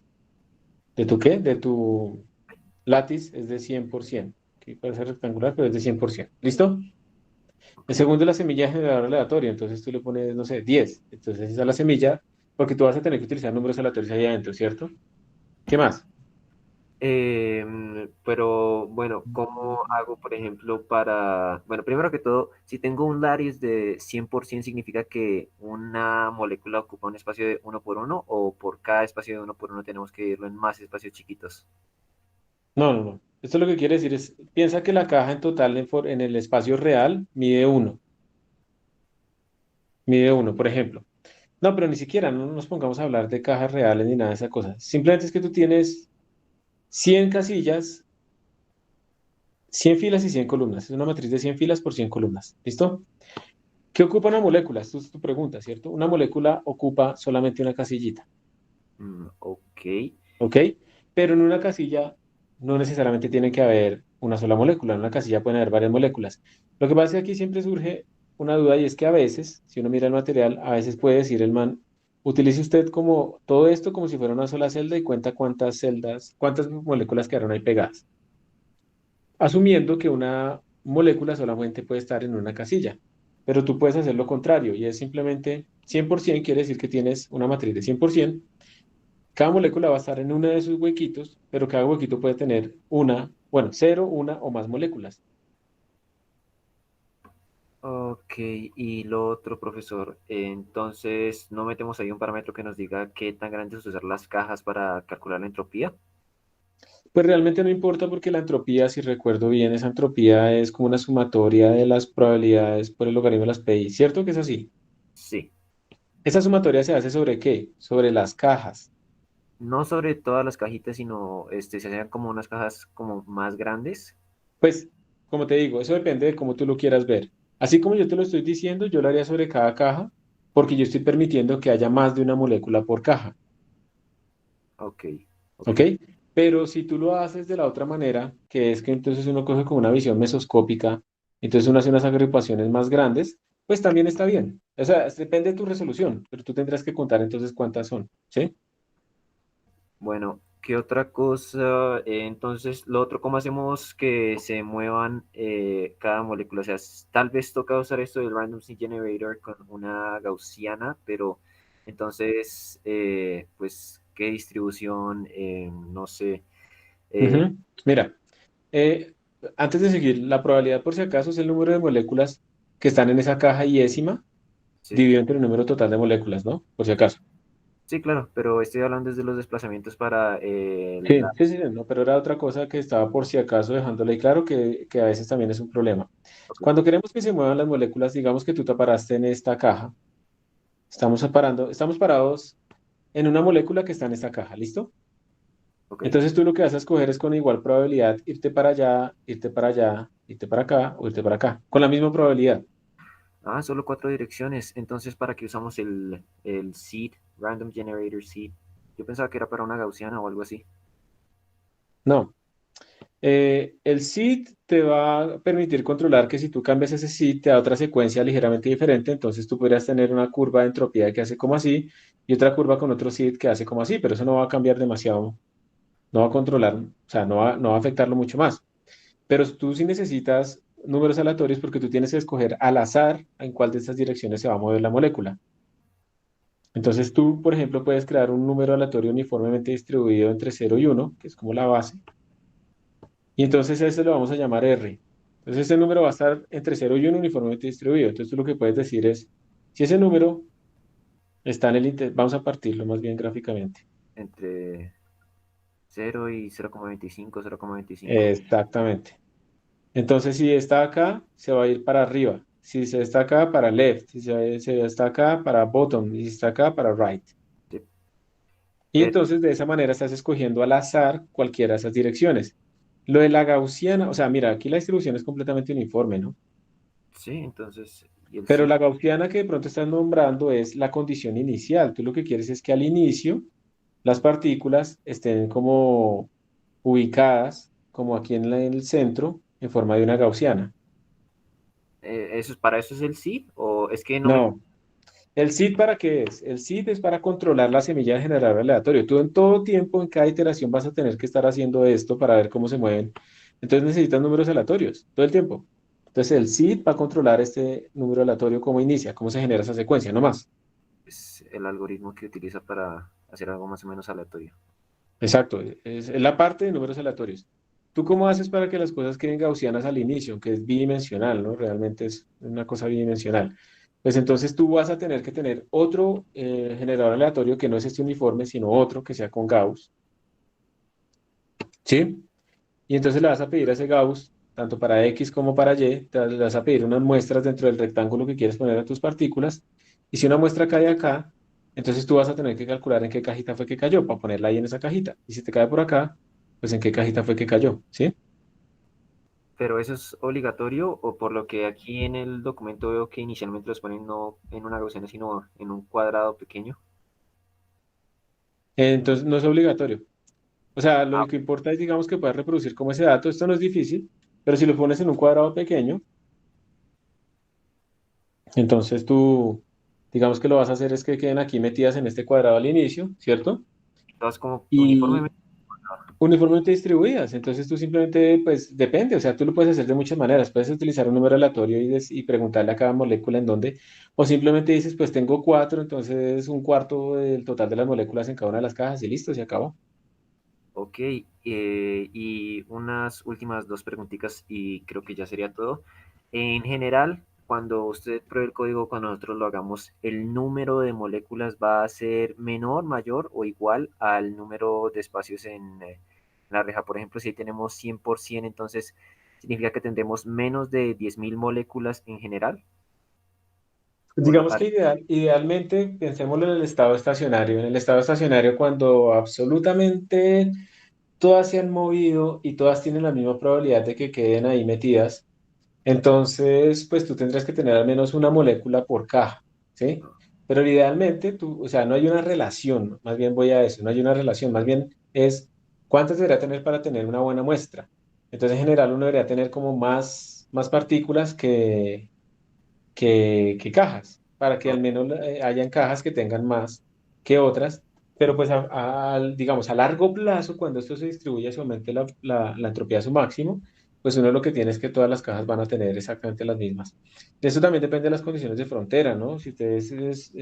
qué? De tu látiz es de 100%. Aquí parece rectangular, pero es de 100%. ¿Listo? El segundo es la semilla generadora aleatoria, entonces tú le pones, no sé, 10. Entonces esa es la semilla, porque tú vas a tener que utilizar números aleatorios ahí adentro, ¿cierto? ¿Qué más? Pero bueno, ¿cómo hago, por ejemplo, bueno, primero que todo, si tengo un lattice de 100%, ¿significa que una molécula ocupa un espacio de 1 por 1, o por cada espacio de 1 por 1 tenemos que irlo en más espacios chiquitos? No, no, no. Esto lo que quiere decir es, piensa que la caja en total en el espacio real mide 1, por ejemplo. No, pero ni siquiera, no nos pongamos a hablar de cajas reales ni nada de esa cosa. Simplemente es que tú tienes 100 casillas, 100 filas y 100 columnas. Es una matriz de 100 filas por 100 columnas. ¿Listo? ¿Qué ocupa una molécula? Esto es tu pregunta, ¿cierto? Una molécula ocupa solamente una casillita, Ok. ¿ok? Pero en una casilla no necesariamente tiene que haber una sola molécula. En una casilla pueden haber varias moléculas. Lo que pasa es que aquí siempre surge una duda y es que a veces, si uno mira el material, a veces puede decir el man, utilice usted como todo esto como si fuera una sola celda y cuenta cuántas celdas, cuántas moléculas quedaron ahí pegadas, asumiendo que una molécula solamente puede estar en una casilla. pero tú puedes hacer lo contrario y es simplemente 100% quiere decir que tienes una matriz de 100%. Cada molécula va a estar en uno de esos huequitos, pero cada huequito puede tener una, bueno, cero, una o más moléculas. Ok, y lo otro, profesor, entonces no metemos ahí un parámetro que nos diga qué tan grandes es usar las cajas para calcular la entropía. Pues realmente no importa porque la entropía, si recuerdo bien, esa entropía es como una sumatoria de las probabilidades por el logaritmo de las PI, ¿cierto que es así? Sí, Esa sumatoria se hace sobre qué? Sobre las cajas. no sobre todas las cajitas, sino se hacían como unas cajas como más grandes. Pues, como te digo, eso depende de cómo tú lo quieras ver. Así como yo te lo estoy diciendo, yo lo haría sobre cada caja porque yo estoy permitiendo que haya más de una molécula por caja, Ok, ok. ¿ok? Pero si tú lo haces de la otra manera, que es que entonces uno coge como una visión mesoscópica, entonces uno hace unas agrupaciones más grandes, pues también está bien. O sea, depende de tu resolución, pero tú tendrás que contar entonces cuántas son, ¿sí? Bueno, ¿qué otra cosa? Entonces, lo otro, ¿cómo hacemos que se muevan cada molécula? O sea, tal vez toca usar esto del Random Seed Generator con una gaussiana, pero entonces, pues, ¿qué distribución? No sé. Eh, Ujú. Mira, eh, antes de seguir, la probabilidad por si acaso es el número de moléculas que están en esa caja yésima sí, dividido entre el número total de moléculas, ¿no? Por si acaso. sí, claro, pero estoy hablando desde los desplazamientos para Sí, sí, sí, no, pero era otra cosa que estaba por si acaso dejándole claro que a veces también es un problema. Ok, Cuando queremos que se muevan las moléculas, digamos que tú te paraste en esta caja, estamos parados en una molécula que está en esta caja, ¿listo? ok. Entonces tú lo que vas a escoger es con igual probabilidad irte para allá, irte para allá, irte para acá o irte para acá, con la misma probabilidad. Ah, solo 4 direcciones. Entonces, ¿para qué usamos el seed, Random Generator Seed? Yo pensaba que era para una gaussiana o algo así. No. El seed te va a permitir controlar que si tú cambias ese seed te da otra secuencia ligeramente diferente, entonces tú podrías tener una curva de entropía que hace como así y otra curva con otro seed que hace como así, pero eso no va a cambiar demasiado, no va a controlar, o sea, no va a afectarlo mucho más. Pero tú sí necesitas números aleatorios porque tú tienes que escoger al azar en cuál de estas direcciones se va a mover la molécula. Entonces tú, por ejemplo, puedes crear un número aleatorio uniformemente distribuido entre 0 y 1, que es como la base. Y entonces ese lo vamos a llamar R. Entonces ese número va a estar entre 0 y 1 uniformemente distribuido. Entonces tú lo que puedes decir es, si ese número está en el vamos a partirlo más bien gráficamente. Entre 0 y 0,25, 0,25. Exactamente. Entonces si está acá, se va a ir para arriba. Si se está acá, para left. Si se está acá, para bottom. Y si está acá, para right. Sí, Y entonces de esa manera estás escogiendo al azar cualquiera de esas direcciones. Lo de la gaussiana, o sea, mira, aquí la distribución es completamente uniforme, ¿no? sí, entonces, y el Pero seed, la gaussiana que de pronto estás nombrando es la condición inicial. Tú lo que quieres es que al inicio las partículas estén como ubicadas, como aquí en el centro, en forma de una gaussiana. ¿para eso es el seed? ¿O es que no me... No. ¿El seed para qué es? El seed es para controlar la semilla de generador aleatorio. Tú en todo tiempo, en cada iteración, vas a tener que estar haciendo esto para ver cómo se mueven. Entonces necesitas números aleatorios todo el tiempo. Entonces el seed va a controlar este número aleatorio, cómo inicia, cómo se genera esa secuencia, no más. Es el algoritmo que utiliza para hacer algo más o menos aleatorio? Exacto, es la parte de números aleatorios. ¿Tú cómo haces para que las cosas queden gaussianas al inicio, que es bidimensional, ¿no? Realmente es una cosa bidimensional. Pues entonces tú vas a tener que tener otro generador aleatorio que no es este uniforme, sino otro que sea con Gauss, ¿sí? Y entonces le vas a pedir a ese Gauss, tanto para X como para Y, le vas a pedir unas muestras dentro del rectángulo que quieres poner a tus partículas. Y si una muestra cae acá, entonces tú vas a tener que calcular en qué cajita fue que cayó para ponerla ahí en esa cajita. Y si te cae por acá, pues en qué cajita fue que cayó, ¿sí? ¿Pero eso es obligatorio o por lo que aquí en el documento veo que inicialmente los ponen no en una gaussiana, sino en un cuadrado pequeño? Entonces no es obligatorio. O sea, lo Ah, que importa es, digamos, que puedas reproducir como ese dato. Esto no es difícil, pero si lo pones en un cuadrado pequeño, entonces tú, digamos que lo vas a hacer es que queden aquí metidas en este cuadrado al inicio, ¿cierto? todas como Y uniformemente. uniformemente distribuidas. Entonces tú simplemente, pues depende, o sea, tú lo puedes hacer de muchas maneras. Puedes utilizar un número aleatorio y preguntarle a cada molécula en dónde, o simplemente dices, pues tengo cuatro, entonces un cuarto del total de las moléculas en cada una de las cajas y listo, se acabó. Ok, y unas últimas dos preguntitas y creo que ya sería todo. En general, cuando usted pruebe el código, cuando nosotros lo hagamos, ¿el número de moléculas va a ser menor, mayor o igual al número de espacios en la reja? Por ejemplo, si tenemos 100%, entonces significa que tendremos menos de 10.000 moléculas en general. Pues O la digamos que idealmente, pensémoslo en el estado estacionario. En el estado estacionario, cuando absolutamente todas se han movido y todas tienen la misma probabilidad de que queden ahí metidas, entonces, pues tú tendrás que tener al menos una molécula por caja, ¿sí? Pero idealmente, tú, o sea, no hay una relación, más bien voy a eso, no hay una relación, más bien es cuántas debería tener para tener una buena muestra. Entonces, en general, uno debería tener como más partículas que cajas, para que al menos hayan cajas que tengan más que otras, pero pues digamos a largo plazo, cuando esto se distribuye y se aumente la entropía a su máximo, pues uno lo que tiene es que todas las cajas van a tener exactamente las mismas. De eso también depende de las condiciones de frontera, ¿no? Si ustedes,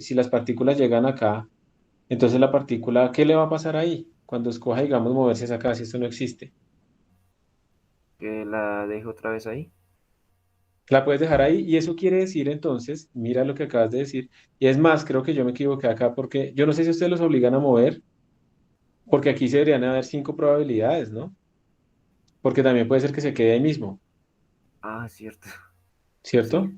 si las partículas llegan acá, entonces la partícula, ¿qué le va a pasar ahí? Cuando escoja, digamos, moverse hacia acá, si esto no existe. que la dejo otra vez ahí. La puedes dejar ahí y eso quiere decir entonces, mira lo que acabas de decir, y es más, creo que yo me equivoqué acá porque yo no sé si ustedes los obligan a mover, porque aquí se deberían haber 5 probabilidades, ¿no? Porque también puede ser que se quede ahí mismo, Ah, cierto. Sí. ¿cierto?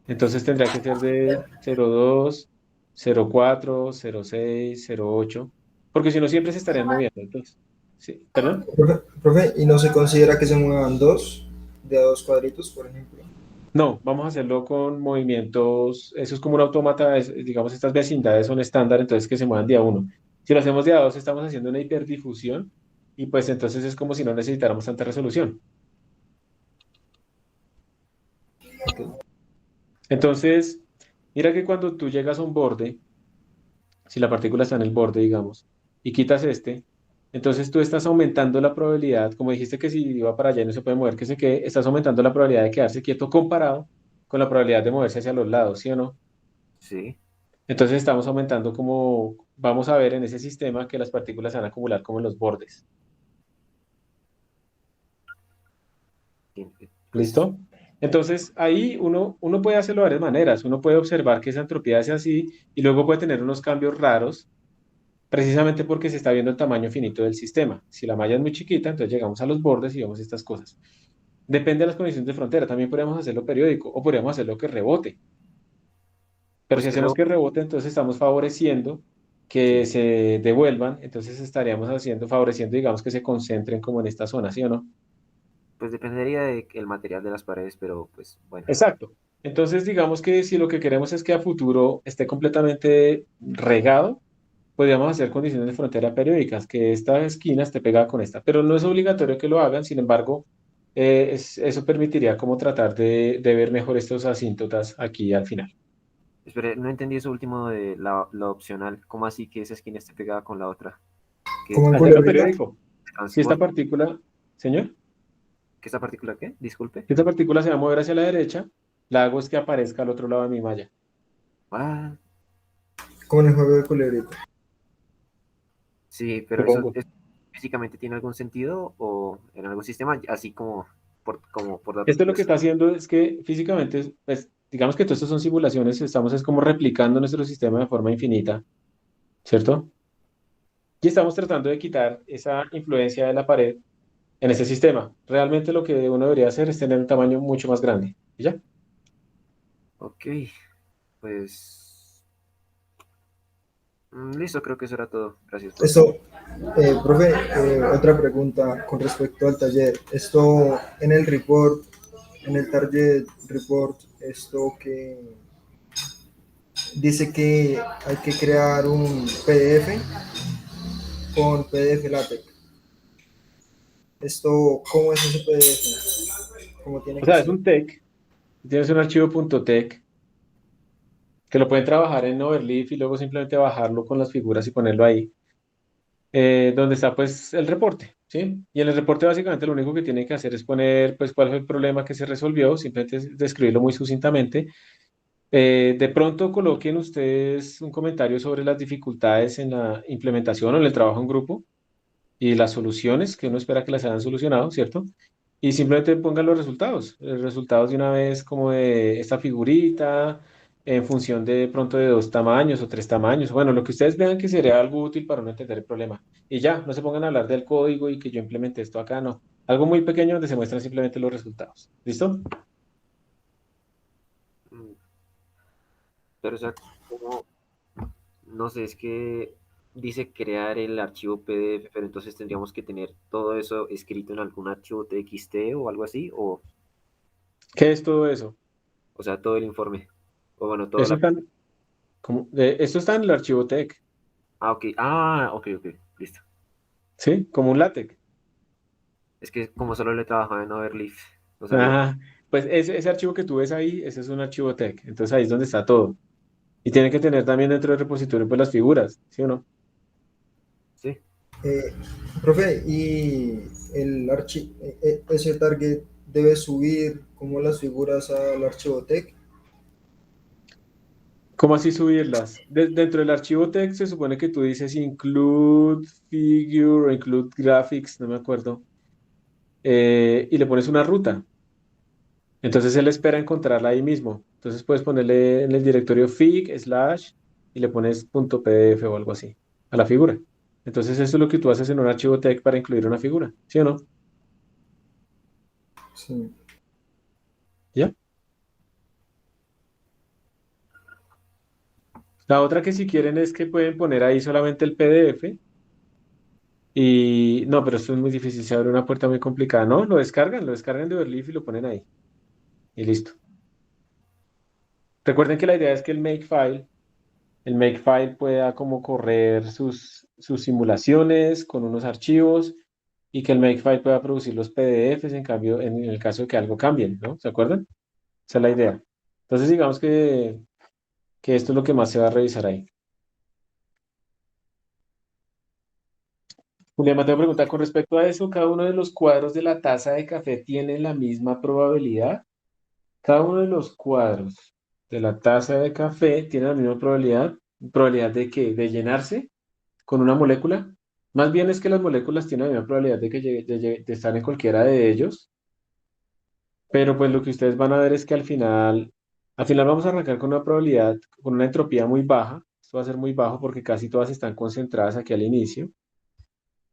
Entonces tendría que ser de 0,2, 0,4, 0,6, 0,8, porque si no siempre se estarían moviendo, entonces, sí, perdón. Profe, ¿y no se considera que se muevan dos, de a dos cuadritos, por ejemplo? No, vamos a hacerlo con movimientos, eso es como un autómata, digamos, estas vecindades son estándar, entonces que se muevan de a uno. Si lo hacemos de a dos, estamos haciendo una hiperdifusión y pues entonces es como si no necesitáramos tanta resolución. Ok. Entonces, mira que cuando tú llegas a un borde, si la partícula está en el borde, digamos, y quitas este, entonces tú estás aumentando la probabilidad, como dijiste que si va para allá y no se puede mover, que se quede, estás aumentando la probabilidad de quedarse quieto comparado con la probabilidad de moverse hacia los lados, ¿sí o no? Sí. Entonces estamos aumentando como vamos a ver en ese sistema que las partículas se van a acumular como en los bordes. Pues ¿Listo? Entonces ahí uno puede hacerlo de varias maneras. Uno puede observar que esa entropía es así y luego puede tener unos cambios raros precisamente porque se está viendo el tamaño finito del sistema. Si la malla es muy chiquita, entonces llegamos a los bordes y vemos estas cosas. Depende de las condiciones de frontera. También podríamos hacerlo periódico o podríamos hacerlo que rebote. Pero pues si hacemos creo, que rebote, entonces estamos favoreciendo que sí, se devuelvan, entonces estaríamos haciendo, favoreciendo, digamos, que se concentren como en esta zona, ¿sí o no? pues dependería del material de las paredes, pero pues bueno. Exacto. Entonces, digamos que si lo que queremos es que a futuro esté completamente regado, podríamos hacer condiciones de frontera periódicas, que esta esquina esté pegada con esta, pero no es obligatorio que lo hagan, sin embargo, eso permitiría como tratar de ver mejor estos asíntotas aquí al final. Espere, no entendí eso último de la opcional. ¿Cómo así que esa esquina esté pegada con la otra? ¿Que ¿Como en Hacerlo culebrita? periódico. Si esta transporte? partícula, señor. ¿Que esta partícula qué? Disculpe. Si esta partícula se va a mover hacia la derecha, la hago es que aparezca al otro lado de mi malla. Ah, Como en el juego de culebrita. sí, pero Supongo. físicamente tiene algún sentido o en algún sistema, así como por datos Esto lo que curiosos. está haciendo es que físicamente, pues, digamos que todo esto son simulaciones, estamos es como replicando nuestro sistema de forma infinita, ¿cierto? Y estamos tratando de quitar esa influencia de la pared en ese sistema. Realmente lo que uno debería hacer es tener un tamaño mucho más grande. ¿Y ya? Ok, pues listo, creo que eso era todo. Gracias, profe. Esto, profe, otra pregunta con respecto al taller. Esto en el report, en el target report, esto que dice que hay que crear un PDF con PDF LaTeX. Esto, ¿cómo es ese PDF? ¿Cómo tiene O que sea, es ser? un TEC, tienes un archivo .tec que lo pueden trabajar en Overleaf y luego simplemente bajarlo con las figuras y ponerlo ahí. donde está pues el reporte, ¿sí? Y en el reporte básicamente lo único que tienen que hacer es poner pues cuál fue el problema que se resolvió, simplemente es describirlo muy sucintamente. De pronto coloquen ustedes un comentario sobre las dificultades en la implementación o en el trabajo en grupo y las soluciones que uno espera que las hayan solucionado, ¿cierto? Y simplemente pongan los resultados de una vez como de esta figurita, en función de pronto de 2 tamaños o 3 tamaños, bueno, lo que ustedes vean que sería algo útil para no entender el problema. Y ya, no se pongan a hablar del código y que yo implementé esto acá, no. Algo muy pequeño donde se muestran simplemente los resultados. ¿Listo? Mm, Pero, o sea, como, no sé, es que dice crear el archivo PDF, pero entonces tendríamos que tener todo eso escrito en algún archivo TXT o algo así, ¿Qué es todo eso? o sea, todo el informe, o bueno, toda Eso la... está, esto está en el archivo TEC, Ok, listo. ¿sí? Como un LaTeX. Es que como solo le trabajaba en Overleaf, no sabía. Ajá. Pues ese archivo que tú ves ahí, ese es un archivo TEC. Entonces ahí es donde está todo. Y tiene que tener también dentro del repositorio pues las figuras, ¿sí o no? Sí. Eh, Profe, ¿y ese target debe subir como las figuras al archivo TEC? ¿Cómo así subirlas? Dentro del archivo text se supone que tú dices include figure o include graphics, no me acuerdo, y le pones una ruta. Entonces él espera encontrarla ahí mismo. Entonces puedes ponerle en el directorio fig slash y le pones punto .pdf o algo así a la figura. Entonces eso es lo que tú haces en un archivo text para incluir una figura, ¿sí o no? Sí. ¿Ya? La otra que si quieren es que pueden poner ahí solamente el PDF. Y no, pero esto es muy difícil, se abre una puerta muy complicada. No, lo descargan de Overleaf y lo ponen ahí. Y listo. Recuerden que la idea es que el makefile pueda como correr sus simulaciones con unos archivos y que el makefile pueda producir los PDFs en cambio, en el caso de que algo cambie, ¿no? ¿Se acuerdan? Esa es la idea. Entonces, digamos que esto es lo que más se va a revisar ahí. Julián Mateo pregunta, con respecto a eso, ¿cada uno de los cuadros de la taza de café tiene la misma probabilidad? Cada uno de los cuadros de la taza de café tiene la misma probabilidad. ¿Probabilidad de qué? ¿De llenarse con una molécula? Más bien es que las moléculas tienen la misma probabilidad de, que de estar en cualquiera de ellos, pero pues lo que ustedes van a ver es que al final vamos a arrancar con una probabilidad, con una entropía muy baja. Esto va a ser muy bajo porque casi todas están concentradas aquí al inicio.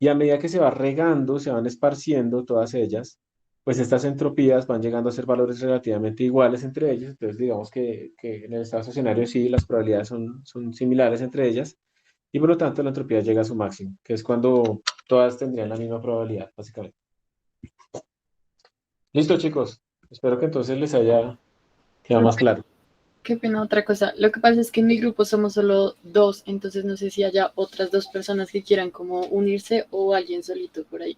Y a medida que se va regando, se van esparciendo todas ellas, pues estas entropías van llegando a ser valores relativamente iguales entre ellas. Entonces, digamos que en el estado estacionario sí, las probabilidades son similares entre ellas. Y por lo tanto, la entropía llega a su máximo, que es cuando todas tendrían la misma probabilidad, básicamente. Listo, chicos. Espero que entonces les haya quedado más Profe, claro. qué pena otra cosa. Lo que pasa es que en mi grupo somos solo dos, entonces no sé si haya otras dos personas que quieran como unirse o alguien solito por ahí.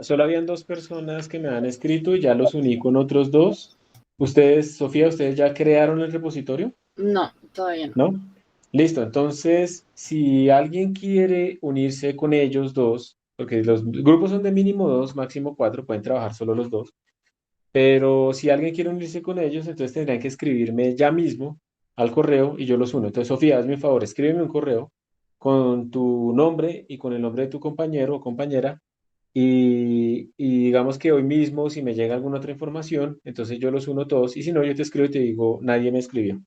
Solo habían 2 personas que me han escrito y ya los uní con otros 2. Ustedes, Sofía, ¿ustedes ya crearon el repositorio? No, todavía no. ¿No? Listo, entonces, si alguien quiere unirse con ellos 2, porque los grupos son de mínimo 2, máximo 4, pueden trabajar solo los 2, pero si alguien quiere unirse con ellos, entonces tendrían que escribirme ya mismo al correo y yo los uno. Entonces, Sofía, hazme un favor, escríbeme un correo con tu nombre y con el nombre de tu compañero o compañera y digamos que hoy mismo, si me llega alguna otra información, entonces yo los uno todos y si no, yo te escribo y te digo, nadie me escribió.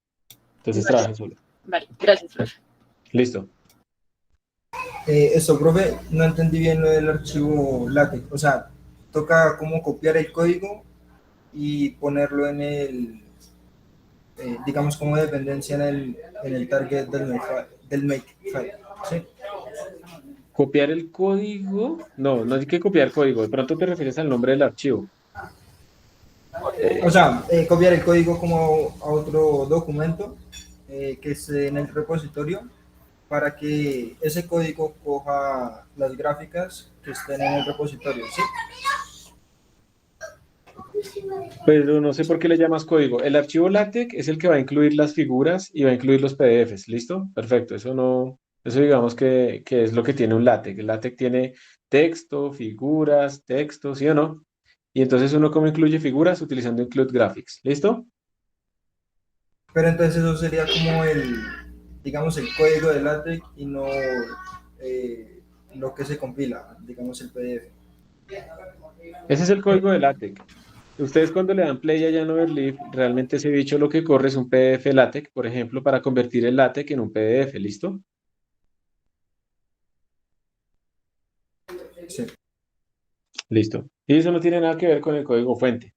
Entonces, Vale, trabajen solo. vale, gracias, profe. Listo. Profe, no entendí bien lo del archivo LaTeX. O sea, toca como copiar el código y ponerlo en digamos, como dependencia en el target del makefile. ¿Sí? Copiar el código. No, no hay que copiar código. De pronto te refieres al nombre del archivo. O sea, copiar el código como a otro documento que esté en el repositorio para que ese código coja las gráficas que estén en el repositorio, ¿sí? Pero no sé por qué le llamas código. El archivo LaTeX es el que va a incluir las figuras y va a incluir los PDFs. ¿Listo? Perfecto. Eso no. Eso digamos que es lo que tiene un LaTeX. El LaTeX tiene texto, figuras, texto, ¿sí o no? Y entonces uno cómo incluye figuras utilizando Include Graphics. ¿Listo? Pero entonces eso sería como digamos, el código de LaTeX y no lo que se compila, digamos, el PDF. Ese es el código de LaTeX. Ustedes cuando le dan play allá en Overleaf, realmente ese bicho lo que corre es un PDF LaTeX, por ejemplo, para convertir el LaTeX en un PDF. ¿Listo? Sí. Listo. Y eso no tiene nada que ver con el código fuente.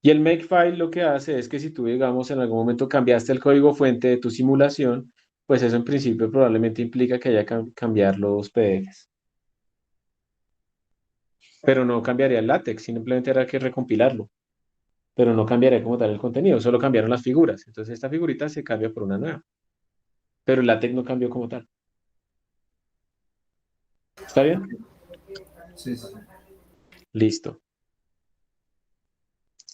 Y el Makefile lo que hace es que si tú, digamos, en algún momento cambiaste el código fuente de tu simulación, pues eso en principio probablemente implica que haya que cambiar los PDFs. Pero no cambiaría el látex, simplemente hará que recompilarlo. Pero no cambiaría como tal el contenido, solo cambiaron las figuras. Entonces esta figurita se cambia por una nueva. Pero el látex no cambió como tal. ¿Está bien? Sí, sí. Listo.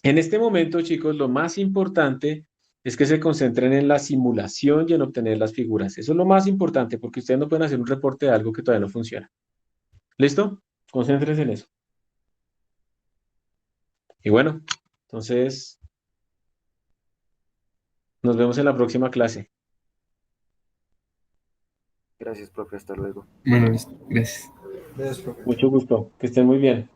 En este momento, chicos, lo más importante es que se concentren en la simulación y en obtener las figuras. Eso es lo más importante porque ustedes no pueden hacer un reporte de algo que todavía no funciona. ¿Listo? Concéntrense en eso. Y bueno, entonces nos vemos en la próxima clase. Gracias, profe, hasta luego. Bueno, listo. Gracias. Gracias, profe. Mucho gusto. Que estén muy bien.